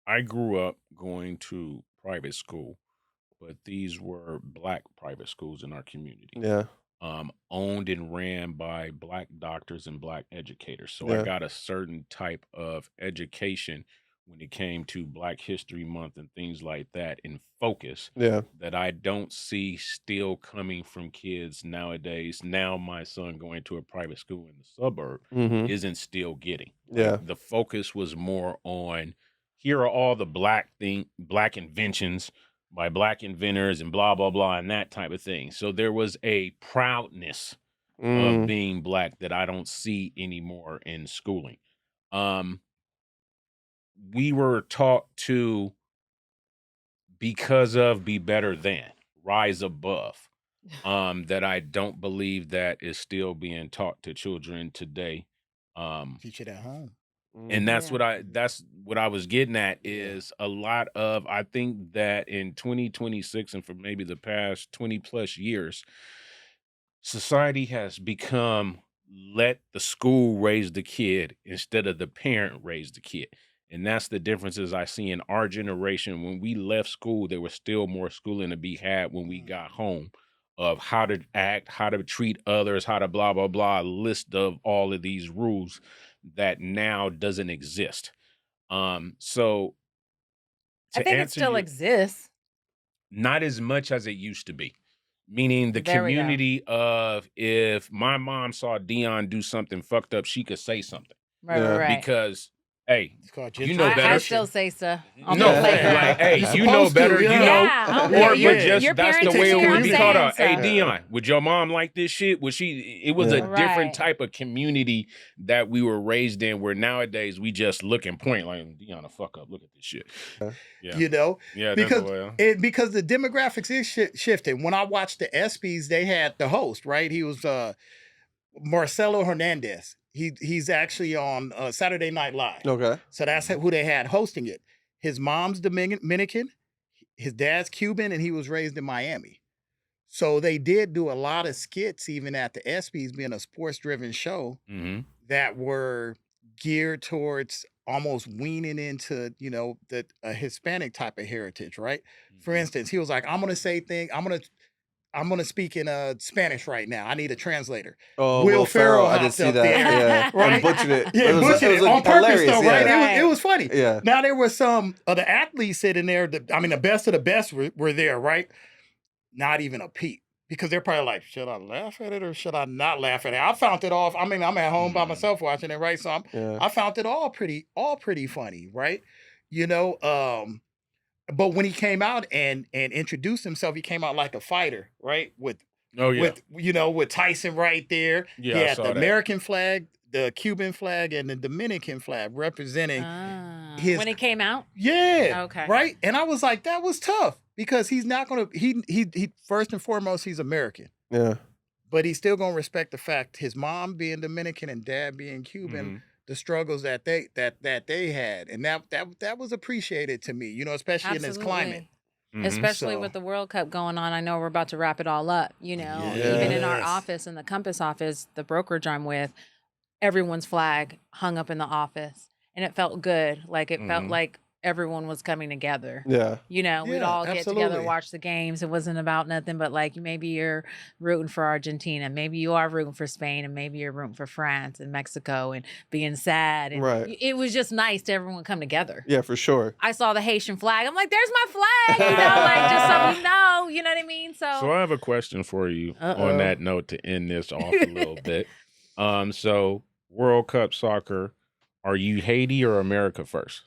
I grew up going to private school, but these were black private schools in our community, Yeah, owned and ran by black doctors and black educators. So I yeah, got a certain type of education when it came to Black History Month and things like that in focus yeah, that I don't see still coming from kids nowadays. Now my son going to a private school in the suburb mm-hmm, isn't still getting. yeah, Like the focus was more on here are all the black inventions by black inventors and blah blah blah and that type of thing. So there was a proudness of being black that I don't see anymore in schooling. We were taught to because of, be better than, rise above. That I don't believe that is still being taught to children today. Teach it at home. And that's Yeah. that's what I was getting at is a lot of, I think that in 2026 and for maybe the past 20 plus years, society has become let the school raise the kid instead of the parent raise the kid. And that's the differences I see in our generation. When we left school, there was still more schooling to be had when we got home of how to act, how to treat others, how to blah, blah, blah, a list of all of these rules that now doesn't exist. So I to think it answer still your, exists. not as much as it used to be. Meaning the There we go. community of if my mom saw Dion do something fucked up, she could say something. Right, Yeah. right, right. Because, hey, It's called you know I better. still say so on No, the playground. like, hey, You're you know supposed to, better, you yeah. know. Yeah, Oh, Or, yeah, but yeah. just Your that's the parents way it teach you would what be I'm called out. saying, Hey, so. Dion, would your mom like this shit? Was she? It was a Yeah. different Right. type of community that we were raised in. Where nowadays we just look and point like Dion, a fuck up. Look at this shit. Yeah, You know, yeah, that's because the demographics is shifting. When I watched the ESPYs, they had the host, right? He was Marcelo Hernandez. He's actually on Saturday Night Live. Okay. So that's who they had hosting it. His mom's Dominican, his dad's Cuban, and he was raised in Miami. So they did do a lot of skits, even at the ESPYs, being a sports-driven show, Mm-hmm. that were geared towards almost weaning into, a Hispanic type of heritage, right? For instance, he was like, I'm gonna say things, I'm gonna speak in Spanish right now. I need a translator. Oh, Will Ferrell I did hopped see up that. there, Yeah, right? and butchered it. Yeah, it was butchered it it was on purpose hilarious. though, Yeah. right? It was funny. Yeah. Now there were some of the athletes sitting there. The best of the best were there, right? Not even a peep. Because they're probably like, should I laugh at it or should I not laugh at it? I found it off. I mean, I'm at home by myself watching it, right? So I found it all pretty funny, right? But when he came out and introduced himself, he came out like a fighter, right? With Tyson right there. Yeah, he I had saw the that. American flag, the Cuban flag, and the Dominican flag representing his. When it came out? Yeah. Okay. Right. And I was like, that was tough because he's not gonna. He first and foremost, he's American. Yeah. But he's still gonna respect the fact his mom being Dominican and dad being Cuban. Mm-hmm. The struggles that they had, and that was appreciated to me, especially in this climate. Mm-hmm. Especially So- with the World Cup going on. I know we're about to wrap it all up, even in our Yes. office, in the Compass office, the brokerage I'm with, everyone's flag hung up in the office. And it felt good. Like it felt Mhm. like everyone was coming together. Yeah. We'd Yeah, all get together, absolutely. watch the games. It wasn't about nothing but like maybe you're rooting for Argentina, maybe you are rooting for Spain, and maybe you're rooting for France and Mexico and being sad. And Right. it was just nice to everyone come together. Yeah, for sure. I saw the Haitian flag. I'm like, there's my flag, like just so you know what I mean? So I have a question for you on that note to end this off a little bit. So World Cup soccer, are you Haiti or America first?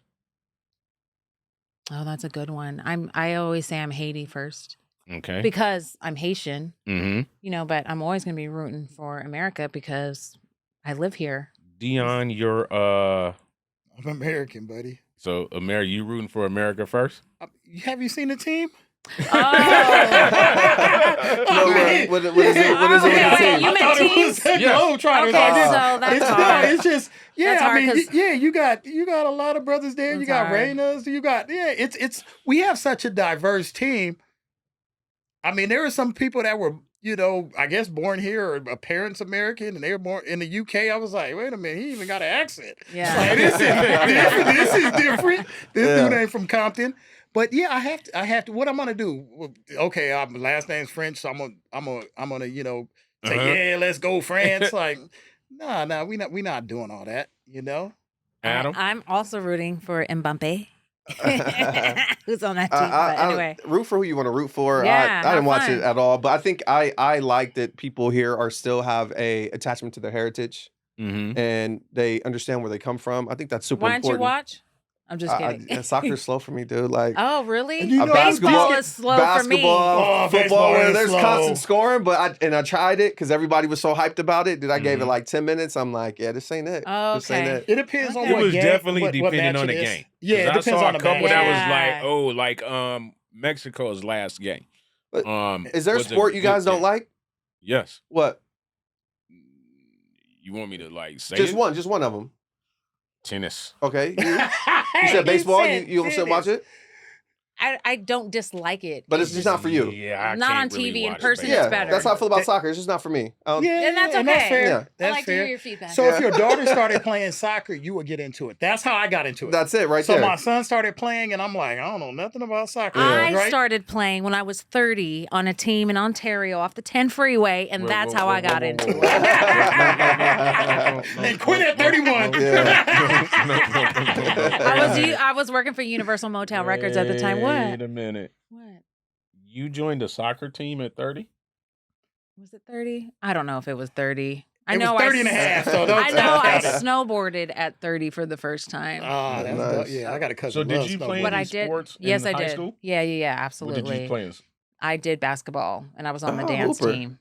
Oh, that's a good one. I always say I'm Haiti first Okay. because I'm Haitian, Mm-hmm. but I'm always going to be rooting for America because I live here. Dion, you're I'm American, buddy. so America. You rooting for America first? Have you seen the team? Oh. What is it? What is it? Wait, you meant teams? Yes. Okay, so that's hard. It's just That's hard, 'cause- you got a lot of brothers there. You That's got hard. Reynas. You got it's we have such a diverse team. I mean, there were some people that were, I guess born here or parents American, and they were born in the UK. I was like, wait a minute, he even got an accent. Yeah. Like, this is different. This is different. This dude ain't from Compton. But yeah, I have to. What I'm gonna do? Well, okay, my last name's French, so I'm gonna say yeah, let's go France. Like, nah, we not doing all that. Adam, I'm also rooting for Mbappe. Who's on that team? But anyway, root for who you want to root for. Yeah, I didn't watch fun. it at all, but I think I like that people here are still have a attachment to their heritage and they understand where they come from. I think that's super why don't you important. watch? I'm just kidding. Soccer's slow for me, dude. Like, oh, really? And you know, Baseball is slow for me. Basketball, football, baseball where is there's slow. constant scoring, but I tried it because everybody was so hyped about it. Dude, I gave it like 10 minutes. I'm like, yeah, this ain't it. Oh, This ain't okay. it. It depends on it what was game, definitely what depending match on it the is. game. Yeah, it 'Cause depends I saw on a the couple match. that Yeah. was like, Mexico's last game. But is there a was sport you good guys don't game. like? Yes. What? You want me to say Just it? one of them. Tennis. Okay. You said baseball. You don't still watch it, I don't dislike it. but it's just not for you. Yeah, I Not can't on really TV. In watch person, baseball. it's better. That's how I feel about soccer. It's just not for me. Yeah, And that's and that's okay. fair. Yeah. I That's like to hear fair. your feedback. So if your daughter started playing soccer, you would get into it. That's how I got into it. That's it right so there. my son started playing, and I'm like, I don't know nothing about soccer. I right? started playing when I was 30 on a team in Ontario off the 10 freeway, and that's how I got into it. And quit at 31. I was working for Universal Motown Records at the time. Wait What? a minute. What? You joined a soccer team at 30? Was it 30? I don't know if it was 30. I It was know 30 and a half, so don't I know I count it. snowboarded at 30 for the first time. Ah, that's Nice. dope. Yeah, I got a cousin. So who did loves you play snowboarding. What I any did? sports Yes, in I high did. school? Yeah, What absolutely. did you play in? I did basketball, and I was on the Oh, dance hooper. team.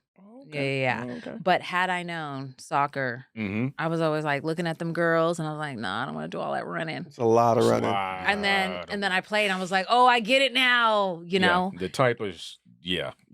Yeah. Oh, okay. But had I known soccer, Mm-hmm. I was always like looking at them girls, and I was like, nah, I don't want to do all that running. It's a lot of running. And then I played, and I was like, oh, I get it now. You know, the type of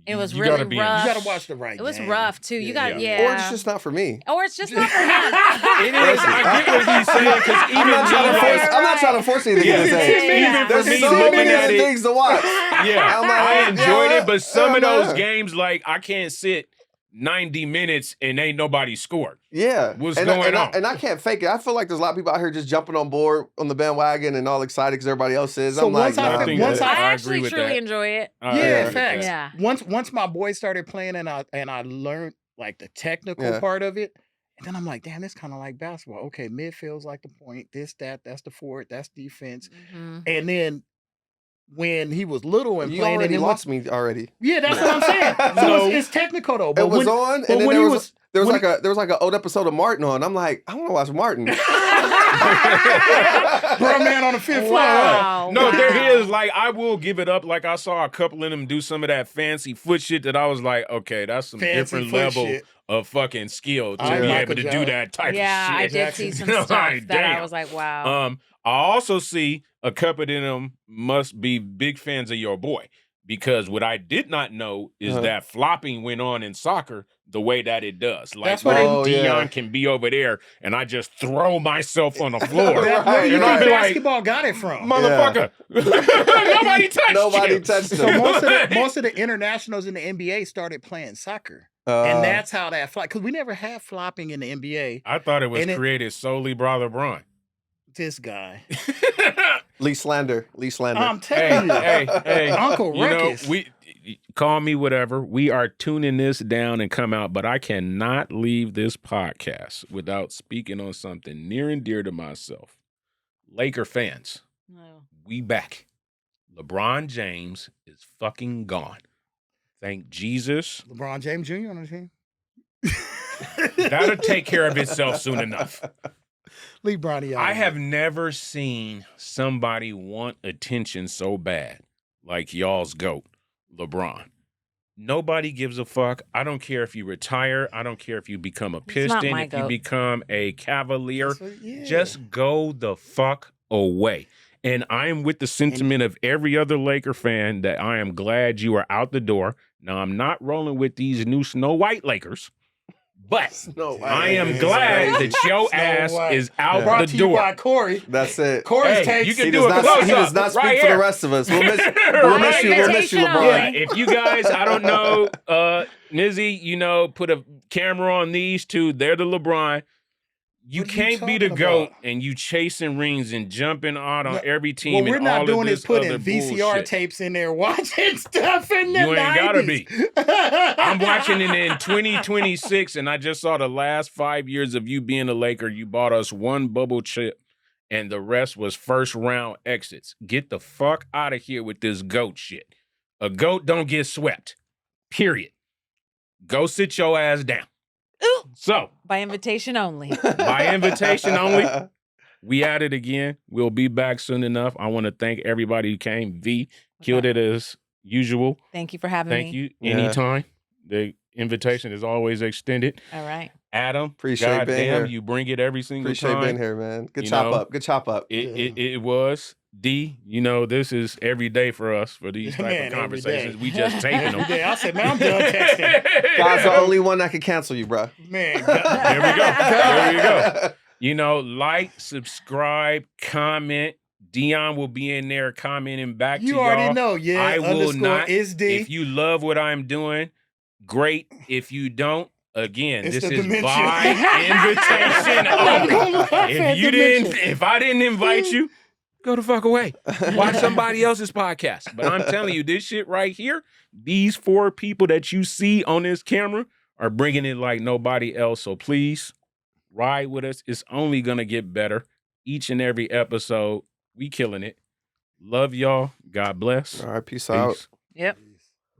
It was you really gotta be rough. You got to watch the right it was game. rough too. You got Or it's just not for me. or it's just not for him. It is. I get what he's saying because even I'm not trying to me, force. I'm not trying to force anything to say. Yeah. There's me so looking many at other it- things to watch. yeah, I'm like, I enjoyed yeah, it, but some yeah, of those man. games, like I can't sit 90 minutes and ain't nobody scored. Yeah. What's and going on? And I can't fake it. I feel like there's a lot of people out here just jumping on board on the bandwagon and all excited because everybody else is. So I'm like, once I nah, think- man. once I I agree actually with truly that. enjoy it. Yeah, Yeah. facts. Yeah. Once my boys started playing and I learned like the technical Yeah. part of it, and then I'm like, damn, it's kind of like basketball. Okay, midfield's like the point, this, that's the forward, that's defense. Mhm. And then when he was little and You playing, and already then lost me already. yeah, that's what I'm saying. So No. it's technical though. It But was when, on, but and then when there he was there when was like an old episode of Martin on. I'm like, I want to watch Martin. bro, man on the fifth floor. right? Wow. No, wow. there is like I will give it up. Like I saw a couple of them do some of that fancy foot shit that I was like, okay, that's some Fancy different foot level shit. of fucking skill to I be like able to Michael do Jordan. that type Yeah, of I shit. did see some I'm stuff like, that I damn. was like, wow. I also see a couple of them must be big fans of your boy because what I did not know is that flopping went on in soccer the way that it does. Like That's what like Oh, Dion yeah. can be over there and I just throw myself on the floor. That- where do you And I'll think be like, basketball got it from? motherfucker. Nobody touched Nobody you. touched So him. most of the internationals in the NBA started playing soccer, and that's how that fly. Because we never had flopping in the NBA. I thought it was And it- created solely by LeBron. This guy, Lee Slander. I'm hey, telling you, hey, Uncle you know, Ruckus. we call me whatever. We are tuning this down and come out, but I cannot leave this podcast without speaking on something near and dear to myself. Laker fans, No. we back. LeBron James is fucking gone. Thank Jesus. LeBron James Jr. on the team. That'll take care of itself soon enough. Leave Bronny out. I of have it. never seen somebody want attention so bad like y'all's GOAT, LeBron. Nobody gives a fuck. I don't care if you retire. I don't care if you become a Piston, if you become a Cavalier. Just go the fuck away. And I am with the sentiment of every other Laker fan that I am glad you are out the door. Now, I'm not rolling with these new Snow White Lakers, but I am glad that your ass is out Brought the to door. You by Corey. That's it. Corey's takes. You can do a close-up. He does not speak for the rest of us. We'll miss, we'll miss you. We'll miss you, LeBron. Yeah, if you guys, I don't know, Nizzy, put a camera on these two. They're the LeBron. You can't be the GOAT and you chasing rings and jumping out on every team. What we're and not all doing of is putting VCR bullshit. Tapes in there, watching stuff in the 90s. You ain't gotta be. I'm watching it in 2026, and I just saw the last 5 years of you being a Laker. You bought us one bubble chip, and the rest was first round exits. Get the fuck out of here with this GOAT shit. A GOAT don't get swept. Period. Go sit your ass down. Ooh. So, by invitation only. By invitation only. We at it again. We'll be back soon enough. I want to thank everybody who came. V killed it as usual. Thank you for having me. Thank you. Anytime. The invitation is always extended. All right. Adam, appreciate being here. You bring it every single time. Appreciate being here, man. Good chop up. Good chop up. It was. D, this is every day for us for these type of conversations. We just taking them. I said, man, I'm done texting. God's the only one that can cancel you, bro. Man, there we go. There you go. Like, subscribe, comment. Dion will be in there commenting back to y'all. You already know, yeah. I will not. Is D. If you love what I'm doing, great. If you don't, again, it's this is dimension. by invitation only. If I didn't invite you, go the fuck away. Watch somebody else's podcast. But I'm telling you, this shit right here, these 4 people that you see on this camera are bringing it like nobody else. So please ride with us. It's only going to get better. Each and every episode, we killing it. Love y'all. God bless. All right, peace out. Yep.